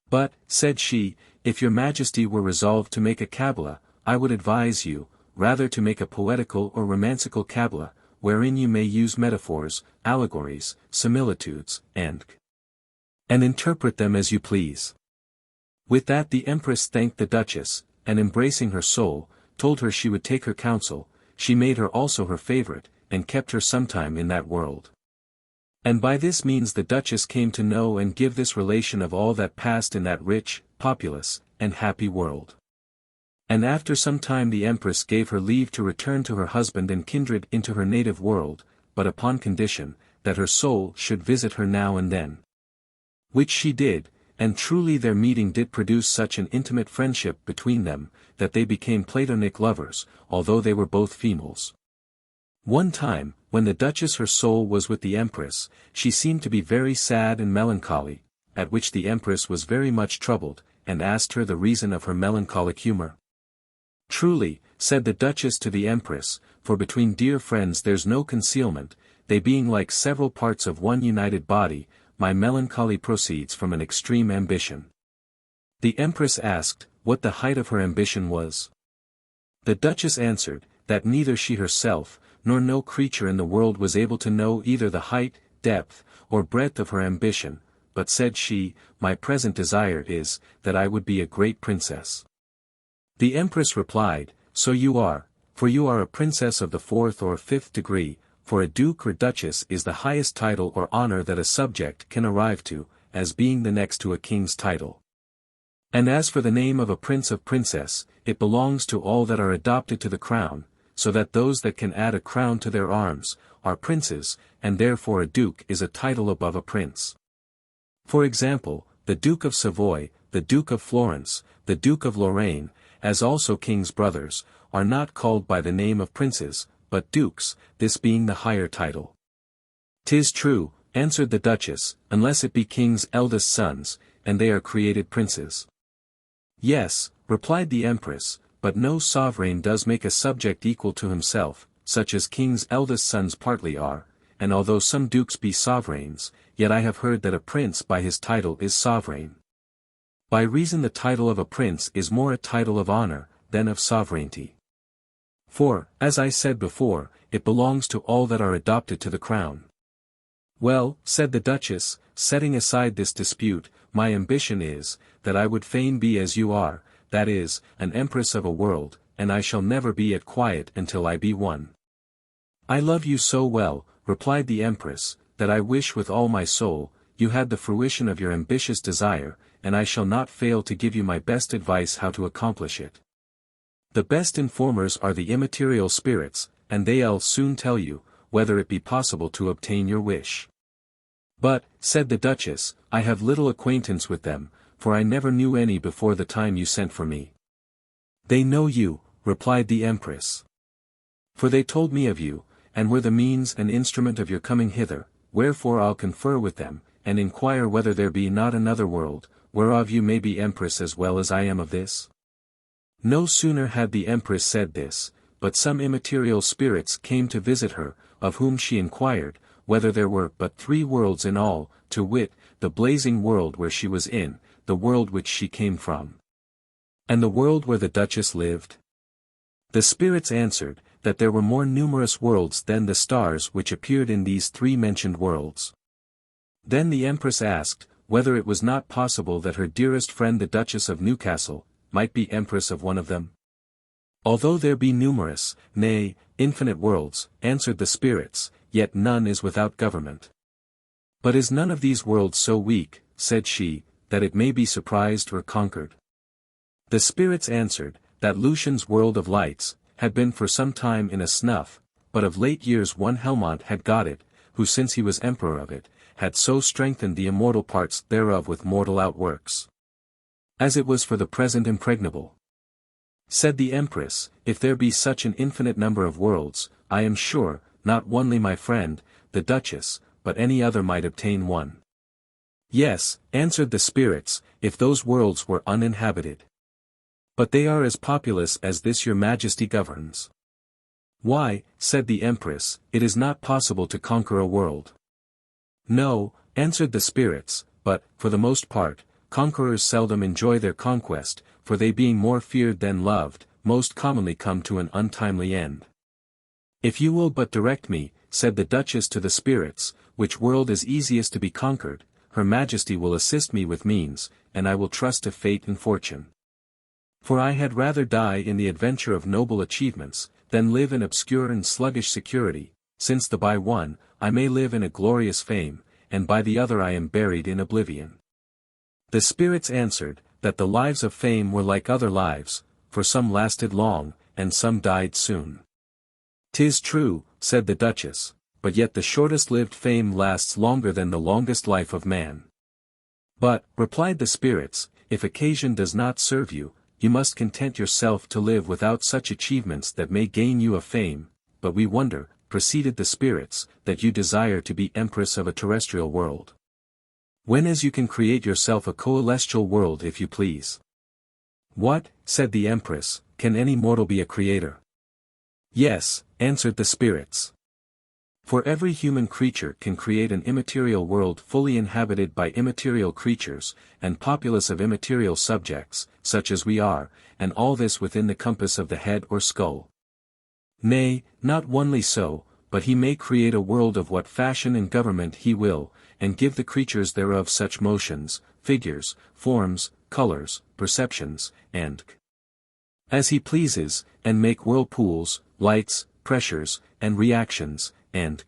But, said she, if your Majesty were resolved to make a cabala, I would advise you, rather to make a poetical or romancical cabala, wherein you may use metaphors, allegories, similitudes, and interpret them as you please. With that the Empress thanked the Duchess, and embracing her soul, told her she would take her counsel. She made her also her favorite, and kept her sometime in that world. And by this means the Duchess came to know and give this relation of all that passed in that rich, populous, and happy world. And after some time the Empress gave her leave to return to her husband and kindred into her native world, but upon condition, that her soul should visit her now and then. Which she did, and truly their meeting did produce such an intimate friendship between them, that they became platonic lovers, although they were both females. One time, when the Duchess her soul was with the Empress, she seemed to be very sad and melancholy, at which the Empress was very much troubled, and asked her the reason of her melancholic humor. Truly, said the Duchess to the Empress, for between dear friends there's no concealment, they being like several parts of one united body, my melancholy proceeds from an extreme ambition. The Empress asked, what the height of her ambition was. The Duchess answered, that neither she herself, nor no creature in the world was able to know either the height, depth, or breadth of her ambition, but said she, my present desire is, that I would be a great princess. The Empress replied, so you are, for you are a princess of the 4th or 5th degree, for a duke or duchess is the highest title or honor that a subject can arrive to, as being the next to a king's title. And as for the name of a prince of princess, it belongs to all that are adopted to the crown, so that those that can add a crown to their arms, are princes, and therefore a duke is a title above a prince. For example, the Duke of Savoy, the Duke of Florence, the Duke of Lorraine, as also kings' brothers, are not called by the name of princes, but dukes, this being the higher title. 'Tis true, answered the Duchess, unless it be kings' eldest sons, and they are created princes. Yes, replied the Empress, but no sovereign does make a subject equal to himself, such as kings' eldest sons partly are, and although some dukes be sovereigns, yet I have heard that a prince by his title is sovereign. By reason the title of a prince is more a title of honor, than of sovereignty. For, as I said before, it belongs to all that are adopted to the crown. Well, said the Duchess, setting aside this dispute, my ambition is, that I would fain be as you are, that is, an empress of a world, and I shall never be at quiet until I be one. I love you so well, replied the Empress, that I wish with all my soul, you had the fruition of your ambitious desire, and I shall not fail to give you my best advice how to accomplish it. The best informers are the immaterial spirits, and they'll soon tell you, whether it be possible to obtain your wish. But, said the Duchess, I have little acquaintance with them, for I never knew any before the time you sent for me. They know you, replied the Empress. For they told me of you, and were the means and instrument of your coming hither, wherefore I'll confer with them, and inquire whether there be not another world, whereof you may be Empress as well as I am of this. No sooner had the Empress said this, but some immaterial spirits came to visit her, of whom she inquired, whether there were but 3 worlds in all, to wit, the blazing world where she was in, the world which she came from, and the world where the Duchess lived. The spirits answered, that there were more numerous worlds than the stars which appeared in these 3 mentioned worlds. Then the Empress asked, whether it was not possible that her dearest friend the Duchess of Newcastle, might be Empress of one of them. Although there be numerous, nay, infinite worlds, answered the spirits, yet none is without government. But is none of these worlds so weak, said she, that it may be surprised or conquered? The spirits answered, that Lucian's world of lights, had been for some time in a snuff, but of late years one Helmont had got it, who since he was emperor of it, had so strengthened the immortal parts thereof with mortal outworks, as it was for the present impregnable. Said the Empress, if there be such an infinite number of worlds, I am sure, not only my friend, the Duchess, but any other might obtain one. Yes, answered the spirits, if those worlds were uninhabited. But they are as populous as this your majesty governs. Why, said the Empress, it is not possible to conquer a world. No, answered the spirits, but, for the most part, conquerors seldom enjoy their conquest, for they being more feared than loved, most commonly come to an untimely end. If you will but direct me, said the Duchess to the spirits, which world is easiest to be conquered, her majesty will assist me with means, and I will trust to fate and fortune. For I had rather die in the adventure of noble achievements, than live in obscure and sluggish security, since by one, I may live in a glorious fame, and by the other I am buried in oblivion. The spirits answered, that the lives of fame were like other lives, for some lasted long, and some died soon. "'Tis true," said the Duchess, "but yet the shortest-lived fame lasts longer than the longest life of man." "But," replied the spirits, "if occasion does not serve you, you must content yourself to live without such achievements that may gain you a fame, but we wonder," proceeded the spirits, "that you desire to be Empress of a terrestrial world. When as you can create yourself a celestial world if you please." "What," said the Empress, "can any mortal be a creator?" "Yes," answered the spirits. "For every human creature can create an immaterial world fully inhabited by immaterial creatures, and populous of immaterial subjects, such as we are, and all this within the compass of the head or skull. Nay, not only so, but he may create a world of what fashion and government he will, and give the creatures thereof such motions, figures, forms, colors, perceptions, and as he pleases, and make whirlpools, lights, pressures, and reactions, and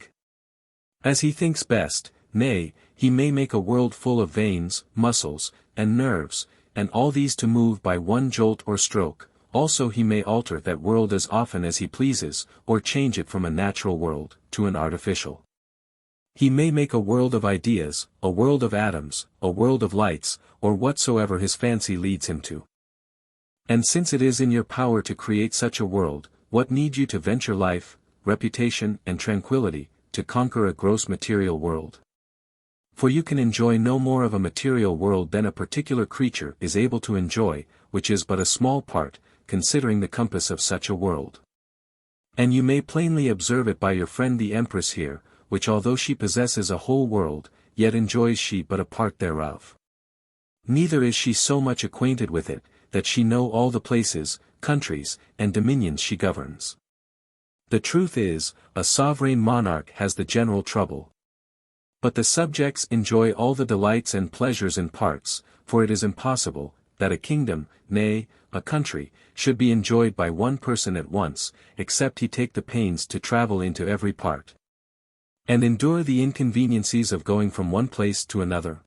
as he thinks best. Nay, he may make a world full of veins, muscles, and nerves, and all these to move by one jolt or stroke. Also he may alter that world as often as he pleases, or change it from a natural world, to an artificial. He may make a world of ideas, a world of atoms, a world of lights, or whatsoever his fancy leads him to. And since it is in your power to create such a world, what need you to venture life, reputation and tranquility, to conquer a gross material world? For you can enjoy no more of a material world than a particular creature is able to enjoy, which is but a small part, considering the compass of such a world. And you may plainly observe it by your friend the Empress here, which although she possesses a whole world, yet enjoys she but a part thereof. Neither is she so much acquainted with it, that she know all the places, countries, and dominions she governs. The truth is, a sovereign monarch has the general trouble. But the subjects enjoy all the delights and pleasures in parts, for it is impossible, that a kingdom, nay, a country, should be enjoyed by one person at once, except he take the pains to travel into every part, and endure the inconveniencies of going from one place to another.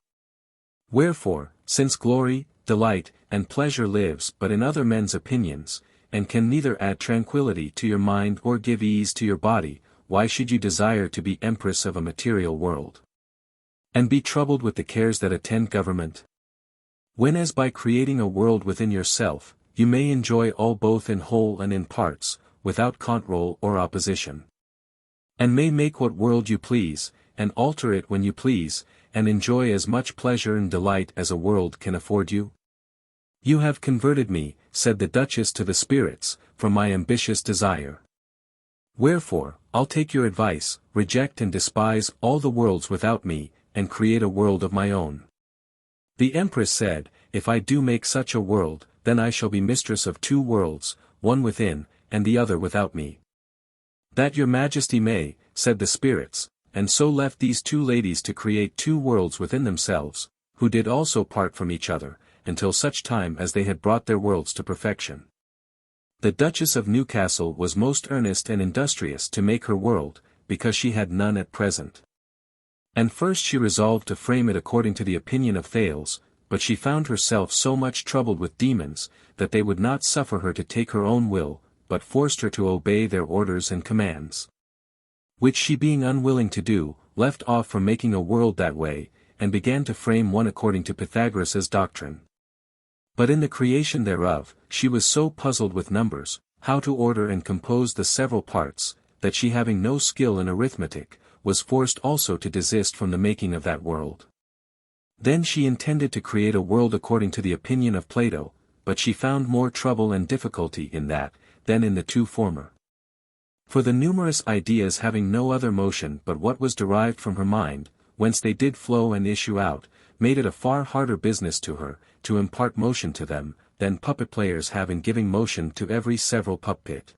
Wherefore, since glory, delight, and pleasure lives but in other men's opinions, and can neither add tranquility to your mind or give ease to your body, why should you desire to be Empress of a material world, and be troubled with the cares that attend government? When as by creating a world within yourself, you may enjoy all both in whole and in parts, without control or opposition, and may make what world you please, and alter it when you please, and enjoy as much pleasure and delight as a world can afford you? You have converted me, said the Duchess to the spirits, from my ambitious desire. Wherefore, I'll take your advice, reject and despise all the worlds without me, and create a world of my own. The Empress said, if I do make such a world, then I shall be mistress of two worlds, one within, and the other without me. That your majesty may, said the spirits, and so left these two ladies to create two worlds within themselves, who did also part from each other, until such time as they had brought their worlds to perfection. The Duchess of Newcastle was most earnest and industrious to make her world, because she had none at present. And first she resolved to frame it according to the opinion of Thales, but she found herself so much troubled with demons, that they would not suffer her to take her own will, but forced her to obey their orders and commands. Which she being unwilling to do, left off from making a world that way, and began to frame one according to Pythagoras's doctrine. But in the creation thereof, she was so puzzled with numbers, how to order and compose the several parts, that she having no skill in arithmetic, was forced also to desist from the making of that world. Then she intended to create a world according to the opinion of Plato, but she found more trouble and difficulty in that, than in the two former. For the numerous ideas having no other motion but what was derived from her mind, whence they did flow and issue out, made it a far harder business to her, to impart motion to them, than puppet players have in giving motion to every several puppet.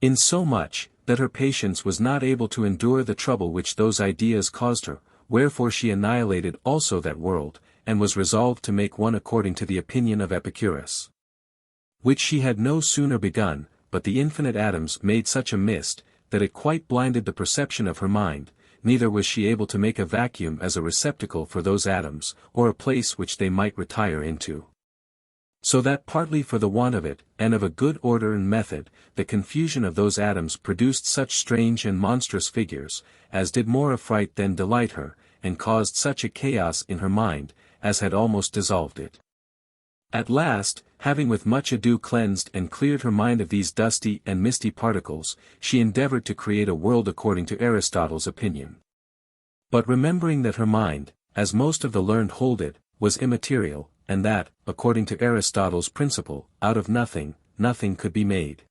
Insomuch, that her patience was not able to endure the trouble which those ideas caused her, wherefore she annihilated also that world, and was resolved to make one according to the opinion of Epicurus. Which she had no sooner begun, but the infinite atoms made such a mist, that it quite blinded the perception of her mind, neither was she able to make a vacuum as a receptacle for those atoms, or a place which they might retire into. So that partly for the want of it, and of a good order and method, the confusion of those atoms produced such strange and monstrous figures, as did more affright than delight her, and caused such a chaos in her mind, as had almost dissolved it. At last, having with much ado cleansed and cleared her mind of these dusty and misty particles, she endeavored to create a world according to Aristotle's opinion. But remembering that her mind, as most of the learned hold it, was immaterial, and that, according to Aristotle's principle, out of nothing, nothing could be made.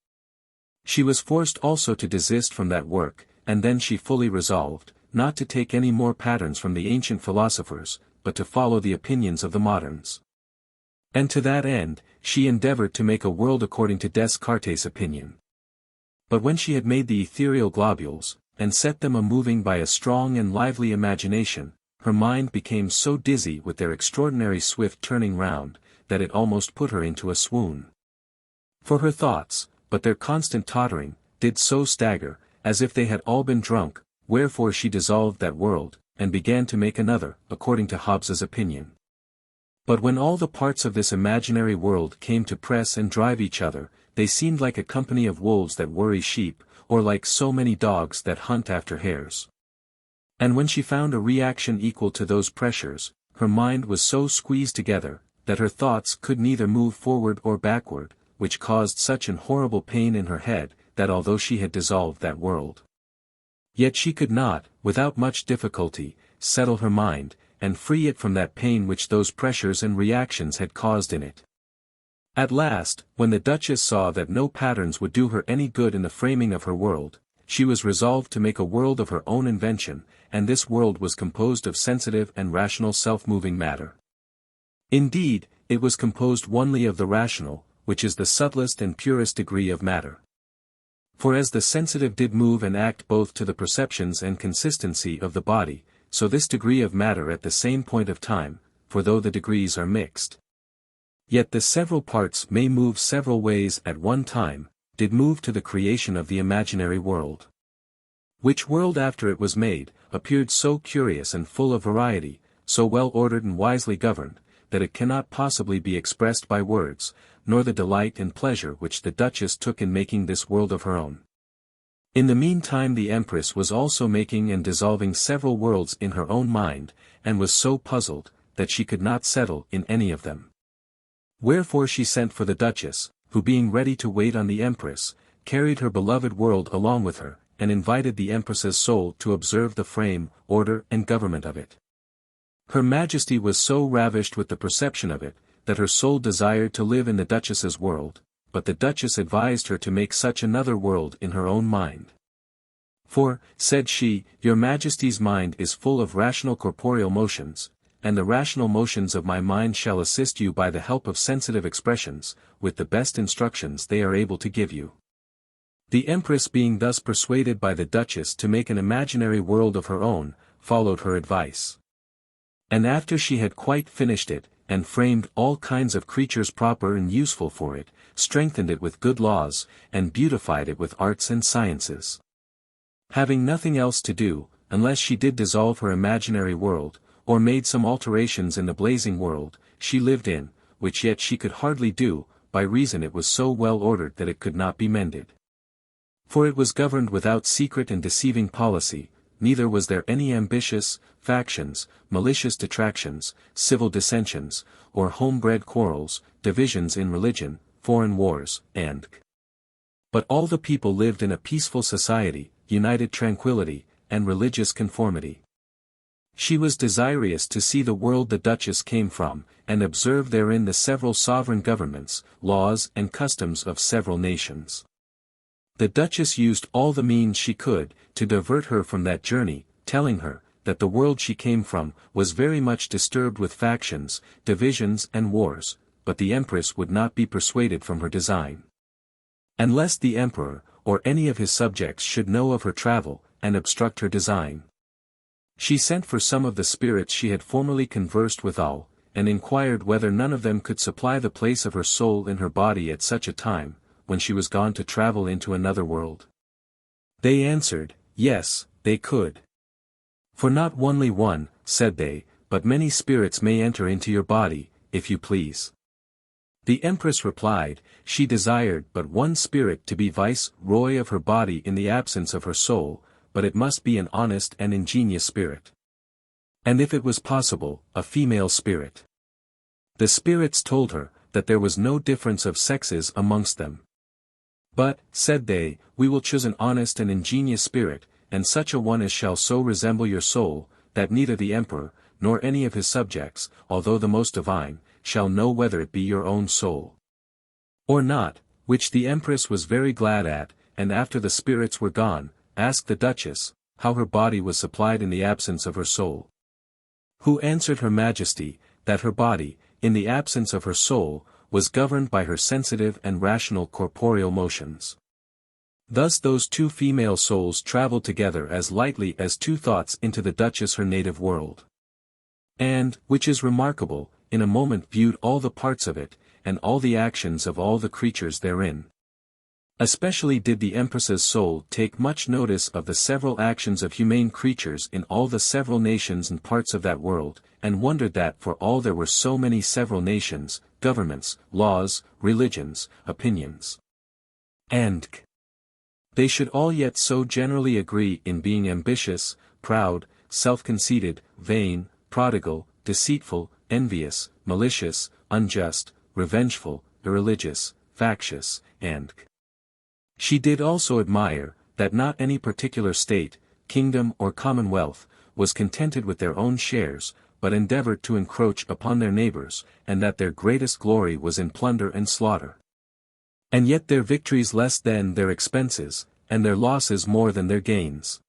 She was forced also to desist from that work, and then she fully resolved, not to take any more patterns from the ancient philosophers, but to follow the opinions of the moderns. And to that end, she endeavored to make a world according to Descartes' opinion. But when she had made the ethereal globules, and set them a-moving by a strong and lively imagination, her mind became so dizzy with their extraordinary swift turning round, that it almost put her into a swoon. For her thoughts, but their constant tottering, did so stagger, as if they had all been drunk, wherefore she dissolved that world, and began to make another, according to Hobbes's opinion. But when all the parts of this imaginary world came to press and drive each other, they seemed like a company of wolves that worry sheep, or like so many dogs that hunt after hares. And when she found a reaction equal to those pressures, her mind was so squeezed together, that her thoughts could neither move forward or backward, which caused such an horrible pain in her head, that although she had dissolved that world, yet she could not, without much difficulty, settle her mind, and free it from that pain which those pressures and reactions had caused in it. At last, when the Duchess saw that no patterns would do her any good in the framing of her world, she was resolved to make a world of her own invention, and this world was composed of sensitive and rational self-moving matter. Indeed, it was composed only of the rational, which is the subtlest and purest degree of matter. For as the sensitive did move and act both to the perceptions and consistency of the body, so this degree of matter at the same point of time, for though the degrees are mixed, yet the several parts may move several ways at one time, did move to the creation of the imaginary world. Which world after it was made, appeared so curious and full of variety, so well ordered and wisely governed, that it cannot possibly be expressed by words, nor the delight and pleasure which the Duchess took in making this world of her own. In the meantime the Empress was also making and dissolving several worlds in her own mind, and was so puzzled, that she could not settle in any of them. Wherefore she sent for the Duchess, who being ready to wait on the Empress, carried her beloved world along with her, and invited the Empress's soul to observe the frame, order and government of it. Her Majesty was so ravished with the perception of it, that her soul desired to live in the Duchess's world, but the Duchess advised her to make such another world in her own mind. For, said she, your Majesty's mind is full of rational corporeal motions, and the rational motions of my mind shall assist you by the help of sensitive expressions, with the best instructions they are able to give you. The Empress being thus persuaded by the Duchess to make an imaginary world of her own, followed her advice. And after she had quite finished it, and framed all kinds of creatures proper and useful for it, strengthened it with good laws, and beautified it with arts and sciences. Having nothing else to do, unless she did dissolve her imaginary world, or made some alterations in the blazing world, she lived in, which yet she could hardly do, by reason it was so well ordered that it could not be mended. For it was governed without secret and deceiving policy, neither was there any ambitious, factions, malicious detractions, civil dissensions, or home-bred quarrels, divisions in religion, foreign wars, but all the people lived in a peaceful society, united tranquility, and religious conformity. She was desirous to see the world the Duchess came from, and observe therein the several sovereign governments, laws and customs of several nations. The Duchess used all the means she could, to divert her from that journey, telling her, that the world she came from, was very much disturbed with factions, divisions and wars, but the Empress would not be persuaded from her design. And lest the Emperor, or any of his subjects should know of her travel, and obstruct her design. She sent for some of the spirits she had formerly conversed withal, and inquired whether none of them could supply the place of her soul in her body at such a time, when she was gone to travel into another world. They answered, yes, they could. For not only one, said they, but many spirits may enter into your body, if you please. The Empress replied, she desired but one spirit to be viceroy of her body in the absence of her soul, but it must be an honest and ingenious spirit. And if it was possible, a female spirit. The spirits told her, that there was no difference of sexes amongst them. But, said they, we will choose an honest and ingenious spirit, and such a one as shall so resemble your soul, that neither the Emperor, nor any of his subjects, although the most divine, shall know whether it be your own soul or not, which the Empress was very glad at, and after the spirits were gone, asked the Duchess, how her body was supplied in the absence of her soul. Who answered her Majesty, that her body, in the absence of her soul, was governed by her sensitive and rational corporeal motions. Thus those two female souls travelled together as lightly as two thoughts into the Duchess her native world. And, which is remarkable, in a moment viewed all the parts of it, and all the actions of all the creatures therein. Especially did the Empress's soul take much notice of the several actions of humane creatures in all the several nations and parts of that world, and wondered that for all there were so many several nations, governments, laws, religions, opinions, and they should all yet so generally agree in being ambitious, proud, self-conceited, vain, prodigal, deceitful, envious, malicious, unjust, revengeful, irreligious, factious, and she did also admire, that not any particular state, kingdom or commonwealth, was contented with their own shares, but endeavored to encroach upon their neighbors, and that their greatest glory was in plunder and slaughter. And yet their victories less than their expenses, and their losses more than their gains.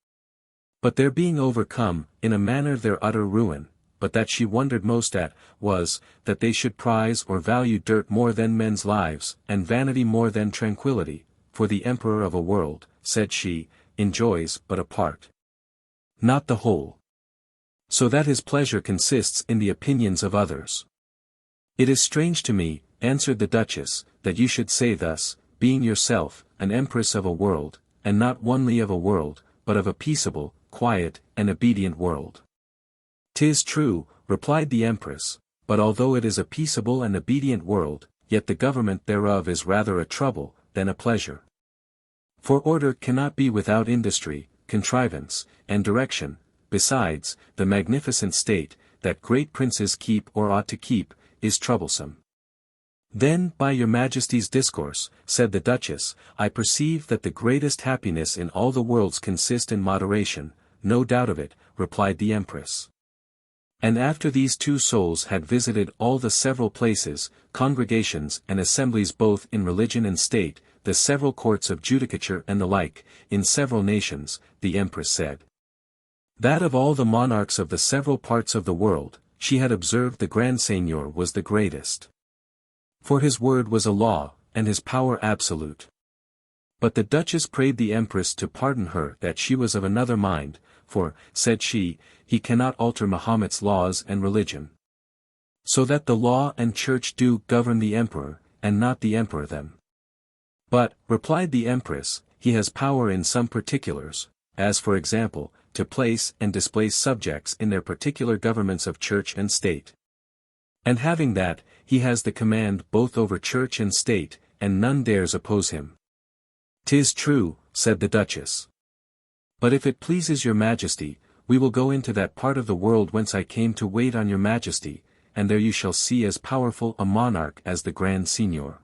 But their being overcome, in a manner their utter ruin, but that she wondered most at, was, that they should prize or value dirt more than men's lives, and vanity more than tranquility. For the Emperor of a world, said she, enjoys but a part, not the whole. So that his pleasure consists in the opinions of others. It is strange to me, answered the Duchess, that you should say thus, being yourself, an Empress of a world, and not only of a world, but of a peaceable, quiet, and obedient world. 'Tis true, replied the Empress, but although it is a peaceable and obedient world, yet the government thereof is rather a trouble, than a pleasure. For order cannot be without industry, contrivance, and direction. Besides, the magnificent state, that great princes keep or ought to keep, is troublesome. Then, by your Majesty's discourse, said the Duchess, I perceive that the greatest happiness in all the worlds consist in moderation. No doubt of it, replied the Empress. And after these two souls had visited all the several places, congregations and assemblies both in religion and state, the several courts of judicature and the like, in several nations, the Empress said, that of all the monarchs of the several parts of the world, she had observed the Grand Seigneur was the greatest. For his word was a law, and his power absolute. But the Duchess prayed the Empress to pardon her that she was of another mind, for, said she, he cannot alter Mahomet's laws and religion. So that the law and church do govern the Emperor, and not the Emperor them. But, replied the Empress, he has power in some particulars, as for example, to place and displace subjects in their particular governments of church and state. And having that, he has the command both over church and state, and none dares oppose him. 'Tis true, said the Duchess. But if it pleases your Majesty, we will go into that part of the world whence I came to wait on your Majesty, and there you shall see as powerful a monarch as the Grand Seigneur.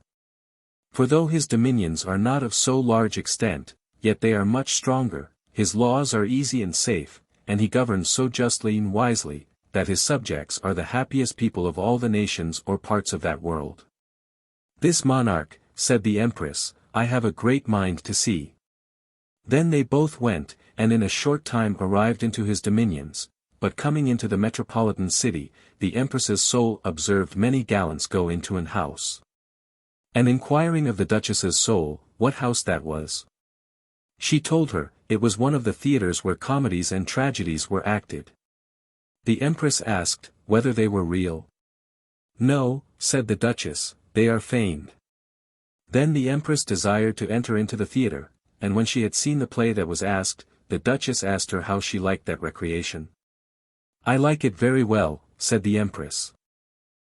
For though his dominions are not of so large extent, yet they are much stronger, his laws are easy and safe, and he governs so justly and wisely, that his subjects are the happiest people of all the nations or parts of that world. This monarch, said the Empress, I have a great mind to see. Then they both went, and in a short time arrived into his dominions, but coming into the metropolitan city, the Empress's soul observed many gallants go into an house. And inquiring of the Duchess's soul, what house that was, she told her, it was one of the theatres where comedies and tragedies were acted. The Empress asked, whether they were real. No, said the Duchess, they are feigned. Then the Empress desired to enter into the theatre, and when she had seen the play that was asked, the Duchess asked her how she liked that recreation. I like it very well, said the Empress.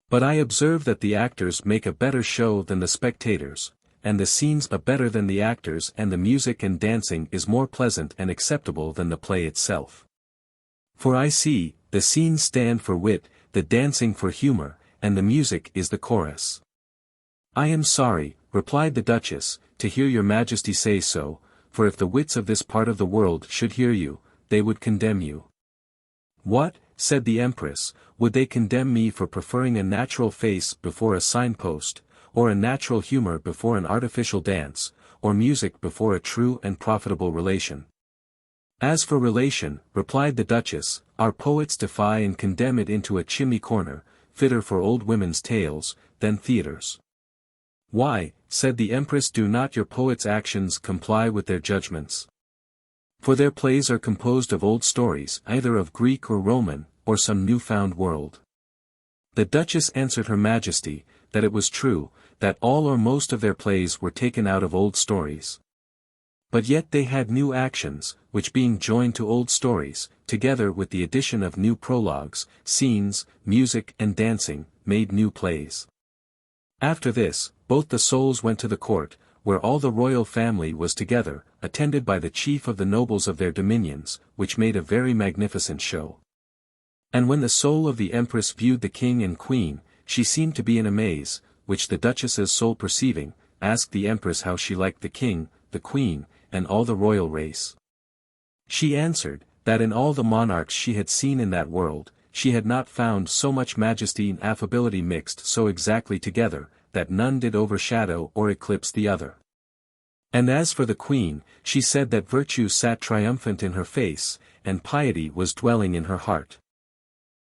But I observe that the actors make a better show than the spectators, and the scenes are better than the actors, and the music and dancing is more pleasant and acceptable than the play itself. For I see, the scenes stand for wit, the dancing for humor, and the music is the chorus. I am sorry, replied the Duchess, to hear your Majesty say so, for if the wits of this part of the world should hear you, they would condemn you. What, said the Empress, would they condemn me for preferring a natural face before a signpost, or a natural humor before an artificial dance, or music before a true and profitable relation? As for relation, replied the Duchess, our poets defy and condemn it into a chimney corner, fitter for old women's tales, than theatres. Why, said the Empress, do not your poets' actions comply with their judgments? For their plays are composed of old stories, either of Greek or Roman, or some new-found world. The Duchess answered Her Majesty, that it was true, that all or most of their plays were taken out of old stories. But yet they had new actions, which being joined to old stories, together with the addition of new prologues, scenes, music and dancing, made new plays. After this, both the souls went to the court, where all the royal family was together, attended by the chief of the nobles of their dominions, which made a very magnificent show. And when the soul of the Empress viewed the king and queen, she seemed to be in amaze, which the Duchess's soul perceiving, asked the Empress how she liked the king, the queen, and all the royal race. She answered, that in all the monarchs she had seen in that world, she had not found so much majesty and affability mixed so exactly together, that none did overshadow or eclipse the other. And as for the queen, she said that virtue sat triumphant in her face, and piety was dwelling in her heart.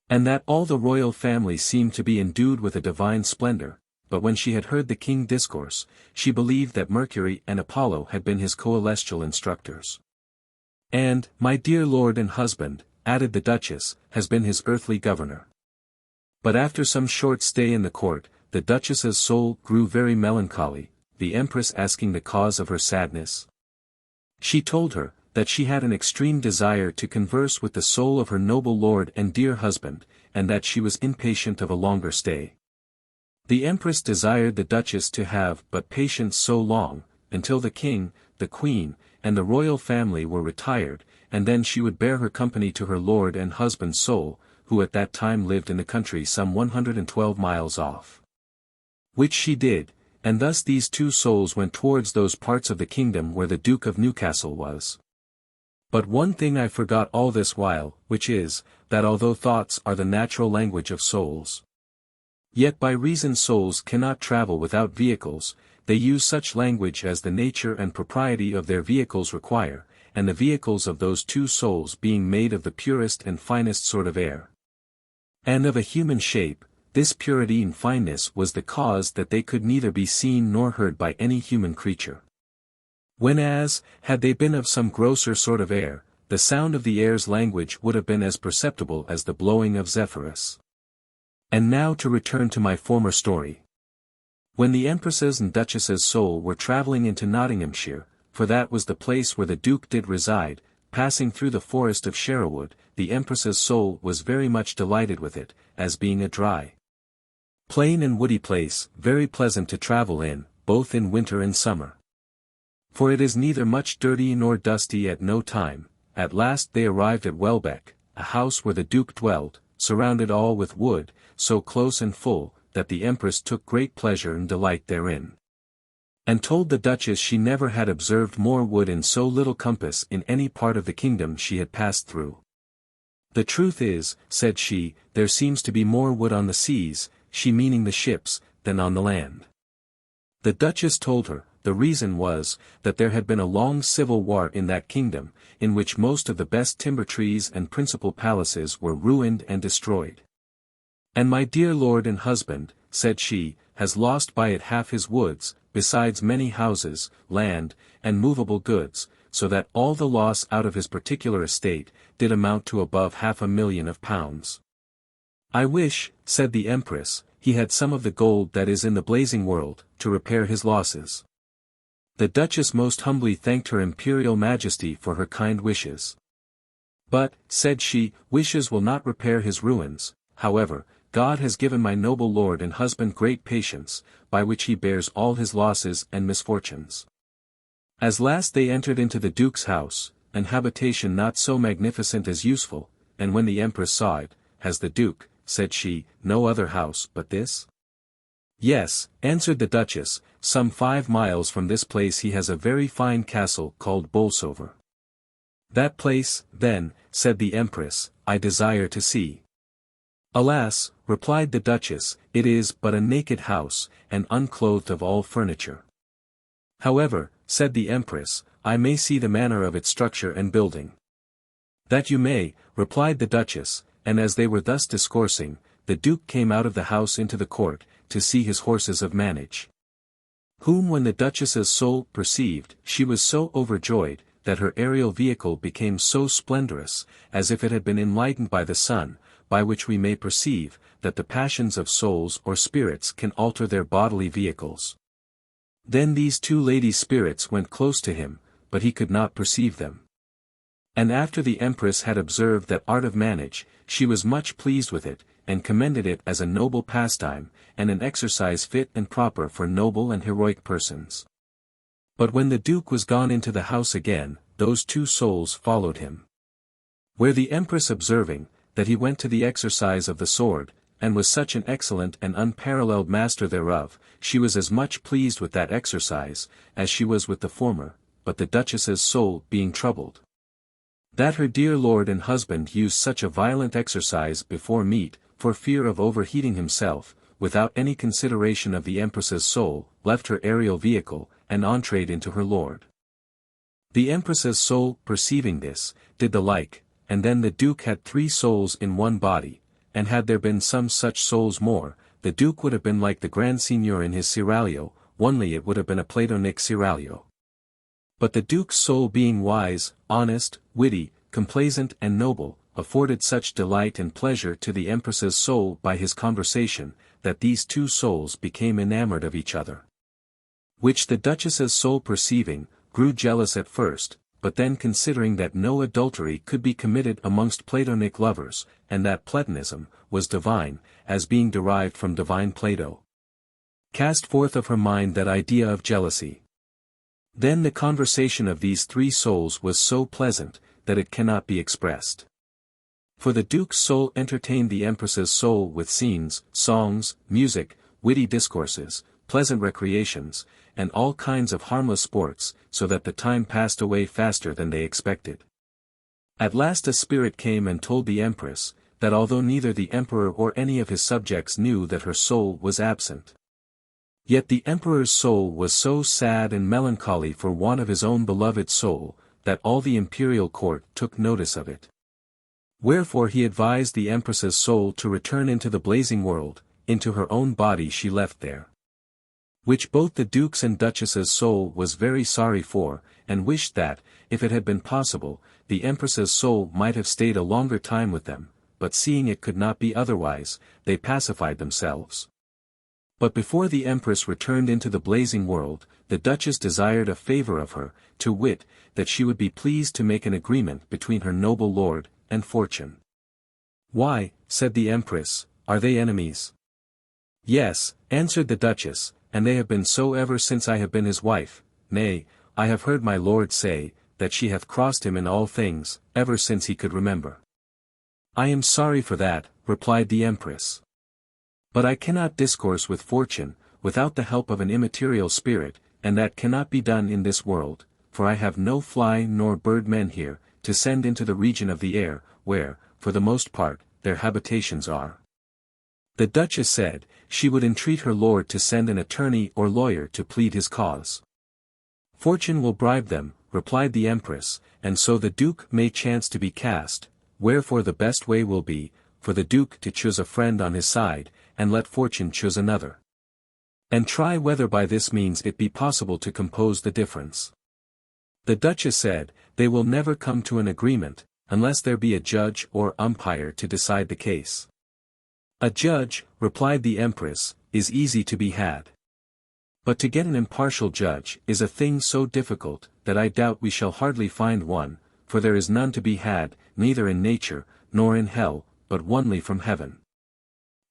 And that all the royal family seemed to be endued with a divine splendor, but when she had heard the king discourse, she believed that Mercury and Apollo had been his coelestial instructors. And, my dear lord and husband, added the Duchess, has been his earthly governor. But after some short stay in the court, the Duchess's soul grew very melancholy, the Empress asking the cause of her sadness. She told her, that she had an extreme desire to converse with the soul of her noble lord and dear husband, and that she was impatient of a longer stay. The Empress desired the Duchess to have but patience so long, until the king, the queen, and the royal family were retired, and then she would bear her company to her lord and husband's soul, who at that time lived in the country some 112 miles off. Which she did, and thus these two souls went towards those parts of the kingdom where the Duke of Newcastle was. But one thing I forgot all this while, which is, that although thoughts are the natural language of souls, yet by reason souls cannot travel without vehicles, they use such language as the nature and propriety of their vehicles require, and the vehicles of those two souls being made of the purest and finest sort of air, and of a human shape, this purity and fineness was the cause that they could neither be seen nor heard by any human creature. Whenas, had they been of some grosser sort of air, the sound of the air's language would have been as perceptible as the blowing of Zephyrus. And now to return to my former story. When the Empress's and Duchess's soul were travelling into Nottinghamshire, for that was the place where the Duke did reside, passing through the forest of Sherwood, the Empress's soul was very much delighted with it, as being a dry, plain and woody place, very pleasant to travel in, both in winter and summer. For it is neither much dirty nor dusty at no time. At last they arrived at Welbeck, a house where the Duke dwelt, surrounded all with wood, so close and full, that the Empress took great pleasure and delight therein. And told the Duchess she never had observed more wood in so little compass in any part of the kingdom she had passed through. "The truth is," said she, "there seems to be more wood on the seas," she meaning the ships, "than on the land." The Duchess told her, the reason was, that there had been a long civil war in that kingdom, in which most of the best timber trees and principal palaces were ruined and destroyed. "And my dear lord and husband," said she, "has lost by it half his woods, besides many houses, land, and movable goods, so that all the loss out of his particular estate, did amount to above £500,000. I wish," said the Empress, "he had some of the gold that is in the blazing world, to repair his losses." The Duchess most humbly thanked her Imperial Majesty for her kind wishes. "But," said she, "wishes will not repair his ruins. However, God has given my noble lord and husband great patience, by which he bears all his losses and misfortunes." As last they entered into the Duke's house, an habitation not so magnificent as useful, and when the Empress saw it, "Has the Duke," said she, "no other house but this?" "Yes," answered the Duchess, "some 5 miles from this place he has a very fine castle called Bolsover." "That place, then," said the Empress, "I desire to see." "Alas," replied the Duchess, "it is but a naked house, and unclothed of all furniture." "However," said the Empress, "I may see the manner of its structure and building." "That you may," replied the Duchess, and as they were thus discoursing, the Duke came out of the house into the court, to see his horses of manage. Whom when the Duchess's soul perceived, she was so overjoyed, that her aerial vehicle became so splendorous, as if it had been enlightened by the sun, by which we may perceive, that the passions of souls or spirits can alter their bodily vehicles. Then these 2 lady spirits went close to him, but he could not perceive them. And after the Empress had observed that art of manage, she was much pleased with it, and commended it as a noble pastime, and an exercise fit and proper for noble and heroic persons. But when the Duke was gone into the house again, those 2 souls followed him. Where the Empress observing, that he went to the exercise of the sword, and was such an excellent and unparalleled master thereof, she was as much pleased with that exercise, as she was with the former, but the Duchess's soul being troubled, that her dear lord and husband used such a violent exercise before meat, for fear of overheating himself, without any consideration of the Empress's soul, left her aerial vehicle, and entreed into her lord. The Empress's soul, perceiving this, did the like, and then the Duke had 3 souls in one body, and had there been some such souls more, the Duke would have been like the Grand Signior in his seraglio, only it would have been a Platonic seraglio. But the Duke's soul being wise, honest, witty, complaisant and noble, afforded such delight and pleasure to the Empress's soul by his conversation, that these 2 souls became enamored of each other. Which the Duchess's soul perceiving, grew jealous at first, but then considering that no adultery could be committed amongst Platonic lovers, and that Platonism was divine, as being derived from divine Plato, cast forth of her mind that idea of jealousy. Then the conversation of these 3 souls was so pleasant, that it cannot be expressed. For the Duke's soul entertained the Empress's soul with scenes, songs, music, witty discourses, pleasant recreations, and all kinds of harmless sports, so that the time passed away faster than they expected. At last a spirit came and told the Empress, that although neither the Emperor or any of his subjects knew that her soul was absent, yet the Emperor's soul was so sad and melancholy for want of his own beloved soul, that all the imperial court took notice of it. Wherefore he advised the Empress's soul to return into the blazing world, into her own body she left there. Which both the Duke's and Duchess's soul was very sorry for, and wished that, if it had been possible, the Empress's soul might have stayed a longer time with them, but seeing it could not be otherwise, they pacified themselves. But before the Empress returned into the blazing world, the Duchess desired a favour of her, to wit, that she would be pleased to make an agreement between her noble lord and Fortune. "Why," said the Empress, "are they enemies?" "Yes," answered the Duchess, "and they have been so ever since I have been his wife. Nay, I have heard my lord say, that she hath crossed him in all things, ever since he could remember." "I am sorry for that," replied the Empress. "But I cannot discourse with Fortune, without the help of an immaterial spirit, and that cannot be done in this world, for I have no fly nor bird men here, to send into the region of the air, where, for the most part, their habitations are. The Duchess said, she would entreat her lord to send an attorney or lawyer to plead his cause. Fortune will bribe them, replied the Empress, and so the Duke may chance to be cast, wherefore the best way will be, for the Duke to choose a friend on his side, and let Fortune choose another. And try whether by this means it be possible to compose the difference. The Duchess said, they will never come to an agreement, unless there be a judge or umpire to decide the case. A judge, replied the Empress, is easy to be had. But to get an impartial judge is a thing so difficult, that I doubt we shall hardly find one, for there is none to be had, neither in nature, nor in hell, but only from heaven.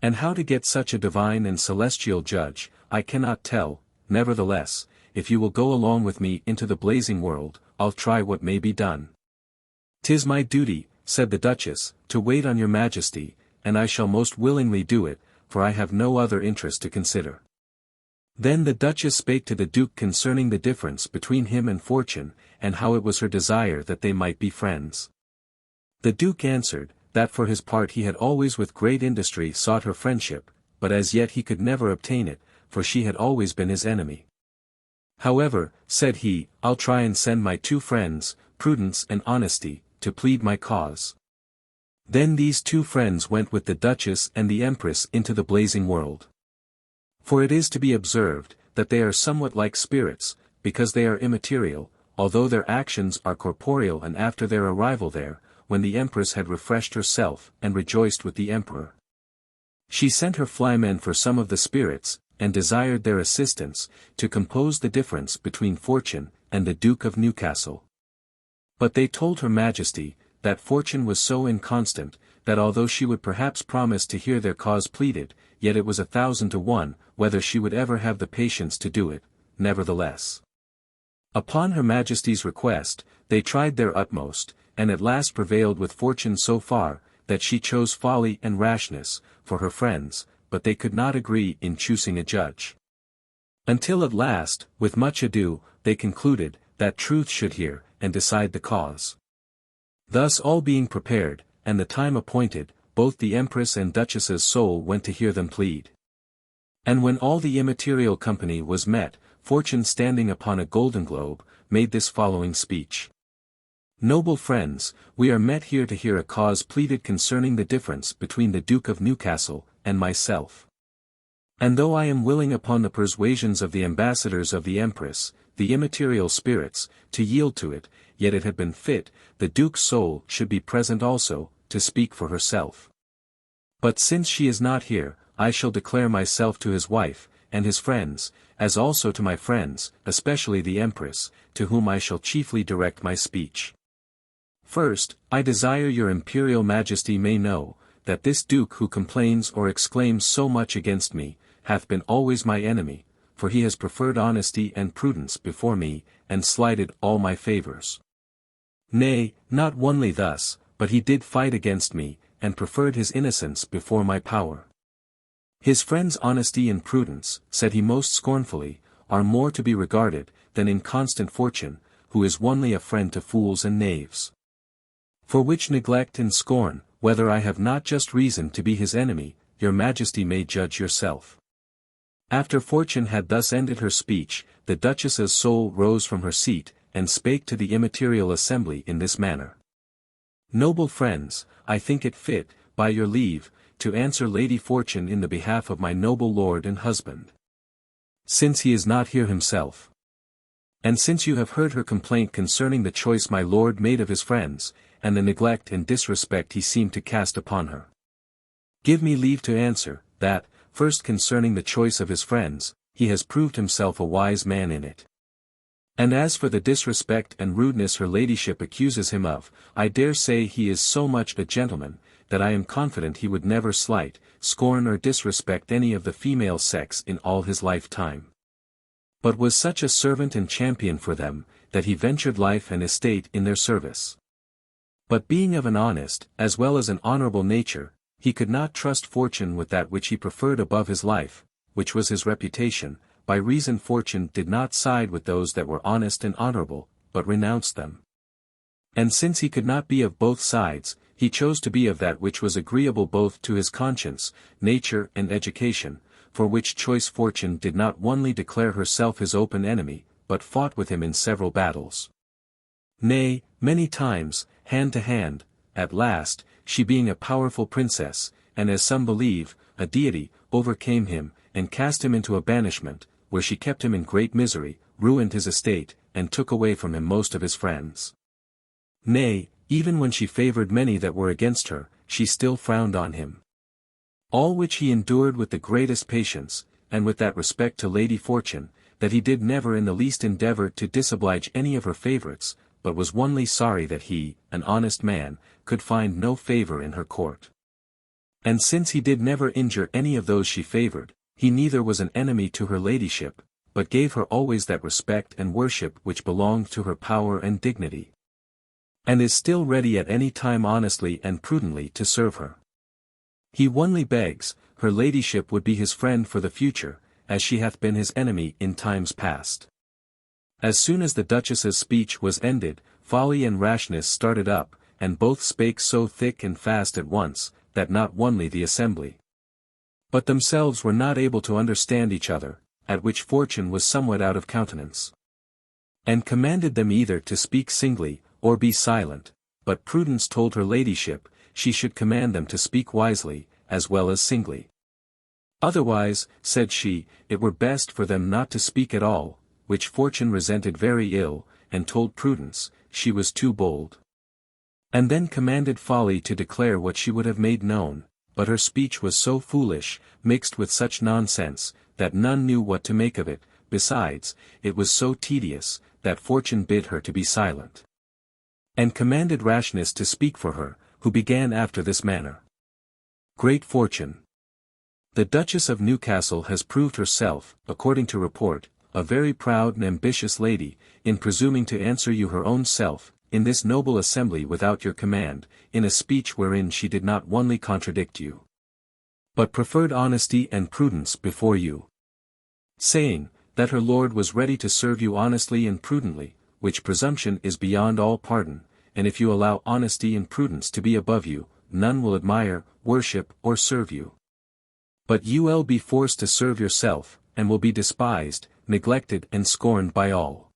And how to get such a divine and celestial judge, I cannot tell, nevertheless, if you will go along with me into the blazing world, I'll try what may be done. 'Tis my duty, said the Duchess, to wait on your Majesty, and I shall most willingly do it, for I have no other interest to consider. Then the Duchess spake to the Duke concerning the difference between him and Fortune, and how it was her desire that they might be friends. The Duke answered, that for his part he had always with great industry sought her friendship, but as yet he could never obtain it, for she had always been his enemy. However, said he, I'll try and send my two friends, Prudence and Honesty, to plead my cause. Then these two friends went with the Duchess and the Empress into the blazing world. For it is to be observed, that they are somewhat like spirits, because they are immaterial, although their actions are corporeal. And after their arrival there, when the Empress had refreshed herself and rejoiced with the Emperor, she sent her flymen for some of the spirits, and desired their assistance, to compose the difference between Fortune and the Duke of Newcastle. But they told her Majesty, that Fortune was so inconstant, that although she would perhaps promise to hear their cause pleaded, yet it was 1,000 to 1, whether she would ever have the patience to do it, nevertheless. Upon her Majesty's request, they tried their utmost, and at last prevailed with Fortune so far, that she chose folly and rashness, for her friends, but they could not agree in choosing a judge. Until at last, with much ado, they concluded, that truth should hear, and decide the cause. Thus all being prepared, and the time appointed, both the Empress and Duchess's soul went to hear them plead. And when all the immaterial company was met, Fortune standing upon a golden globe, made this following speech. Noble friends, we are met here to hear a cause pleaded concerning the difference between the Duke of Newcastle, and myself. And though I am willing upon the persuasions of the ambassadors of the Empress, the immaterial spirits, to yield to it, yet it had been fit, the Duke's soul should be present also, to speak for herself. But since she is not here, I shall declare myself to his wife, and his friends, as also to my friends, especially the Empress, to whom I shall chiefly direct my speech. First, I desire your Imperial Majesty may know, that this Duke who complains or exclaims so much against me, hath been always my enemy, for he has preferred honesty and prudence before me, and slighted all my favors. Nay, not only thus, but he did fight against me, and preferred his innocence before my power. His friends' honesty and prudence, said he most scornfully, are more to be regarded, than inconstant Fortune, who is only a friend to fools and knaves. For which neglect and scorn, whether I have not just reason to be his enemy, your Majesty may judge yourself. After Fortune had thus ended her speech, the Duchess's soul rose from her seat, and spake to the immaterial assembly in this manner. Noble friends, I think it fit, by your leave, to answer Lady Fortune in the behalf of my noble lord and husband. Since he is not here himself. And since you have heard her complaint concerning the choice my lord made of his friends, and the neglect and disrespect he seemed to cast upon her. Give me leave to answer, that, first concerning the choice of his friends, he has proved himself a wise man in it. And as for the disrespect and rudeness her ladyship accuses him of, I dare say he is so much a gentleman, that I am confident he would never slight, scorn or disrespect any of the female sex in all his lifetime. But was such a servant and champion for them, that he ventured life and estate in their service. But being of an honest, as well as an honorable nature, he could not trust Fortune with that which he preferred above his life, which was his reputation, by reason Fortune did not side with those that were honest and honorable, but renounced them. And since he could not be of both sides, he chose to be of that which was agreeable both to his conscience, nature and education, for which choice Fortune did not only declare herself his open enemy, but fought with him in several battles. Nay, many times, hand to hand, at last, she being a powerful princess, and as some believe, a deity, overcame him, and cast him into a banishment, where she kept him in great misery, ruined his estate, and took away from him most of his friends. Nay, even when she favoured many that were against her, she still frowned on him. All which he endured with the greatest patience, and with that respect to Lady Fortune, that he did never in the least endeavour to disoblige any of her favourites, but was only sorry that he, an honest man, could find no favour in her court. And since he did never injure any of those she favoured, he neither was an enemy to her ladyship, but gave her always that respect and worship which belonged to her power and dignity. And is still ready at any time honestly and prudently to serve her. He only begs, her ladyship would be his friend for the future, as she hath been his enemy in times past. As soon as the Duchess's speech was ended, folly and rashness started up, and both spake so thick and fast at once, that not only the assembly, but themselves were not able to understand each other, at which Fortune was somewhat out of countenance. And commanded them either to speak singly, or be silent, but Prudence told her ladyship, she should command them to speak wisely, as well as singly. Otherwise, said she, it were best for them not to speak at all, which Fortune resented very ill, and told Prudence, she was too bold. And then commanded Folly to declare what she would have made known, but her speech was so foolish, mixed with such nonsense, that none knew what to make of it, besides, it was so tedious, that Fortune bid her to be silent. And commanded Rashness to speak for her, who began after this manner. Great Fortune. The Duchess of Newcastle has proved herself, according to report, a very proud and ambitious lady, in presuming to answer you her own self, in this noble assembly without your command, in a speech wherein she did not only contradict you, but preferred honesty and prudence before you. Saying, that her lord was ready to serve you honestly and prudently, which presumption is beyond all pardon, and if you allow honesty and prudence to be above you, none will admire, worship or serve you. But you will be forced to serve yourself, and will be despised, neglected and scorned by all.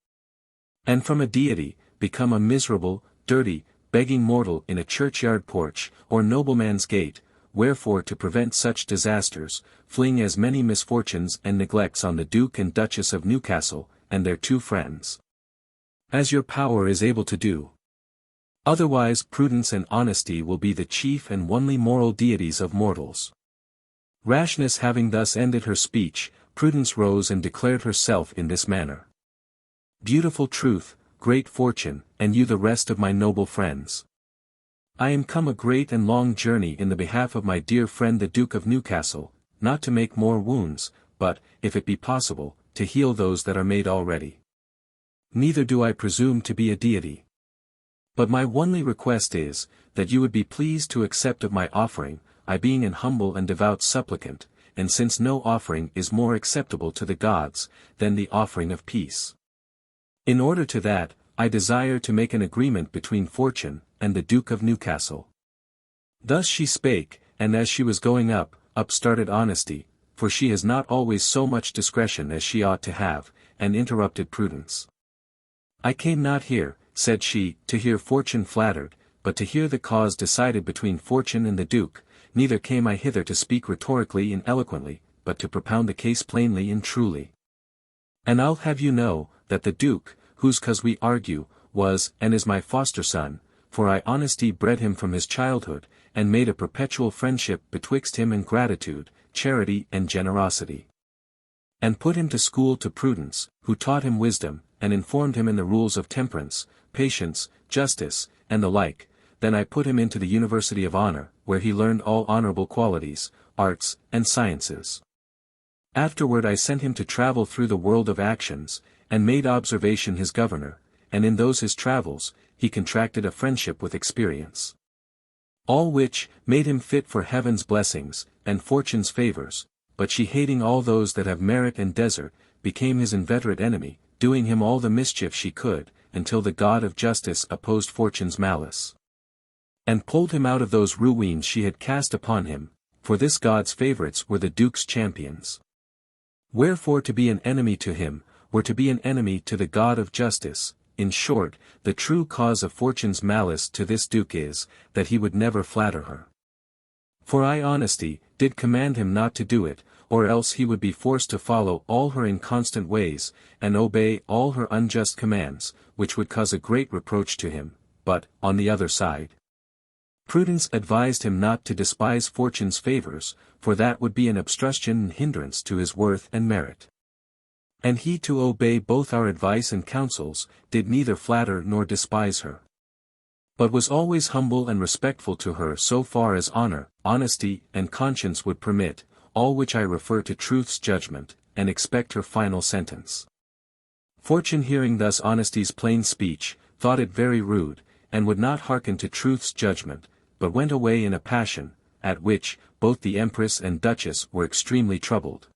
And from a deity, become a miserable, dirty, begging mortal in a churchyard porch, or nobleman's gate, wherefore to prevent such disasters, fling as many misfortunes and neglects on the Duke and Duchess of Newcastle, and their 2 friends, as your power is able to do. Otherwise prudence and honesty will be the chief and only moral deities of mortals. Rashness having thus ended her speech, Prudence rose and declared herself in this manner. Beautiful truth, great Fortune, and you the rest of my noble friends. I am come a great and long journey in the behalf of my dear friend the Duke of Newcastle, not to make more wounds, but, if it be possible, to heal those that are made already. Neither do I presume to be a deity. But my only request is, that you would be pleased to accept of my offering, I being an humble and devout supplicant, and since no offering is more acceptable to the gods, than the offering of peace. In order to that, I desire to make an agreement between Fortune, and the Duke of Newcastle. Thus she spake, and as she was going up started Honesty, for she has not always so much discretion as she ought to have, and interrupted Prudence. I came not here, said she, to hear Fortune flattered, but to hear the cause decided between Fortune and the Duke, neither came I hither to speak rhetorically and eloquently, but to propound the case plainly and truly. And I'll have you know, that the Duke, whose cause we argue, was and is my foster son, for I Honesty bred him from his childhood, and made a perpetual friendship betwixt him and gratitude, charity and generosity. And put him to school to Prudence, who taught him wisdom, and informed him in the rules of temperance, patience, justice, and the like. Then I put him into the University of Honor, where he learned all honorable qualities, arts, and sciences. Afterward I sent him to travel through the world of actions, and made observation his governor, and in those his travels, he contracted a friendship with experience. All which, made him fit for heaven's blessings, and fortune's favors, but she hating all those that have merit and desert, became his inveterate enemy, doing him all the mischief she could, until the God of justice opposed fortune's malice. and pulled him out of those ruines she had cast upon him, for this God's favourites were the Duke's champions. Wherefore to be an enemy to him, were to be an enemy to the God of justice. In short, the true cause of Fortune's malice to this Duke is, that he would never flatter her. For honesty did command him not to do it, or else he would be forced to follow all her inconstant ways, and obey all her unjust commands, which would cause a great reproach to him. But, on the other side, prudence advised him not to despise Fortune's favours, for that would be an obstruction and hindrance to his worth and merit. And he to obey both our advice and counsels, did neither flatter nor despise her, but was always humble and respectful to her so far as honour, honesty, and conscience would permit, all which I refer to truth's judgment, and expect her final sentence. Fortune hearing thus honesty's plain speech, thought it very rude, and would not hearken to truth's judgment, but went away in a passion, at which, both the Empress and Duchess were extremely troubled.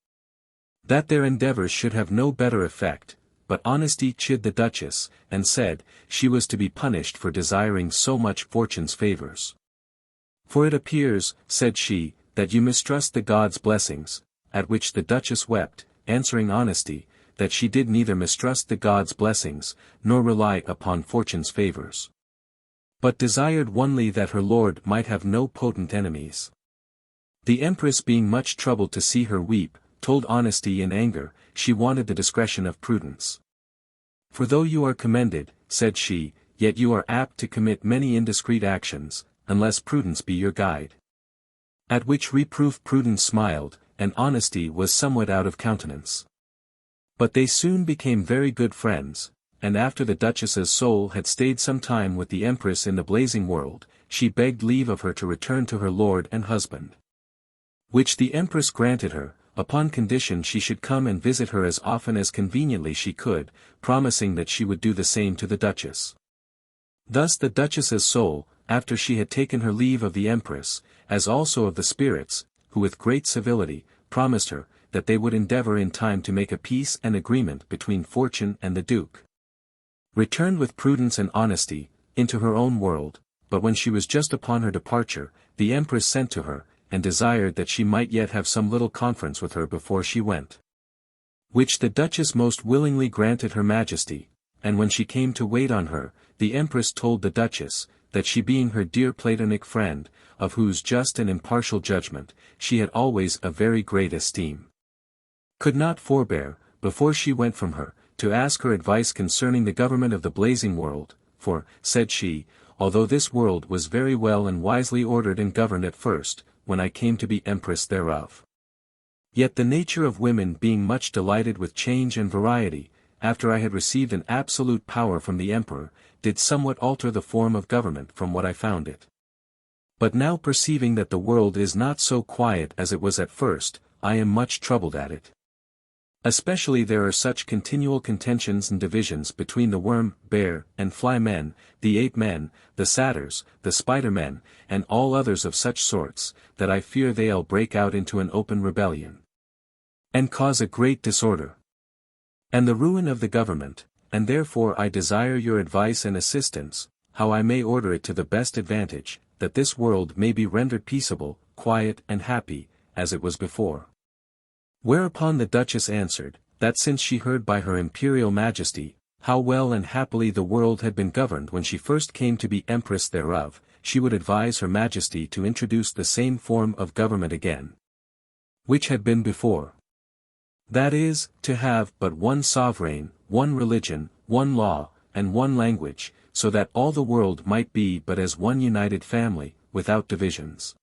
That their endeavours should have no better effect, but honesty chid the Duchess, and said, she was to be punished for desiring so much Fortune's favours. For it appears, said she, that you mistrust the God's blessings, at which the Duchess wept, answering honesty, that she did neither mistrust the God's blessings, nor rely upon Fortune's favours, but desired only that her lord might have no potent enemies. The Empress being much troubled to see her weep, told honesty in anger, she wanted the discretion of prudence. For though you are commended, said she, yet you are apt to commit many indiscreet actions, unless prudence be your guide. At which reproof Prudence smiled, and honesty was somewhat out of countenance. But they soon became very good friends, and after the Duchess's soul had stayed some time with the Empress in the blazing world, she begged leave of her to return to her lord and husband. Which the Empress granted her, upon condition she should come and visit her as often as conveniently she could, promising that she would do the same to the Duchess. Thus the Duchess's soul, after she had taken her leave of the Empress, as also of the spirits, who with great civility, promised her, that they would endeavour in time to make a peace and agreement between Fortune and the Duke, returned with prudence and honesty, into her own world, but when she was just upon her departure, the Empress sent to her, and desired that she might yet have some little conference with her before she went. Which the Duchess most willingly granted her Majesty, and when she came to wait on her, the Empress told the Duchess, that she being her dear Platonic friend, of whose just and impartial judgment, she had always a very great esteem, could not forbear, before she went from her, to ask her advice concerning the government of the blazing world, for, said she, although this world was very well and wisely ordered and governed at first, when I came to be Empress thereof, yet the nature of women being much delighted with change and variety, after I had received an absolute power from the Emperor, did somewhat alter the form of government from what I found it. But now perceiving that the world is not so quiet as it was at first, I am much troubled at it. Especially there are such continual contentions and divisions between the worm, bear, and fly men, the ape men, the satyrs, the spider men, and all others of such sorts, that I fear they'll break out into an open rebellion, and cause a great disorder, and the ruin of the government, and therefore I desire your advice and assistance, how I may order it to the best advantage, that this world may be rendered peaceable, quiet and happy, as it was before. Whereupon the Duchess answered, that since she heard by her Imperial Majesty, how well and happily the world had been governed when she first came to be Empress thereof, she would advise her Majesty to introduce the same form of government again, which had been before. That is, to have but one sovereign, one religion, one law, and one language, so that all the world might be but as one united family, without divisions.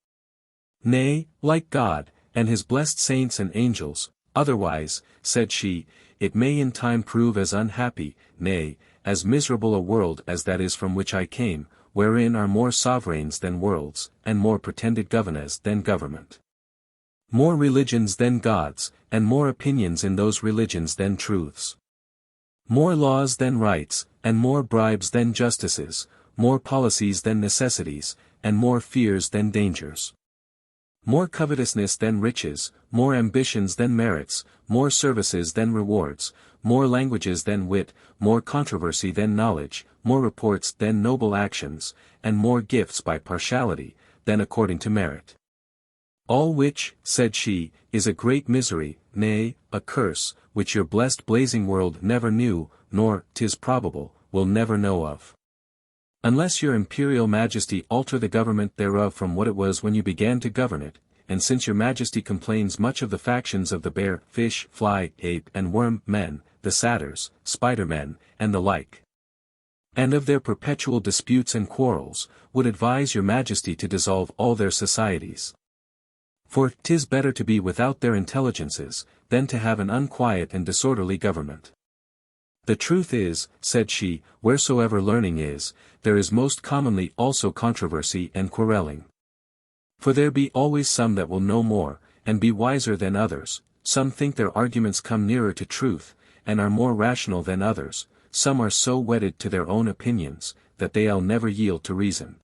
Nay, like God, and his blessed saints and angels, otherwise, said she, it may in time prove as unhappy, nay, as miserable a world as that is from which I came, wherein are more sovereigns than worlds, and more pretended governors than government, more religions than gods, and more opinions in those religions than truths, more laws than rights, and more bribes than justices, more policies than necessities, and more fears than dangers, more covetousness than riches, more ambitions than merits, more services than rewards, more languages than wit, more controversy than knowledge, more reports than noble actions, and more gifts by partiality, than according to merit. All which, said she, is a great misery, nay, a curse, which your blessed blazing world never knew, nor, 'tis probable, will never know of. Unless your imperial majesty alter the government thereof from what it was when you began to govern it, and since your majesty complains much of the factions of the bear, fish, fly, ape and worm men, the satyrs, spider-men, and the like, and of their perpetual disputes and quarrels, would advise your majesty to dissolve all their societies. For 'tis better to be without their intelligences, than to have an unquiet and disorderly government. The truth is, said she, wheresoever learning is, there is most commonly also controversy and quarrelling. For there be always some that will know more, and be wiser than others, some think their arguments come nearer to truth, and are more rational than others, some are so wedded to their own opinions, that they'll never yield to reason.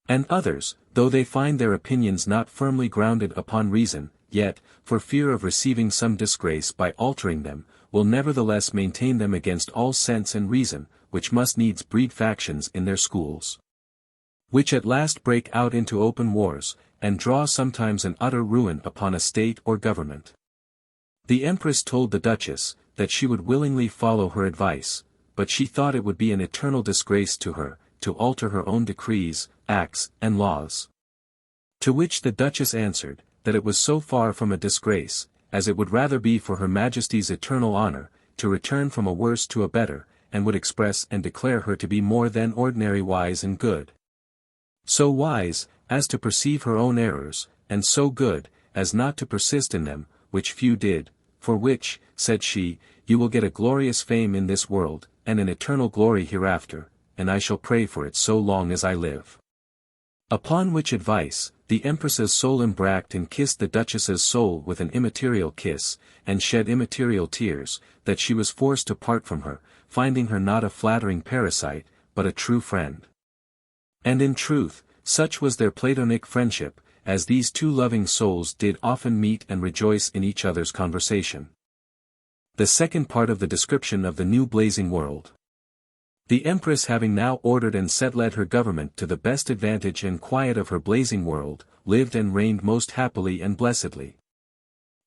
And others, though they find their opinions not firmly grounded upon reason, yet, for fear of receiving some disgrace by altering them, will nevertheless maintain them against all sense and reason, which must needs breed factions in their schools, which at last break out into open wars, and draw sometimes an utter ruin upon a state or government. The Empress told the Duchess, that she would willingly follow her advice, but she thought it would be an eternal disgrace to her, to alter her own decrees, acts, and laws. To which the Duchess answered, that it was so far from a disgrace, as it would rather be for her Majesty's eternal honor, to return from a worse to a better, and would express and declare her to be more than ordinary wise and good. So wise, as to perceive her own errors, and so good, as not to persist in them, which few did, for which, said she, you will get a glorious fame in this world, and an eternal glory hereafter, and I shall pray for it so long as I live. Upon which advice, the Empress's soul embraced and kissed the Duchess's soul with an immaterial kiss, and shed immaterial tears, that she was forced to part from her, finding her not a flattering parasite, but a true friend. And in truth, such was their Platonic friendship, as these two loving souls did often meet and rejoice in each other's conversation. The second part of the description of the new blazing world. The Empress having now ordered and set led her government to the best advantage and quiet of her blazing world, lived and reigned most happily and blessedly.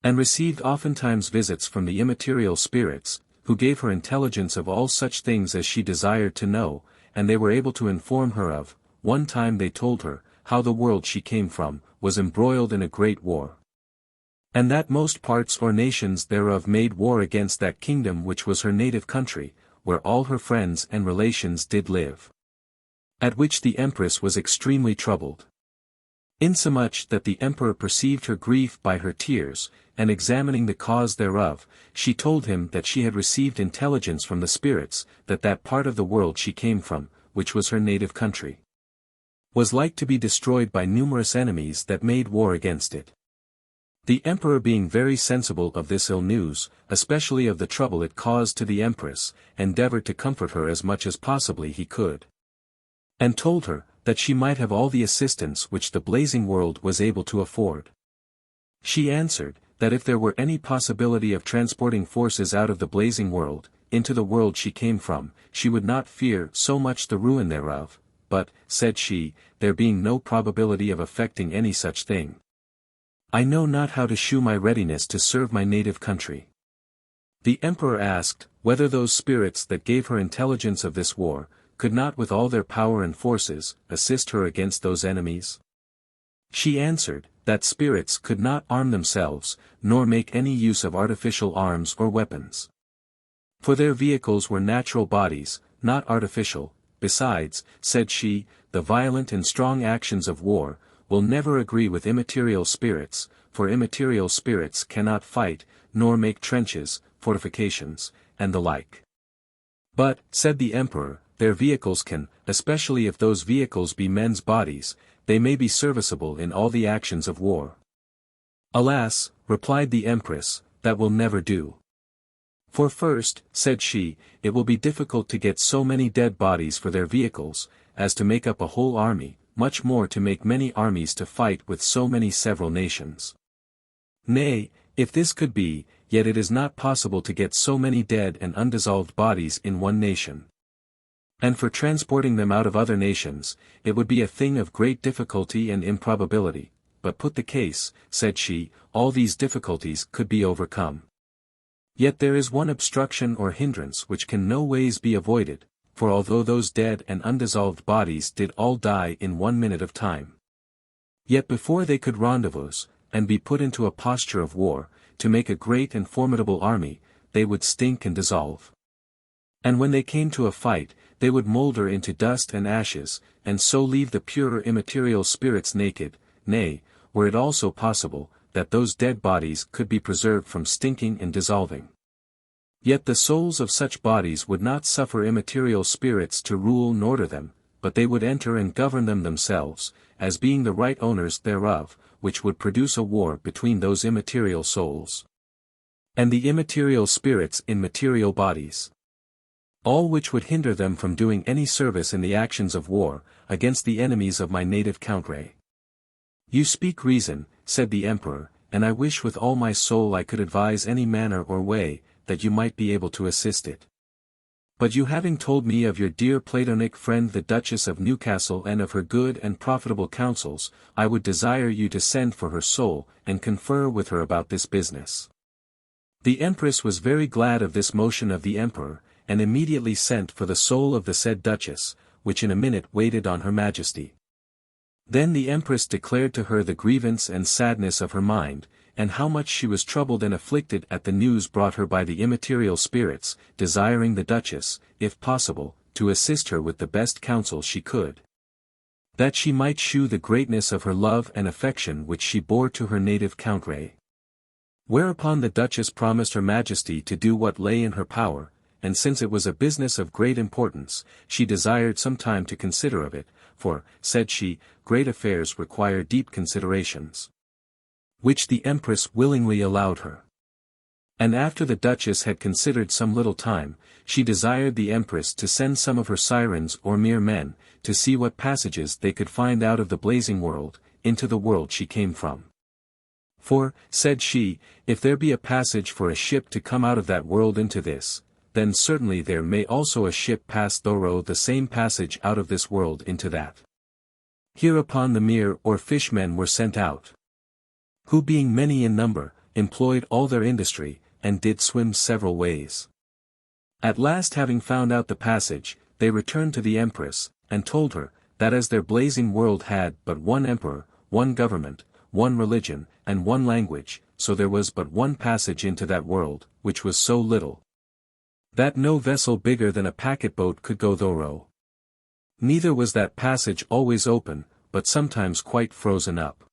And received oftentimes visits from the immaterial spirits, who gave her intelligence of all such things as she desired to know, and they were able to inform her of. One time they told her, how the world she came from, was embroiled in a great war. And that most parts or nations thereof made war against that kingdom which was her native country, where all her friends and relations did live. At which the Empress was extremely troubled. Insomuch that the Emperor perceived her grief by her tears, and examining the cause thereof, she told him that she had received intelligence from the spirits, that that part of the world she came from, which was her native country, was like to be destroyed by numerous enemies that made war against it. The Emperor being very sensible of this ill news, especially of the trouble it caused to the Empress, endeavored to comfort her as much as possibly he could. And told her, that she might have all the assistance which the blazing world was able to afford. She answered, that if there were any possibility of transporting forces out of the blazing world, into the world she came from, she would not fear so much the ruin thereof, but, said she, there being no probability of effecting any such thing, I know not how to shew my readiness to serve my native country. The Emperor asked, whether those spirits that gave her intelligence of this war, could not with all their power and forces, assist her against those enemies? She answered, that spirits could not arm themselves, nor make any use of artificial arms or weapons. For their vehicles were natural bodies, not artificial. Besides, said she, the violent and strong actions of war, will never agree with immaterial spirits, for immaterial spirits cannot fight, nor make trenches, fortifications, and the like. But, said the Emperor, their vehicles can, especially if those vehicles be men's bodies, they may be serviceable in all the actions of war. Alas, replied the Empress, that will never do. For first, said she, it will be difficult to get so many dead bodies for their vehicles, as to make up a whole army, much more to make many armies to fight with so many several nations. Nay, if this could be, yet it is not possible to get so many dead and undissolved bodies in one nation. And for transporting them out of other nations, it would be a thing of great difficulty and improbability, but put the case, said she, all these difficulties could be overcome. Yet there is one obstruction or hindrance which can no ways be avoided, for although those dead and undissolved bodies did all die in 1 minute of time, yet before they could rendezvous, and be put into a posture of war, to make a great and formidable army, they would stink and dissolve. And when they came to a fight, they would moulder into dust and ashes, and so leave the purer immaterial spirits naked, nay, were it also possible, that those dead bodies could be preserved from stinking and dissolving. Yet the souls of such bodies would not suffer immaterial spirits to rule and order them, but they would enter and govern them themselves, as being the right owners thereof, which would produce a war between those immaterial souls and the immaterial spirits in material bodies. All which would hinder them from doing any service in the actions of war, against the enemies of my native country. You speak reason, said the emperor, and I wish with all my soul I could advise any manner or way, that you might be able to assist it. But you having told me of your dear Platonic friend the Duchess of Newcastle and of her good and profitable counsels, I would desire you to send for her soul, and confer with her about this business. The Empress was very glad of this motion of the Emperor, and immediately sent for the soul of the said Duchess, which in a minute waited on her Majesty. Then the Empress declared to her the grievance and sadness of her mind, and how much she was troubled and afflicted at the news brought her by the immaterial spirits, desiring the Duchess, if possible, to assist her with the best counsel she could, that she might shew the greatness of her love and affection which she bore to her native country. Whereupon the Duchess promised her Majesty to do what lay in her power, and since it was a business of great importance, she desired some time to consider of it, for, said she, great affairs require deep considerations, which the Empress willingly allowed her. And after the Duchess had considered some little time, she desired the Empress to send some of her sirens or mere men, to see what passages they could find out of the blazing world, into the world she came from. For, said she, if there be a passage for a ship to come out of that world into this, then certainly there may also a ship pass thorough the same passage out of this world into that. Hereupon the mere or fishmen were sent out, who being many in number, employed all their industry, and did swim several ways. At last having found out the passage, they returned to the Empress, and told her, that as their blazing world had but one emperor, one government, one religion, and one language, so there was but one passage into that world, which was so little, that no vessel bigger than a packet-boat could go thorough. Neither was that passage always open, but sometimes quite frozen up.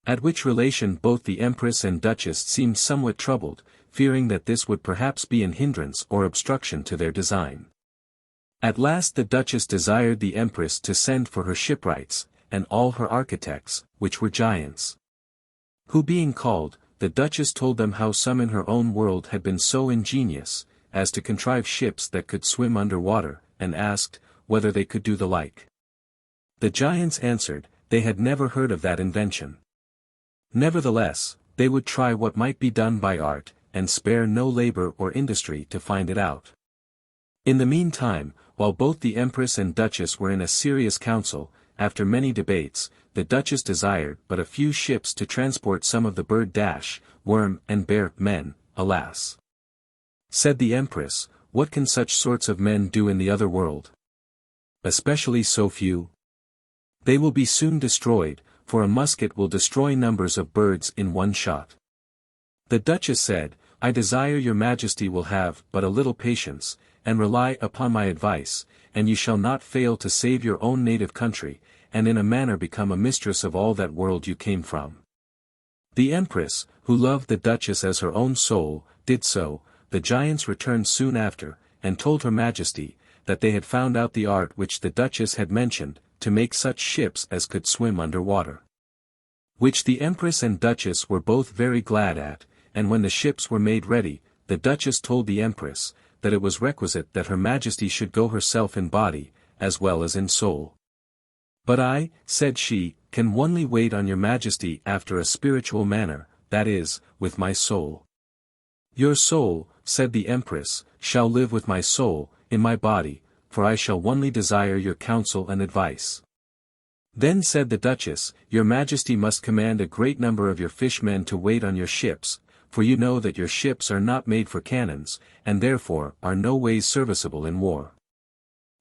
At which relation both the Empress and Duchess seemed somewhat troubled, fearing that this would perhaps be an hindrance or obstruction to their design. At last the Duchess desired the Empress to send for her shipwrights, and all her architects, which were giants. Who being called, the Duchess told them how some in her own world had been so ingenious, as to contrive ships that could swim under water, and asked, whether they could do the like. The giants answered, they had never heard of that invention. Nevertheless, they would try what might be done by art, and spare no labor or industry to find it out. In the meantime, while both the Empress and Duchess were in a serious council, after many debates, the Duchess desired but a few ships to transport some of the bird, worm, and bear men. Alas, said the Empress, what can such sorts of men do in the other world? Especially so few? They will be soon destroyed, for a musket will destroy numbers of birds in one shot. The Duchess said, I desire your Majesty will have but a little patience, and rely upon my advice, and you shall not fail to save your own native country, and in a manner become a mistress of all that world you came from. The Empress, who loved the Duchess as her own soul, did so. The giants returned soon after, and told her Majesty, that they had found out the art which the Duchess had mentioned, to make such ships as could swim under water. Which the Empress and Duchess were both very glad at, and when the ships were made ready, the Duchess told the Empress, that it was requisite that her Majesty should go herself in body, as well as in soul. But I, said she, can only wait on your Majesty after a spiritual manner, that is, with my soul. Your soul, said the Empress, shall live with my soul, in my body, for I shall only desire your counsel and advice. Then said the Duchess, Your Majesty must command a great number of your fishmen to wait on your ships, for you know that your ships are not made for cannons, and therefore are no ways serviceable in war.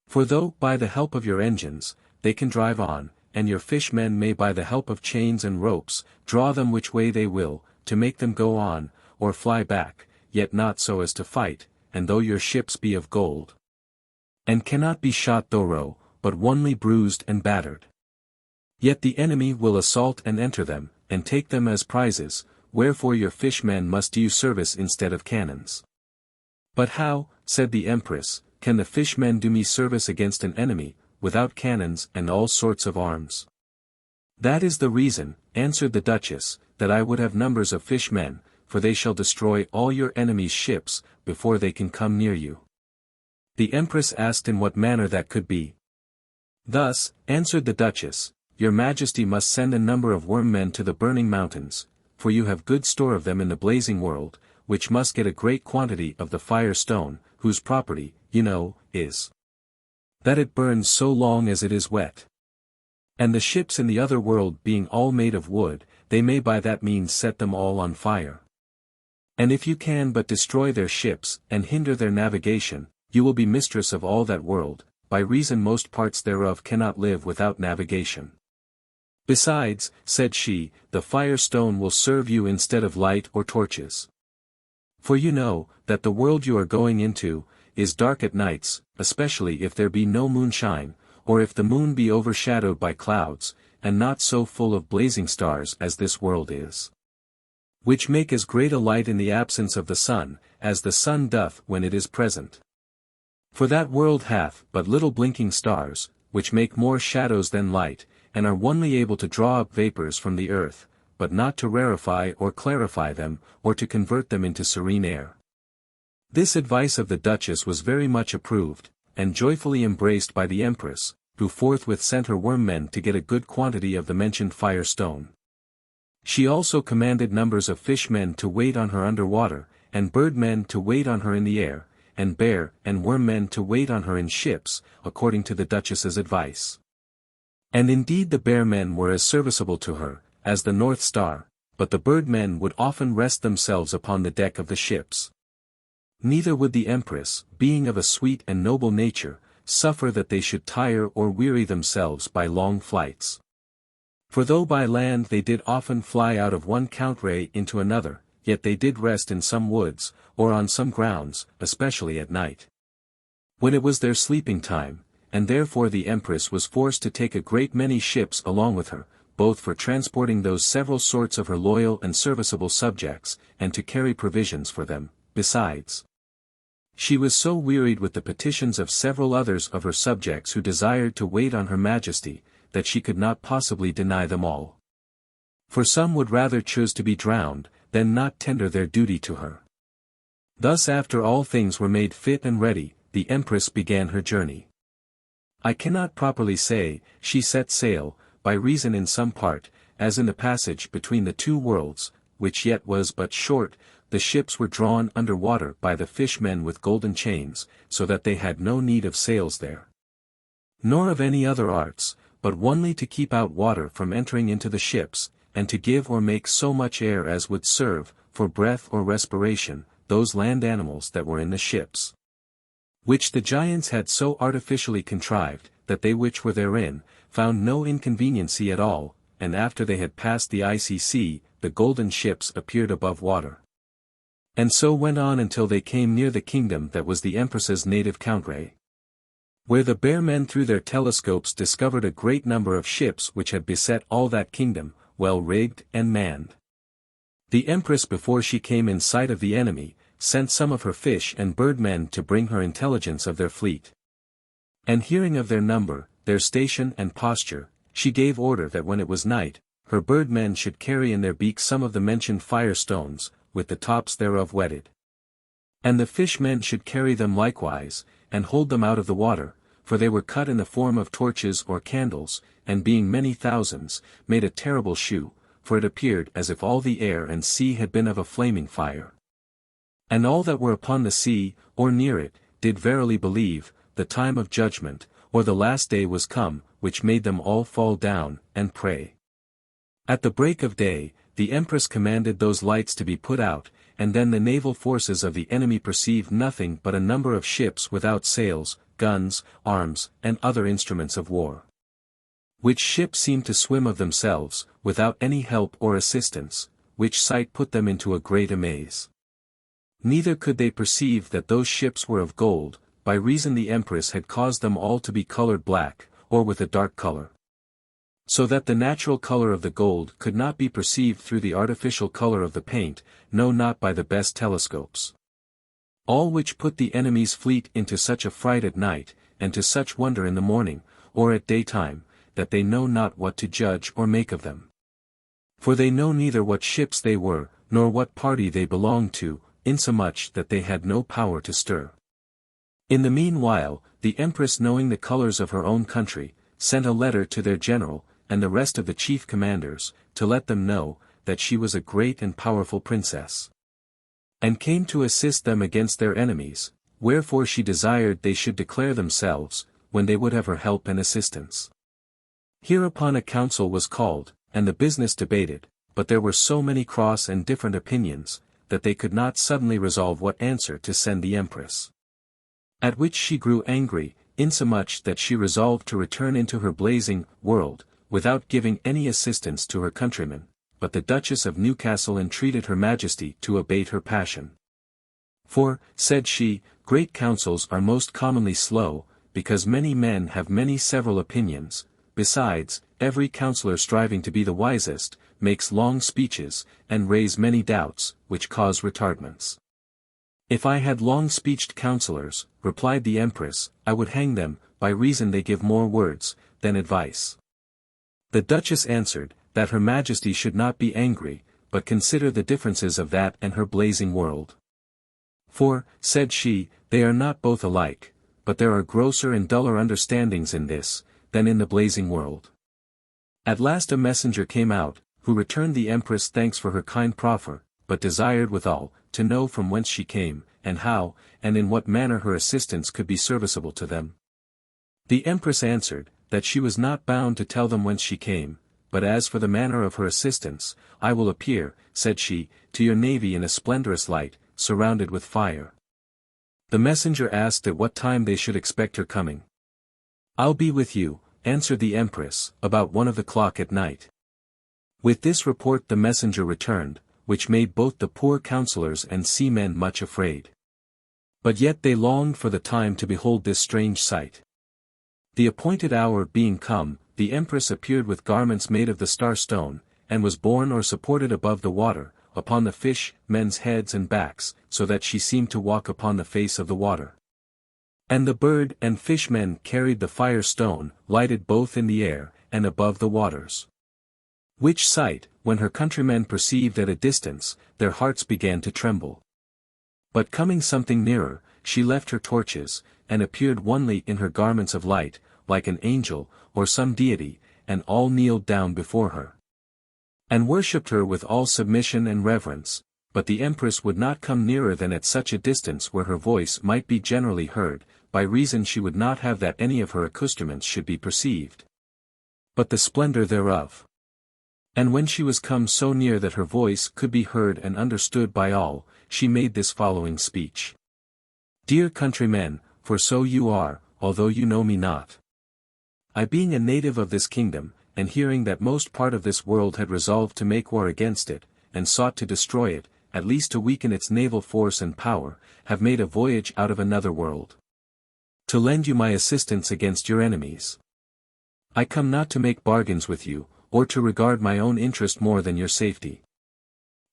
For though, by the help of your engines, they can drive on, and your fishmen may by the help of chains and ropes, draw them which way they will, to make them go on, or fly back, yet not so as to fight, and though your ships be of gold, and cannot be shot thorough, but only bruised and battered, yet the enemy will assault and enter them, and take them as prizes, wherefore your fishmen must do service instead of cannons. But how, said the Empress, can the fishmen do me service against an enemy, without cannons and all sorts of arms? That is the reason, answered the Duchess, that I would have numbers of fishmen, for they shall destroy all your enemies' ships, before they can come near you. The Empress asked in what manner that could be. Thus, answered the Duchess, Your Majesty must send a number of worm-men to the burning mountains, for you have good store of them in the blazing world, which must get a great quantity of the fire stone, whose property, you know, is that it burns so long as it is wet. And the ships in the other world being all made of wood, they may by that means set them all on fire. And if you can but destroy their ships, and hinder their navigation, you will be mistress of all that world, by reason most parts thereof cannot live without navigation. Besides, said she, the fire stone will serve you instead of light or torches. For you know, that the world you are going into, is dark at nights, especially if there be no moonshine, or if the moon be overshadowed by clouds, and not so full of blazing stars as this world is, which make as great a light in the absence of the sun, as the sun doth when it is present. For that world hath but little blinking stars, which make more shadows than light, and are only able to draw up vapors from the earth, but not to rarefy or clarify them, or to convert them into serene air. This advice of the Duchess was very much approved, and joyfully embraced by the Empress, who forthwith sent her worm-men to get a good quantity of the mentioned fire stone. She also commanded numbers of fishmen to wait on her under water, and bird-men to wait on her in the air, and bear and worm-men to wait on her in ships, according to the Duchess's advice. And indeed the bear-men were as serviceable to her, as the North Star, but the bird-men would often rest themselves upon the deck of the ships. Neither would the Empress, being of a sweet and noble nature, suffer that they should tire or weary themselves by long flights. For though by land they did often fly out of one country into another, yet they did rest in some woods, or on some grounds, especially at night, when it was their sleeping time, and therefore the Empress was forced to take a great many ships along with her, both for transporting those several sorts of her loyal and serviceable subjects, and to carry provisions for them. Besides, she was so wearied with the petitions of several others of her subjects who desired to wait on her Majesty, that she could not possibly deny them all. For some would rather choose to be drowned, than not tender their duty to her. Thus after all things were made fit and ready, the Empress began her journey. I cannot properly say, she set sail, by reason in some part, as in the passage between the two worlds, which yet was but short, the ships were drawn under water by the fishmen with golden chains, so that they had no need of sails there, nor of any other arts, but only to keep out water from entering into the ships, and to give or make so much air as would serve, for breath or respiration, those land animals that were in the ships, which the giants had so artificially contrived, that they which were therein, found no inconveniency at all, and after they had passed the icy sea, the golden ships appeared above water. And so went on until they came near the kingdom that was the Empress's native country, where the bear-men through their telescopes discovered a great number of ships which had beset all that kingdom, well rigged and manned. The Empress before she came in sight of the enemy, sent some of her fish and bird-men to bring her intelligence of their fleet. And hearing of their number, their station and posture, she gave order that when it was night, her bird-men should carry in their beaks some of the mentioned fire stones, with the tops thereof wetted. And the fishmen should carry them likewise, and hold them out of the water, for they were cut in the form of torches or candles, and being many thousands, made a terrible shew, for it appeared as if all the air and sea had been of a flaming fire. And all that were upon the sea, or near it, did verily believe, the time of judgment, or the last day was come, which made them all fall down, and pray. At the break of day, the Empress commanded those lights to be put out, and then the naval forces of the enemy perceived nothing but a number of ships without sails, guns, arms, and other instruments of war. Which ships seemed to swim of themselves, without any help or assistance, which sight put them into a great amaze. Neither could they perceive that those ships were of gold, by reason the Empress had caused them all to be colored black, or with a dark color. So that the natural color of the gold could not be perceived through the artificial color of the paint, no not by the best telescopes. All which put the enemy's fleet into such a fright at night, and to such wonder in the morning, or at daytime, that they know not what to judge or make of them. For they know neither what ships they were, nor what party they belonged to, insomuch that they had no power to stir. In the meanwhile, the Empress, knowing the colors of her own country, sent a letter to their general, and the rest of the chief commanders, to let them know, that she was a great and powerful princess. And came to assist them against their enemies, wherefore she desired they should declare themselves, when they would have her help and assistance. Hereupon a council was called, and the business debated, but there were so many cross and different opinions, that they could not suddenly resolve what answer to send the Empress. At which she grew angry, insomuch that she resolved to return into her blazing world, without giving any assistance to her countrymen, but the Duchess of Newcastle entreated her Majesty to abate her passion. For, said she, great councils are most commonly slow, because many men have many several opinions. Besides, every counsellor striving to be the wisest, makes long speeches, and raise many doubts, which cause retardments. If I had long-speeched counsellors, replied the Empress, I would hang them, by reason they give more words, than advice. The Duchess answered, that her Majesty should not be angry, but consider the differences of that and her blazing world. For, said she, they are not both alike, but there are grosser and duller understandings in this, than in the blazing world. At last a messenger came out, who returned the Empress thanks for her kind proffer, but desired withal, to know from whence she came, and how, and in what manner her assistance could be serviceable to them. The Empress answered, that she was not bound to tell them whence she came, but as for the manner of her assistance, I will appear, said she, to your navy in a splendorous light, surrounded with fire. The messenger asked at what time they should expect her coming. I'll be with you, answered the Empress, about 1 o'clock at night. With this report the messenger returned, which made both the poor counsellors and seamen much afraid. But yet they longed for the time to behold this strange sight. The appointed hour being come, the Empress appeared with garments made of the star stone, and was borne or supported above the water, upon the fish, men's heads and backs, so that she seemed to walk upon the face of the water. And the bird and fishmen carried the fire stone, lighted both in the air, and above the waters. Which sight, when her countrymen perceived at a distance, their hearts began to tremble. But coming something nearer, she left her torches, and appeared onely in her garments of light, like an angel, or some deity, and all kneeled down before her. And worshipped her with all submission and reverence, but the Empress would not come nearer than at such a distance where her voice might be generally heard, by reason she would not have that any of her accoutrements should be perceived, but the splendor thereof. And when she was come so near that her voice could be heard and understood by all, she made this following speech. Dear countrymen, for so you are, although you know me not. I being a native of this kingdom, and hearing that most part of this world had resolved to make war against it, and sought to destroy it, at least to weaken its naval force and power, have made a voyage out of another world, to lend you my assistance against your enemies. I come not to make bargains with you, or to regard my own interest more than your safety.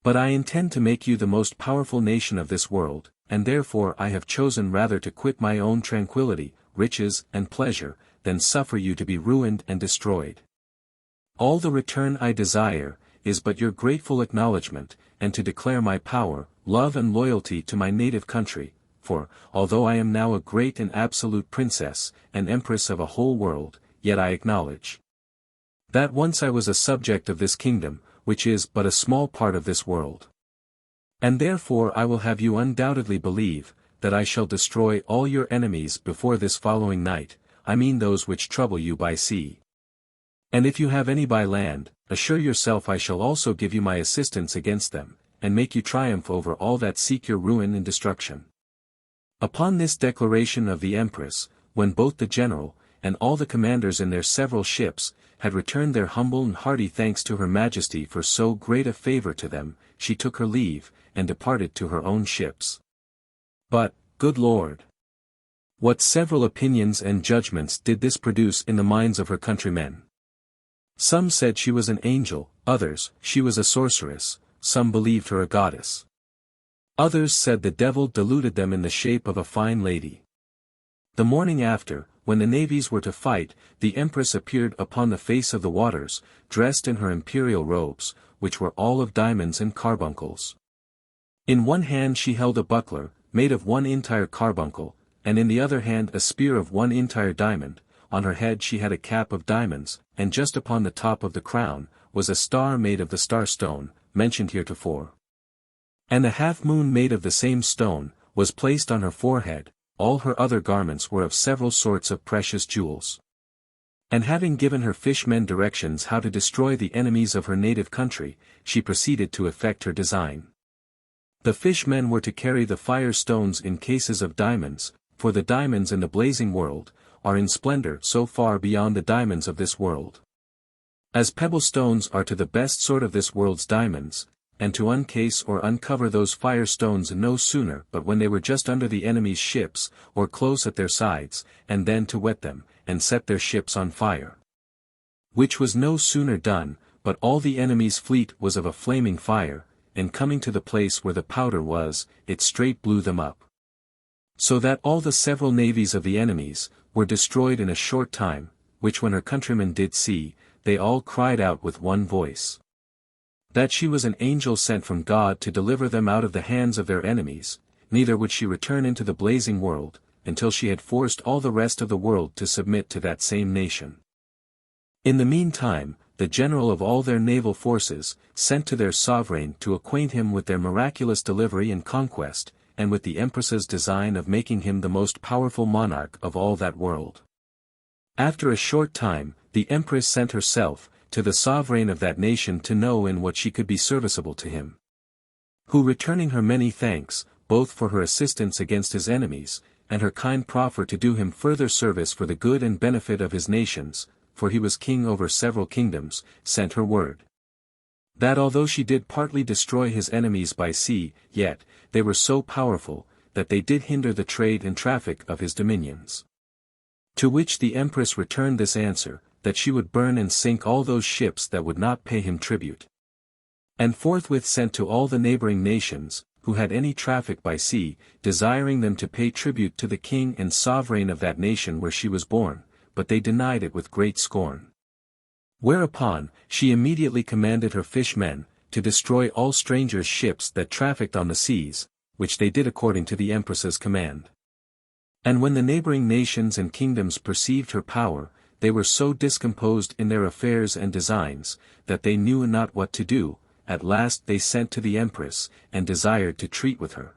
But I intend to make you the most powerful nation of this world, and therefore I have chosen rather to quit my own tranquility, riches, and pleasure, than suffer you to be ruined and destroyed. All the return I desire, is but your grateful acknowledgment, and to declare my power, love and loyalty to my native country, for, although I am now a great and absolute princess, and empress of a whole world, yet I acknowledge that once I was a subject of this kingdom, which is but a small part of this world. And therefore I will have you undoubtedly believe, that I shall destroy all your enemies before this following night, I mean those which trouble you by sea. And if you have any by land, assure yourself I shall also give you my assistance against them, and make you triumph over all that seek your ruin and destruction. Upon this declaration of the Empress, when both the general, and all the commanders in their several ships, had returned their humble and hearty thanks to her Majesty for so great a favour to them, she took her leave, and departed to her own ships. But, good Lord! What several opinions and judgments did this produce in the minds of her countrymen! Some said she was an angel, others, she was a sorceress, some believed her a goddess. Others said the devil deluded them in the shape of a fine lady. The morning after, when the navies were to fight, the Empress appeared upon the face of the waters, dressed in her imperial robes, which were all of diamonds and carbuncles. In one hand she held a buckler, made of one entire carbuncle, and in the other hand a spear of one entire diamond. On her head she had a cap of diamonds, and just upon the top of the crown, was a star made of the star stone, mentioned heretofore. And a half-moon made of the same stone, was placed on her forehead. All her other garments were of several sorts of precious jewels. And having given her fishmen directions how to destroy the enemies of her native country, she proceeded to effect her design. The fishmen were to carry the fire stones in cases of diamonds, for the diamonds in the blazing world, are in splendor so far beyond the diamonds of this world. As pebble stones are to the best sort of this world's diamonds, and to uncase or uncover those fire stones no sooner but when they were just under the enemy's ships, or close at their sides, and then to wet them, and set their ships on fire. Which was no sooner done, but all the enemy's fleet was of a flaming fire, and coming to the place where the powder was, it straight blew them up. So that all the several navies of the enemies, were destroyed in a short time, which when her countrymen did see, they all cried out with one voice, that she was an angel sent from God to deliver them out of the hands of their enemies, neither would she return into the blazing world, until she had forced all the rest of the world to submit to that same nation. In the meantime, the general of all their naval forces, sent to their sovereign to acquaint him with their miraculous delivery and conquest, and with the Empress's design of making him the most powerful monarch of all that world. After a short time, the Empress sent herself, to the sovereign of that nation to know in what she could be serviceable to him. Who returning her many thanks, both for her assistance against his enemies, and her kind proffer to do him further service for the good and benefit of his nations, for he was king over several kingdoms, sent her word, that although she did partly destroy his enemies by sea, yet, they were so powerful, that they did hinder the trade and traffic of his dominions. To which the Empress returned this answer, that she would burn and sink all those ships that would not pay him tribute. And forthwith sent to all the neighboring nations, who had any traffic by sea, desiring them to pay tribute to the king and sovereign of that nation where she was born, but they denied it with great scorn. Whereupon, she immediately commanded her fishmen, to destroy all strangers' ships that trafficked on the seas, which they did according to the Empress's command. And when the neighboring nations and kingdoms perceived her power, they were so discomposed in their affairs and designs, that they knew not what to do. At last they sent to the Empress, and desired to treat with her.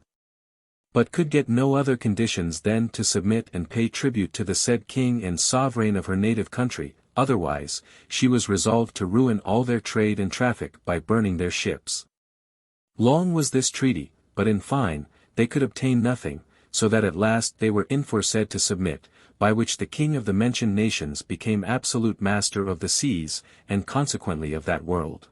But could get no other conditions than to submit and pay tribute to the said king and sovereign of her native country, otherwise, she was resolved to ruin all their trade and traffic by burning their ships. Long was this treaty, but in fine, they could obtain nothing, so that at last they were inforsaid to submit, by which the king of the mentioned nations became absolute master of the seas, and consequently of that world.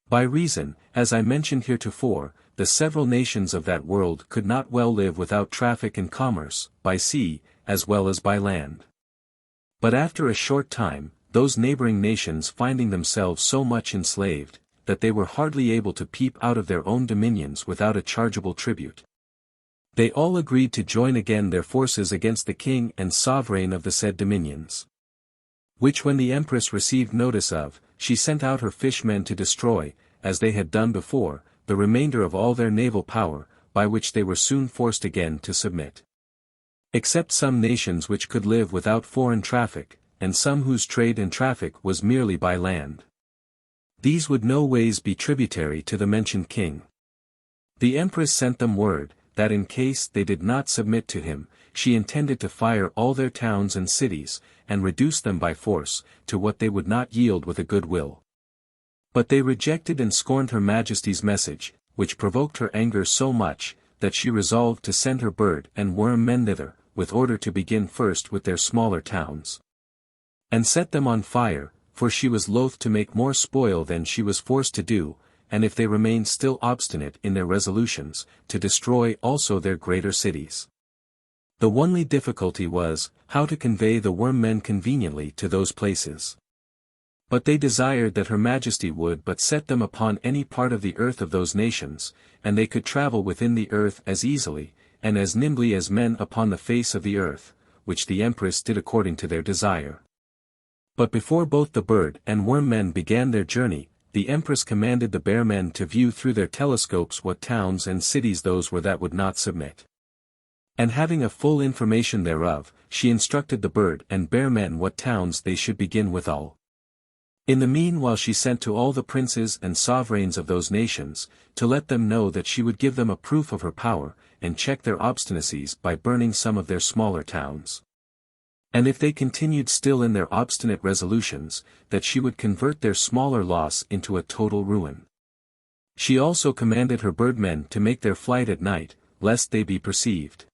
By reason, as I mentioned heretofore, the several nations of that world could not well live without traffic and commerce, by sea, as well as by land. But after a short time, those neighboring nations finding themselves so much enslaved, that they were hardly able to peep out of their own dominions without a chargeable tribute, they all agreed to join again their forces against the king and sovereign of the said dominions. Which when the Empress received notice of, she sent out her fishmen to destroy, as they had done before, the remainder of all their naval power, by which they were soon forced again to submit. Except some nations which could live without foreign traffic, and some whose trade and traffic was merely by land. These would no ways be tributary to the mentioned king. The Empress sent them word, that in case they did not submit to him, she intended to fire all their towns and cities, and reduce them by force, to what they would not yield with a good will. But they rejected and scorned her Majesty's message, which provoked her anger so much, that she resolved to send her bird and worm men thither, with order to begin first with their smaller towns, and set them on fire, for she was loath to make more spoil than she was forced to do, and if they remained still obstinate in their resolutions, to destroy also their greater cities. The only difficulty was, how to convey the worm men conveniently to those places. But they desired that her Majesty would but set them upon any part of the earth of those nations, and they could travel within the earth as easily, and as nimbly as men upon the face of the earth, which the Empress did according to their desire. But before both the bird and worm men began their journey, the Empress commanded the bear men to view through their telescopes what towns and cities those were that would not submit. And having a full information thereof, she instructed the bird and bear men what towns they should begin withal. In the meanwhile she sent to all the princes and sovereigns of those nations, to let them know that she would give them a proof of her power, and check their obstinacies by burning some of their smaller towns. And if they continued still in their obstinate resolutions, that she would convert their smaller loss into a total ruin. She also commanded her birdmen to make their flight at night, lest they be perceived.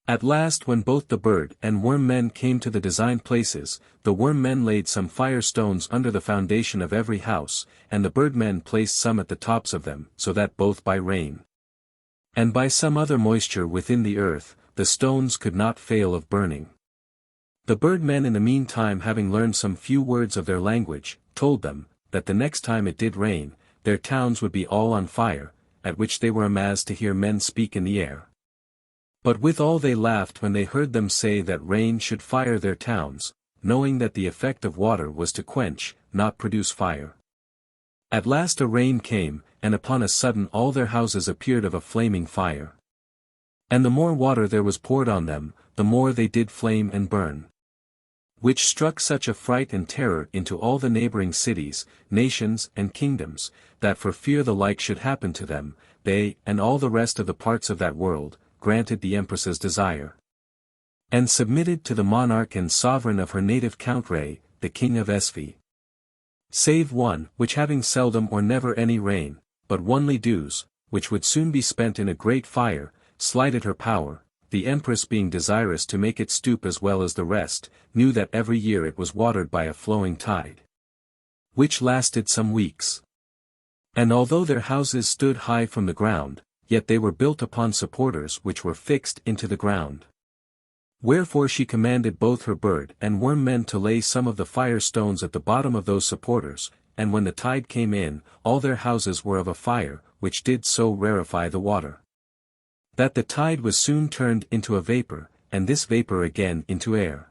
At last when both the bird and worm men came to the designed places, the worm men laid some fire stones under the foundation of every house, and the bird men placed some at the tops of them, so that both by rain and by some other moisture within the earth, the stones could not fail of burning. The bird men in the meantime having learned some few words of their language, told them, that the next time it did rain, their towns would be all on fire, at which they were amazed to hear men speak in the air. But withal they laughed when they heard them say that rain should fire their towns, knowing that the effect of water was to quench, not produce fire. At last a rain came, and upon a sudden all their houses appeared of a flaming fire. And the more water there was poured on them, the more they did flame and burn. Which struck such a fright and terror into all the neighboring cities, nations and kingdoms, that for fear the like should happen to them, they, and all the rest of the parts of that world, granted the Empress's desire, and submitted to the monarch and sovereign of her native country, the King of Esfi. Save one, which having seldom or never any rain, but only dews, which would soon be spent in a great fire, slighted her power, the Empress being desirous to make it stoop as well as the rest, knew that every year it was watered by a flowing tide, which lasted some weeks. And although their houses stood high from the ground, yet they were built upon supporters which were fixed into the ground. Wherefore she commanded both her bird and worm men to lay some of the fire stones at the bottom of those supporters, and when the tide came in, all their houses were of a fire, which did so rarefy the water, that the tide was soon turned into a vapor, and this vapor again into air,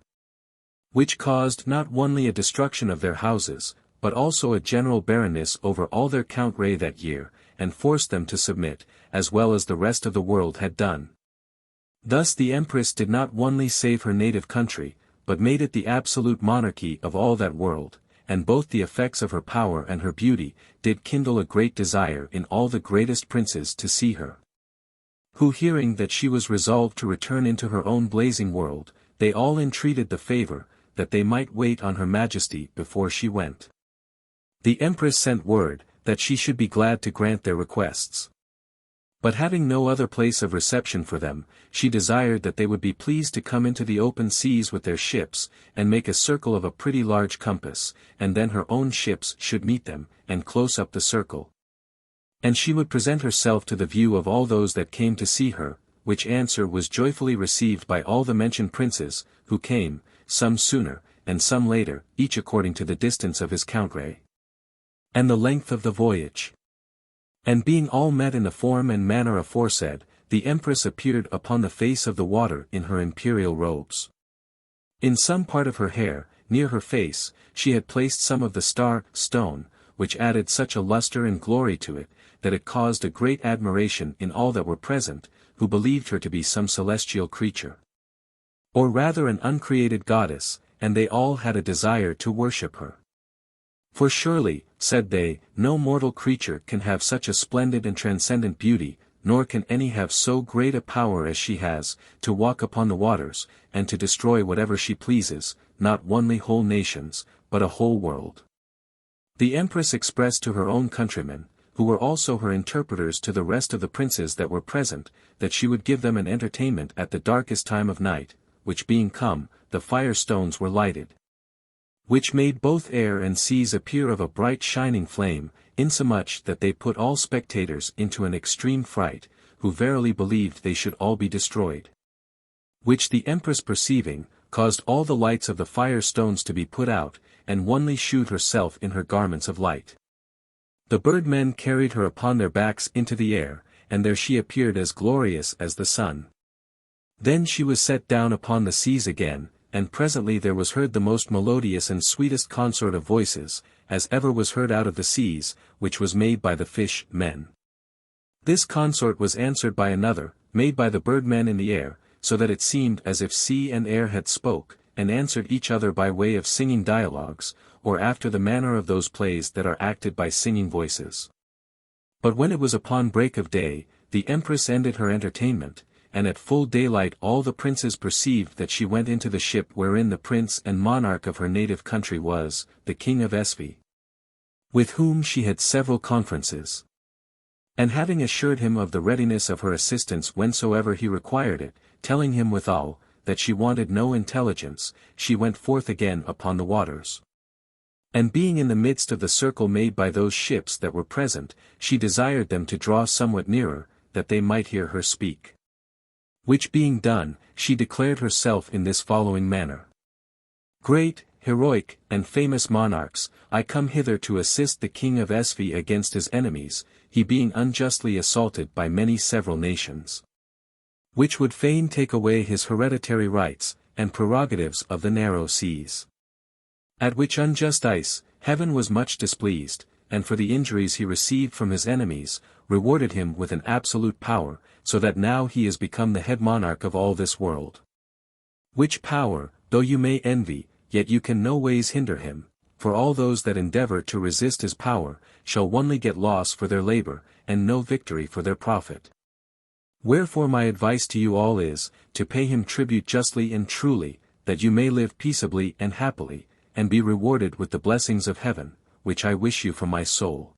which caused not only a destruction of their houses, but also a general barrenness over all their country that year, and forced them to submit, as well as the rest of the world had done. Thus the Empress did not only save her native country, but made it the absolute monarchy of all that world, and both the effects of her power and her beauty did kindle a great desire in all the greatest princes to see her. Who hearing that she was resolved to return into her own blazing world, they all entreated the favor, that they might wait on her Majesty before she went. The Empress sent word, that she should be glad to grant their requests. But having no other place of reception for them, she desired that they would be pleased to come into the open seas with their ships, and make a circle of a pretty large compass, and then her own ships should meet them, and close up the circle. And she would present herself to the view of all those that came to see her, which answer was joyfully received by all the mentioned princes, who came, some sooner, and some later, each according to the distance of his country, and the length of the voyage. And being all met in the form and manner aforesaid, the Empress appeared upon the face of the water in her imperial robes. In some part of her hair, near her face, she had placed some of the star stone, which added such a luster and glory to it, that it caused a great admiration in all that were present, who believed her to be some celestial creature, or rather an uncreated goddess, and they all had a desire to worship her. For surely, said they, no mortal creature can have such a splendid and transcendent beauty, nor can any have so great a power as she has, to walk upon the waters, and to destroy whatever she pleases, not only whole nations, but a whole world. The Empress expressed to her own countrymen, who were also her interpreters to the rest of the princes that were present, that she would give them an entertainment at the darkest time of night, which being come, the fire-stones were lighted, which made both air and seas appear of a bright shining flame, insomuch that they put all spectators into an extreme fright, who verily believed they should all be destroyed. Which the Empress perceiving, caused all the lights of the fire-stones to be put out, and only shewed herself in her garments of light. The birdmen carried her upon their backs into the air, and there she appeared as glorious as the sun. Then she was set down upon the seas again, and presently there was heard the most melodious and sweetest consort of voices, as ever was heard out of the seas, which was made by the fish-men. This consort was answered by another, made by the birdmen in the air, so that it seemed as if sea and air had spoke, and answered each other by way of singing dialogues, or after the manner of those plays that are acted by singing voices. But when it was upon break of day, the Empress ended her entertainment, and at full daylight all the princes perceived that she went into the ship wherein the prince and monarch of her native country was, the king of Esfi, with whom she had several conferences. And having assured him of the readiness of her assistance whensoever he required it, telling him withal, that she wanted no intelligence, she went forth again upon the waters. And being in the midst of the circle made by those ships that were present, she desired them to draw somewhat nearer, that they might hear her speak. Which being done, she declared herself in this following manner. Great, heroic, and famous monarchs, I come hither to assist the king of Esfi against his enemies, he being unjustly assaulted by many several nations, which would fain take away his hereditary rights, and prerogatives of the narrow seas. At which unjust ice, heaven was much displeased, and for the injuries he received from his enemies, rewarded him with an absolute power, so that now he is become the head monarch of all this world. Which power, though you may envy, yet you can no ways hinder him, for all those that endeavor to resist his power, shall only get loss for their labor, and no victory for their profit. Wherefore my advice to you all is, to pay him tribute justly and truly, that you may live peaceably and happily, and be rewarded with the blessings of heaven, which I wish you from my soul.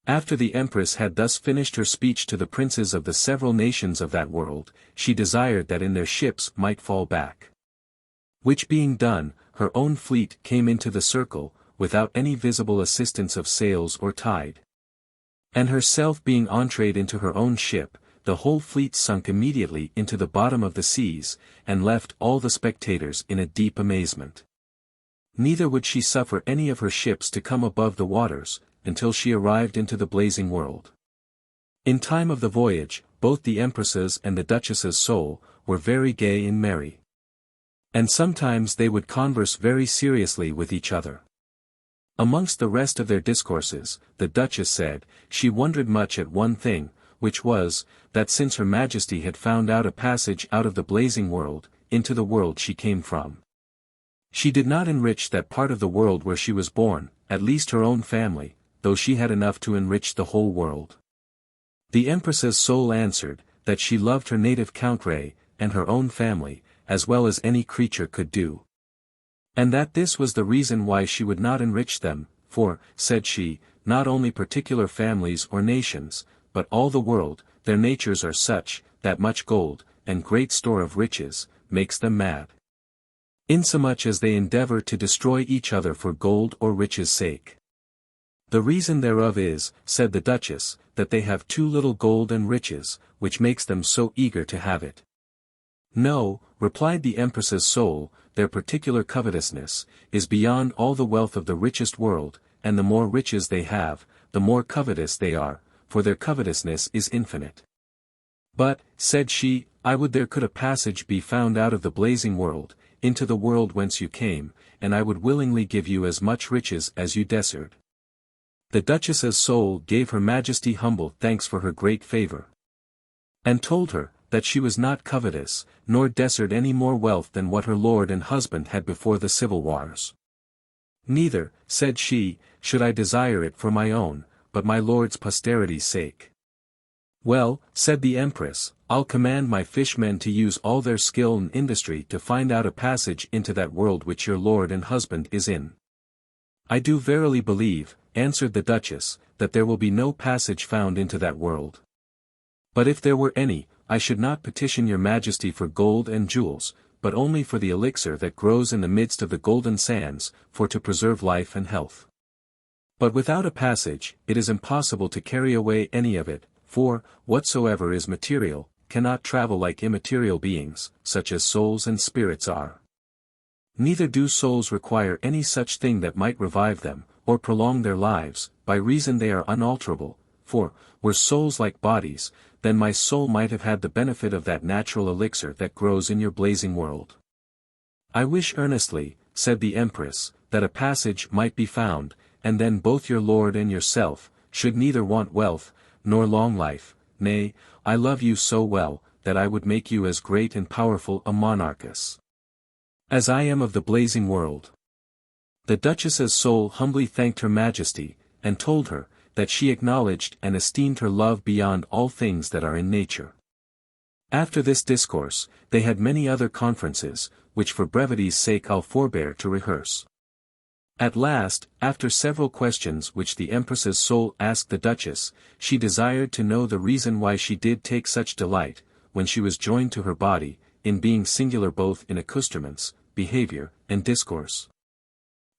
After the Empress had thus finished her speech to the princes of the several nations of that world, she desired that in their ships might fall back. Which being done, her own fleet came into the circle, without any visible assistance of sails or tide. And herself being entreed into her own ship, the whole fleet sunk immediately into the bottom of the seas, and left all the spectators in a deep amazement. Neither would she suffer any of her ships to come above the waters, until she arrived into the blazing world. In time of the voyage, both the Empress's and the Duchess's soul, were very gay and merry. And sometimes they would converse very seriously with each other. Amongst the rest of their discourses, the Duchess said, she wondered much at one thing, which was, that since her Majesty had found out a passage out of the blazing world, into the world she came from, she did not enrich that part of the world where she was born, at least her own family, though she had enough to enrich the whole world. The Empress's soul answered, that she loved her native country, and her own family, as well as any creature could do. And that this was the reason why she would not enrich them, for, said she, not only particular families or nations, but all the world, their natures are such, that much gold, and great store of riches, makes them mad, insomuch as they endeavor to destroy each other for gold or riches' sake. The reason thereof is, said the Duchess, that they have too little gold and riches, which makes them so eager to have it. No, replied the Empress's soul, their particular covetousness, is beyond all the wealth of the richest world, and the more riches they have, the more covetous they are, for their covetousness is infinite. But, said she, I would there could a passage be found out of the blazing world, into the world whence you came, and I would willingly give you as much riches as you desired. The Duchess's soul gave her Majesty humble thanks for her great favor, and told her, that she was not covetous, nor desired any more wealth than what her lord and husband had before the civil wars. Neither, said she, should I desire it for my own, but my lord's posterity's sake. "Well," said the Empress, "I'll command my fishmen to use all their skill and industry to find out a passage into that world which your lord and husband is in." "I do verily believe," answered the Duchess, "that there will be no passage found into that world. But if there were any, I should not petition your Majesty for gold and jewels, but only for the elixir that grows in the midst of the golden sands, for to preserve life and health. But without a passage, it is impossible to carry away any of it, for, whatsoever is material, cannot travel like immaterial beings, such as souls and spirits are. Neither do souls require any such thing that might revive them, or prolong their lives, by reason they are unalterable, for, were souls like bodies, then my soul might have had the benefit of that natural elixir that grows in your blazing world. I wish earnestly," said the Empress, "that a passage might be found, and then both your lord and yourself, should neither want wealth, nor long life. Nay, I love you so well, that I would make you as great and powerful a monarchess as I am of the blazing world." The Duchess's soul humbly thanked Her Majesty, and told her, that she acknowledged and esteemed her love beyond all things that are in nature. After this discourse, they had many other conferences, which for brevity's sake I'll forbear to rehearse. At last, after several questions which the Empress's soul asked the Duchess, she desired to know the reason why she did take such delight, when she was joined to her body, in being singular both in accoutrements, behavior, and discourse.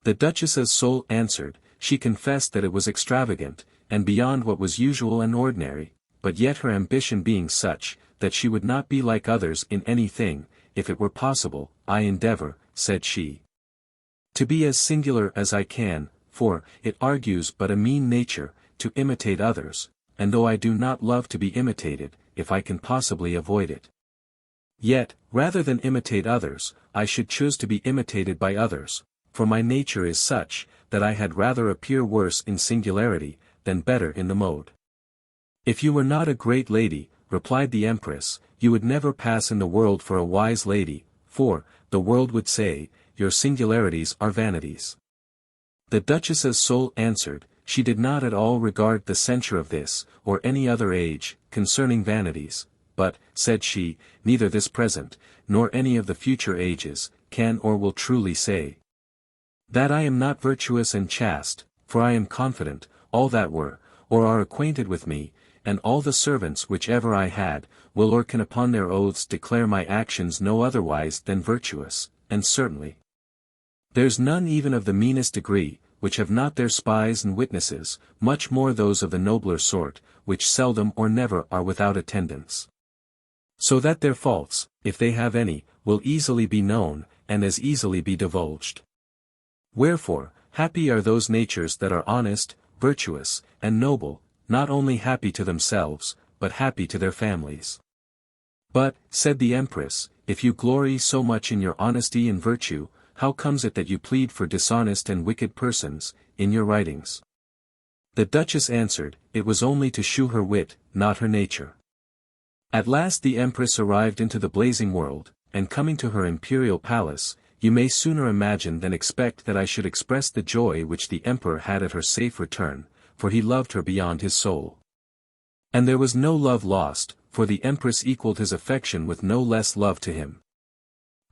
The Duchess's soul answered, she confessed that it was extravagant, and beyond what was usual and ordinary, but yet her ambition being such, that she would not be like others in anything, if it were possible, I endeavor, said she, to be as singular as I can, for, it argues but a mean nature, to imitate others, and though I do not love to be imitated, if I can possibly avoid it. Yet, rather than imitate others, I should choose to be imitated by others, for my nature is such, that I had rather appear worse in singularity, than better in the mode. If you were not a great lady, replied the Empress, you would never pass in the world for a wise lady, for, the world would say, your singularities are vanities. The Duchess's soul answered, she did not at all regard the censure of this, or any other age, concerning vanities, but, said she, neither this present, nor any of the future ages, can or will truly say that I am not virtuous and chaste, for I am confident, all that were, or are acquainted with me, and all the servants which ever I had, will or can upon their oaths declare my actions no otherwise than virtuous, and certainly there's none even of the meanest degree, which have not their spies and witnesses, much more those of the nobler sort, which seldom or never are without attendants. So that their faults, if they have any, will easily be known, and as easily be divulged. Wherefore, happy are those natures that are honest, virtuous, and noble, not only happy to themselves, but happy to their families. But, said the Empress, if you glory so much in your honesty and virtue, how comes it that you plead for dishonest and wicked persons, in your writings? The Duchess answered, it was only to shew her wit, not her nature. At last the Empress arrived into the blazing world, and coming to her imperial palace, you may sooner imagine than expect that I should express the joy which the Emperor had at her safe return, for he loved her beyond his soul. And there was no love lost, for the Empress equalled his affection with no less love to him.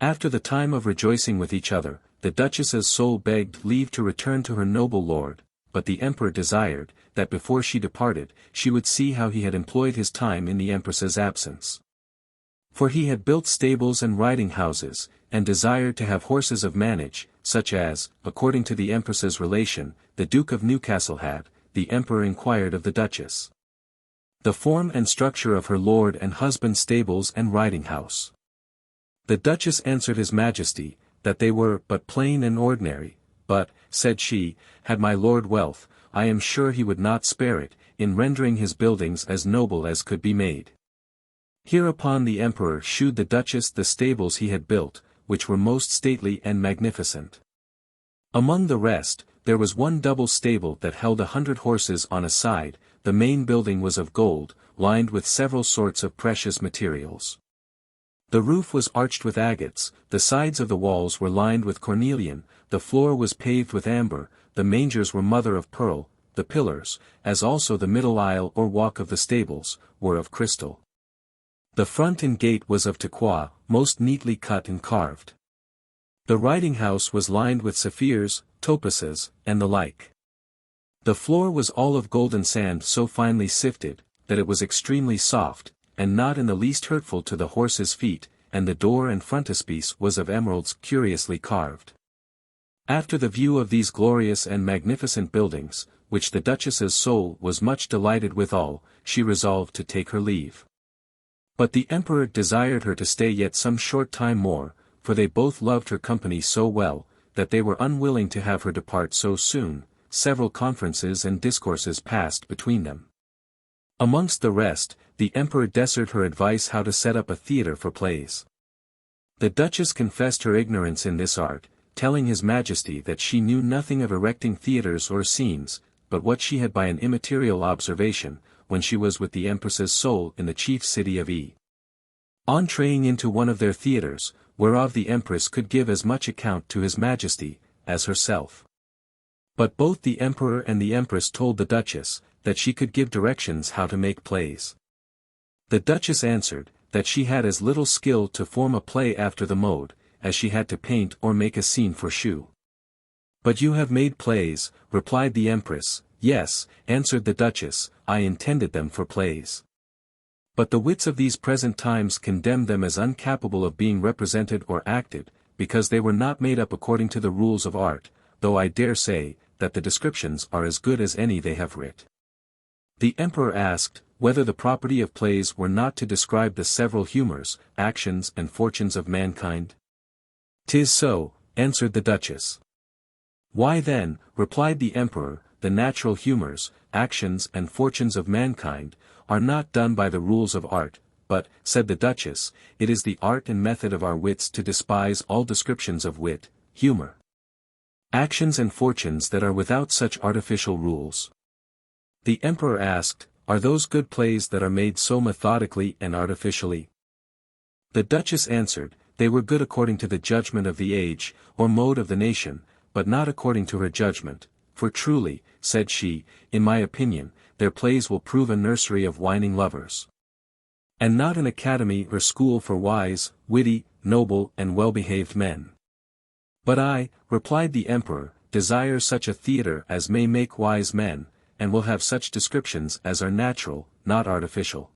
After the time of rejoicing with each other, the Duchess's soul begged leave to return to her noble lord, but the Emperor desired, that before she departed, she would see how he had employed his time in the Empress's absence. For he had built stables and riding houses, and desired to have horses of manage, such as, according to the Empress's relation, the Duke of Newcastle had. The Emperor inquired of the Duchess the form and structure of her lord and husband's stables and riding house. The Duchess answered His Majesty, that they were but plain and ordinary, but, said she, had my lord wealth, I am sure he would not spare it, in rendering his buildings as noble as could be made. Hereupon the Emperor shewed the Duchess the stables he had built, which were most stately and magnificent. Among the rest, there was one double stable that held 100 horses on a side, the main building was of gold, lined with several sorts of precious materials. The roof was arched with agates, the sides of the walls were lined with cornelian, the floor was paved with amber, the mangers were mother of pearl, the pillars, as also the middle aisle or walk of the stables, were of crystal. The front and gate was of turquoise, most neatly cut and carved. The riding house was lined with sapphires, topazes, and the like. The floor was all of golden sand so finely sifted, that it was extremely soft, and not in the least hurtful to the horse's feet, and the door and frontispiece was of emeralds curiously carved. After the view of these glorious and magnificent buildings, which the Duchess's soul was much delighted withal, she resolved to take her leave. But the Emperor desired her to stay yet some short time more, for they both loved her company so well, that they were unwilling to have her depart so soon. Several conferences and discourses passed between them. Amongst the rest, the Emperor desired her advice how to set up a theatre for plays. The Duchess confessed her ignorance in this art, telling His Majesty that she knew nothing of erecting theatres or scenes, but what she had by an immaterial observation, when she was with the Empress's soul in the chief city of entreing into one of their theatres, whereof the Empress could give as much account to His Majesty, as herself. But both the Emperor and the Empress told the Duchess, that she could give directions how to make plays. The Duchess answered, that she had as little skill to form a play after the mode, as she had to paint or make a scene for shew. But you have made plays, replied the Empress. Yes, answered the Duchess, I intended them for plays. But the wits of these present times condemn them as incapable of being represented or acted, because they were not made up according to the rules of art, though I dare say, that the descriptions are as good as any they have writ. The Emperor asked, whether the property of plays were not to describe the several humours, actions and fortunes of mankind? "'Tis so," answered the Duchess. "Why then," replied the Emperor, "the natural humours, actions and fortunes of mankind, are not done by the rules of art, but," said the Duchess, "it is the art and method of our wits to despise all descriptions of wit, humour, actions and fortunes that are without such artificial rules." The Emperor asked, "Are those good plays that are made so methodically and artificially?" The Duchess answered, they were good according to the judgment of the age, or mode of the nation, but not according to her judgment, for truly, said she, in my opinion, their plays will prove a nursery of whining lovers, and not an academy or school for wise, witty, noble and well-behaved men. But I, replied the Emperor, desire such a theatre as may make wise men, and will have such descriptions as are natural, not artificial.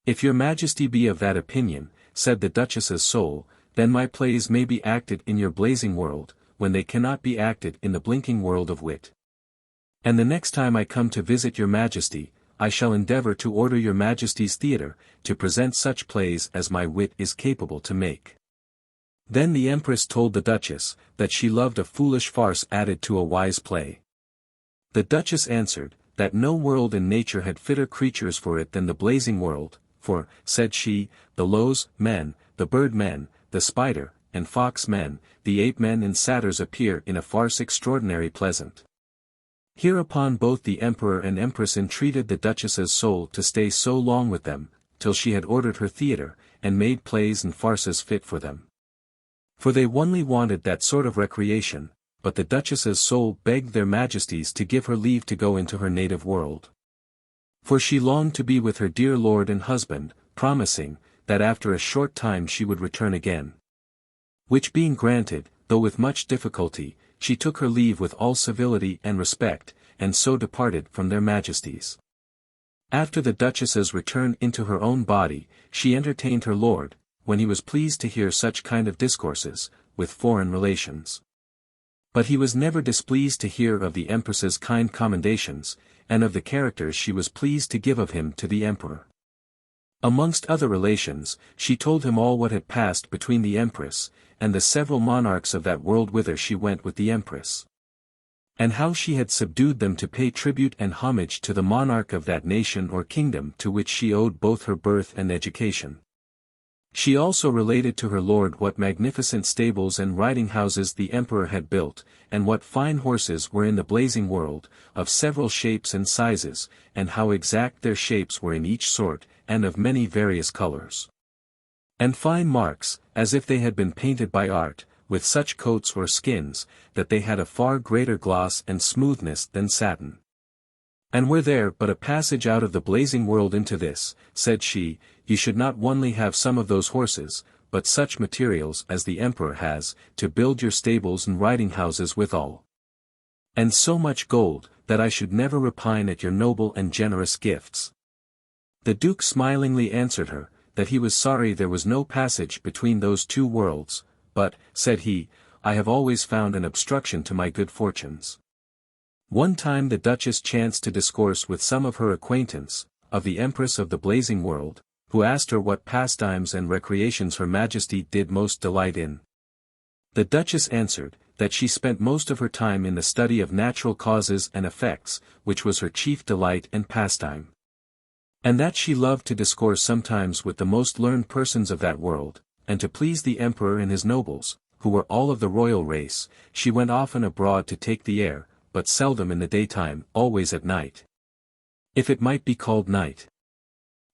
If your Majesty be of that opinion, said the Duchess's soul, then my plays may be acted in your blazing world, when they cannot be acted in the blinking world of wit. And the next time I come to visit your Majesty, I shall endeavour to order your Majesty's theatre, to present such plays as my wit is capable to make. Then the Empress told the Duchess, that she loved a foolish farce added to a wise play. The Duchess answered, that no world in nature had fitter creatures for it than the blazing world, for, said she, the lows men, the bird men, the spider and fox men, the ape men and satyrs appear in a farce extraordinary pleasant. Hereupon both the Emperor and Empress entreated the Duchess's soul to stay so long with them, till she had ordered her theatre, and made plays and farces fit for them. For they only wanted that sort of recreation, but the Duchess's soul begged their Majesties to give her leave to go into her native world. For she longed to be with her dear lord and husband, promising, that after a short time she would return again. Which being granted, though with much difficulty, she took her leave with all civility and respect, and so departed from their Majesties. After the Duchess's return into her own body, she entertained her lord, when he was pleased to hear such kind of discourses, with foreign relations. But he was never displeased to hear of the Empress's kind commendations, and of the characters she was pleased to give of him to the Emperor. Amongst other relations, she told him all what had passed between the Empress, and the several monarchs of that world whither she went with the Empress, and how she had subdued them to pay tribute and homage to the monarch of that nation or kingdom to which she owed both her birth and education. She also related to her lord what magnificent stables and riding houses the Emperor had built, and what fine horses were in the blazing world, of several shapes and sizes, and how exact their shapes were in each sort, and of many various colours, and fine marks, as if they had been painted by art, with such coats or skins, that they had a far greater gloss and smoothness than satin. And were there but a passage out of the blazing world into this, said she, you should not only have some of those horses, but such materials as the emperor has, to build your stables and riding houses withal. And so much gold, that I should never repine at your noble and generous gifts. The duke smilingly answered her, that he was sorry there was no passage between those two worlds, but, said he, I have always found an obstruction to my good fortunes. One time the Duchess chanced to discourse with some of her acquaintance, of the Empress of the blazing world, who asked her what pastimes and recreations her Majesty did most delight in. The Duchess answered, that she spent most of her time in the study of natural causes and effects, which was her chief delight and pastime. And that she loved to discourse sometimes with the most learned persons of that world, and to please the emperor and his nobles, who were all of the royal race, she went often abroad to take the air, but seldom in the daytime, always at night. If it might be called night.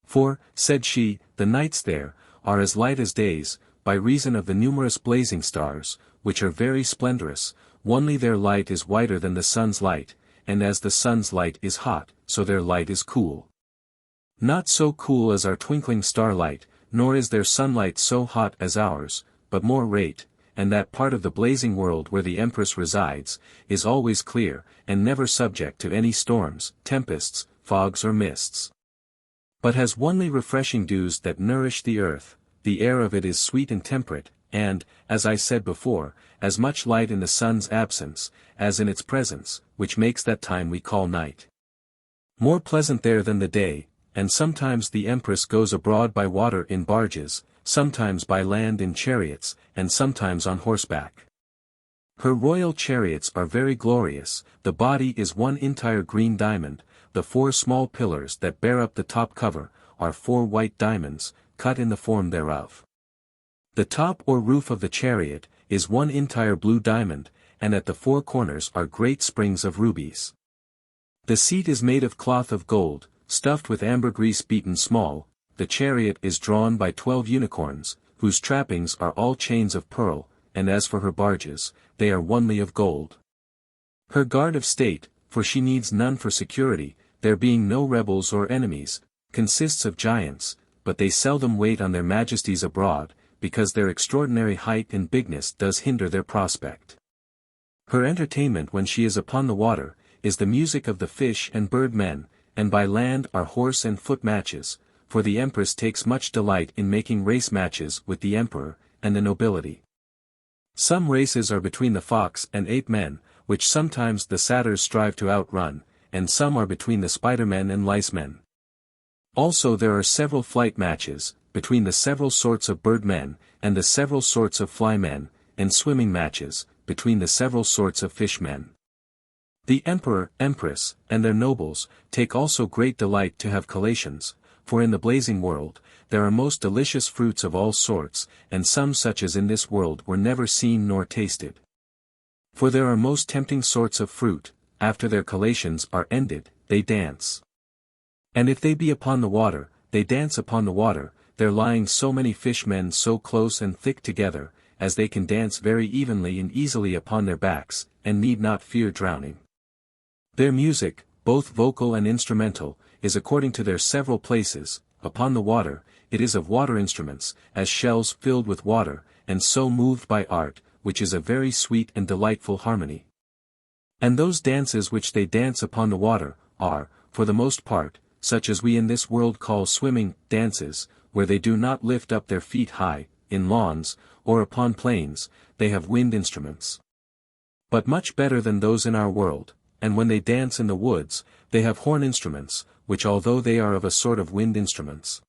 For, said she, the nights there, are as light as days, by reason of the numerous blazing stars, which are very splendorous, only their light is whiter than the sun's light, and as the sun's light is hot, so their light is cool. Not so cool as our twinkling starlight, nor is their sunlight so hot as ours, but more rate, and that part of the blazing world where the Empress resides, is always clear, and never subject to any storms, tempests, fogs or mists. But has only refreshing dews that nourish the earth, the air of it is sweet and temperate, and, as I said before, as much light in the sun's absence, as in its presence, which makes that time we call night. More pleasant there than the day, and sometimes the Empress goes abroad by water in barges, sometimes by land in chariots, and sometimes on horseback. Her royal chariots are very glorious, the body is one entire green diamond, the 4 small pillars that bear up the top cover, are 4 white diamonds, cut in the form thereof. The top or roof of the chariot, is one entire blue diamond, and at the 4 corners are great springs of rubies. The seat is made of cloth of gold, stuffed with ambergris beaten small, the chariot is drawn by 12 unicorns, whose trappings are all chains of pearl, and as for her barges, they are only of gold. Her guard of state, for she needs none for security, there being no rebels or enemies, consists of giants, but they seldom wait on their majesties abroad, because their extraordinary height and bigness does hinder their prospect. Her entertainment when she is upon the water, is the music of the fish and bird men, and by land are horse and foot matches, for the Empress takes much delight in making race matches with the Emperor, and the nobility. Some races are between the fox and ape men, which sometimes the satyrs strive to outrun, and some are between the spider-men and lice-men. Also there are several flight matches, between the several sorts of bird-men, and the several sorts of fly-men, and swimming matches, between the several sorts of fish-men. The Emperor, Empress, and their nobles, take also great delight to have collations, for in the blazing world, there are most delicious fruits of all sorts, and some such as in this world were never seen nor tasted. For there are most tempting sorts of fruit, after their collations are ended, they dance. And if they be upon the water, they dance upon the water, there lying so many fishmen so close and thick together, as they can dance very evenly and easily upon their backs, and need not fear drowning. Their music, both vocal and instrumental, is according to their several places, upon the water, it is of water instruments, as shells filled with water, and so moved by art, which is a very sweet and delightful harmony. And those dances which they dance upon the water, are, for the most part, such as we in this world call swimming dances, where they do not lift up their feet high, in lawns, or upon plains, they have wind instruments. But much better than those in our world, and when they dance in the woods, they have horn instruments, which although they are of a sort of wind instruments,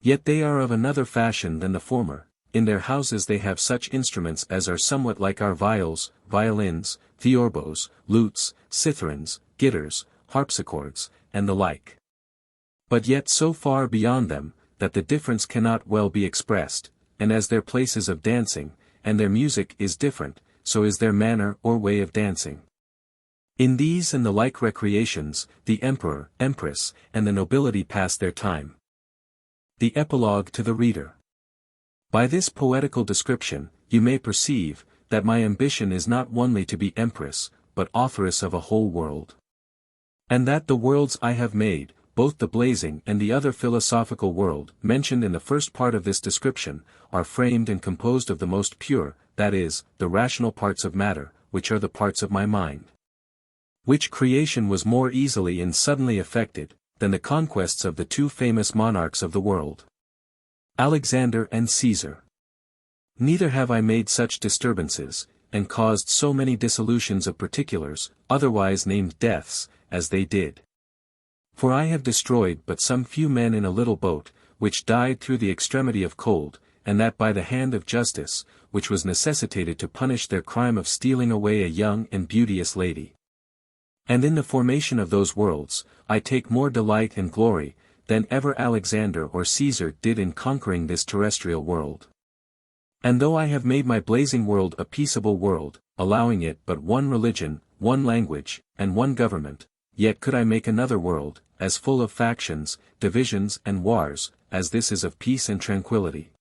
yet they are of another fashion than the former. In their houses they have such instruments as are somewhat like our viols, violins, theorbos, lutes, citharins, guitars, harpsichords, and the like. But yet so far beyond them, that the difference cannot well be expressed, and as their places of dancing, and their music is different, so is their manner or way of dancing. In these and the like recreations, the Emperor, Empress, and the nobility pass their time. The Epilogue to the Reader. By this poetical description, you may perceive, that my ambition is not only to be Empress, but authoress of a whole world. And that the worlds I have made, both the blazing and the other philosophical world, mentioned in the first part of this description, are framed and composed of the most pure, that is, the rational parts of matter, which are the parts of my mind. Which creation was more easily and suddenly effected, than the conquests of the two famous monarchs of the world, Alexander and Caesar. Neither have I made such disturbances, and caused so many dissolutions of particulars, otherwise named deaths, as they did. For I have destroyed but some few men in a little boat, which died through the extremity of cold, and that by the hand of justice, which was necessitated to punish their crime of stealing away a young and beauteous lady. And in the formation of those worlds, I take more delight and glory, than ever Alexander or Caesar did in conquering this terrestrial world. And though I have made my blazing world a peaceable world, allowing it but one religion, one language, and one government, yet could I make another world, as full of factions, divisions and wars, as this is of peace and tranquility.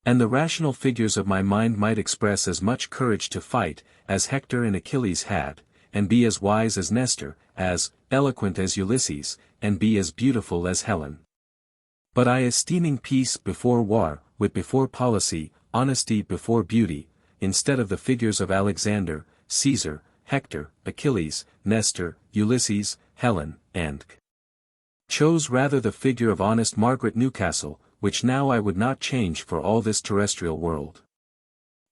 And the rational figures of my mind might express as much courage to fight, as Hector and Achilles had, and be as wise as Nestor, as eloquent as Ulysses, and be as beautiful as Helen. But I esteeming peace before war, wit before policy, honesty before beauty, instead of the figures of Alexander, Caesar, Hector, Achilles, Nestor, Ulysses, Helen, and chose rather the figure of honest Margaret Newcastle, which now I would not change for all this terrestrial world.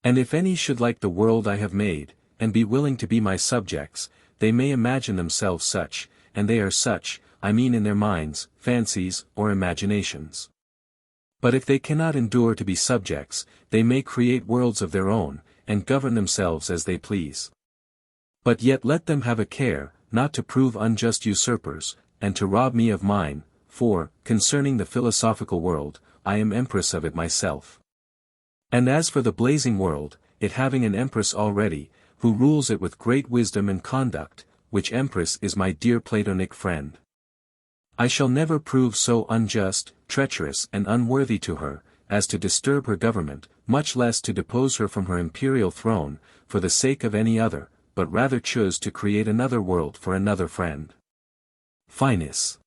And if any should like the world I have made, and be willing to be my subjects, they may imagine themselves such, and they are such, I mean in their minds, fancies, or imaginations. But if they cannot endure to be subjects, they may create worlds of their own, and govern themselves as they please. But yet let them have a care, not to prove unjust usurpers, and to rob me of mine, for, concerning the philosophical world, I am empress of it myself. And as for the blazing world, it having an empress already, who rules it with great wisdom and conduct, which empress is my dear Platonic friend. I shall never prove so unjust, treacherous and unworthy to her, as to disturb her government, much less to depose her from her imperial throne, for the sake of any other, but rather choose to create another world for another friend. Finis.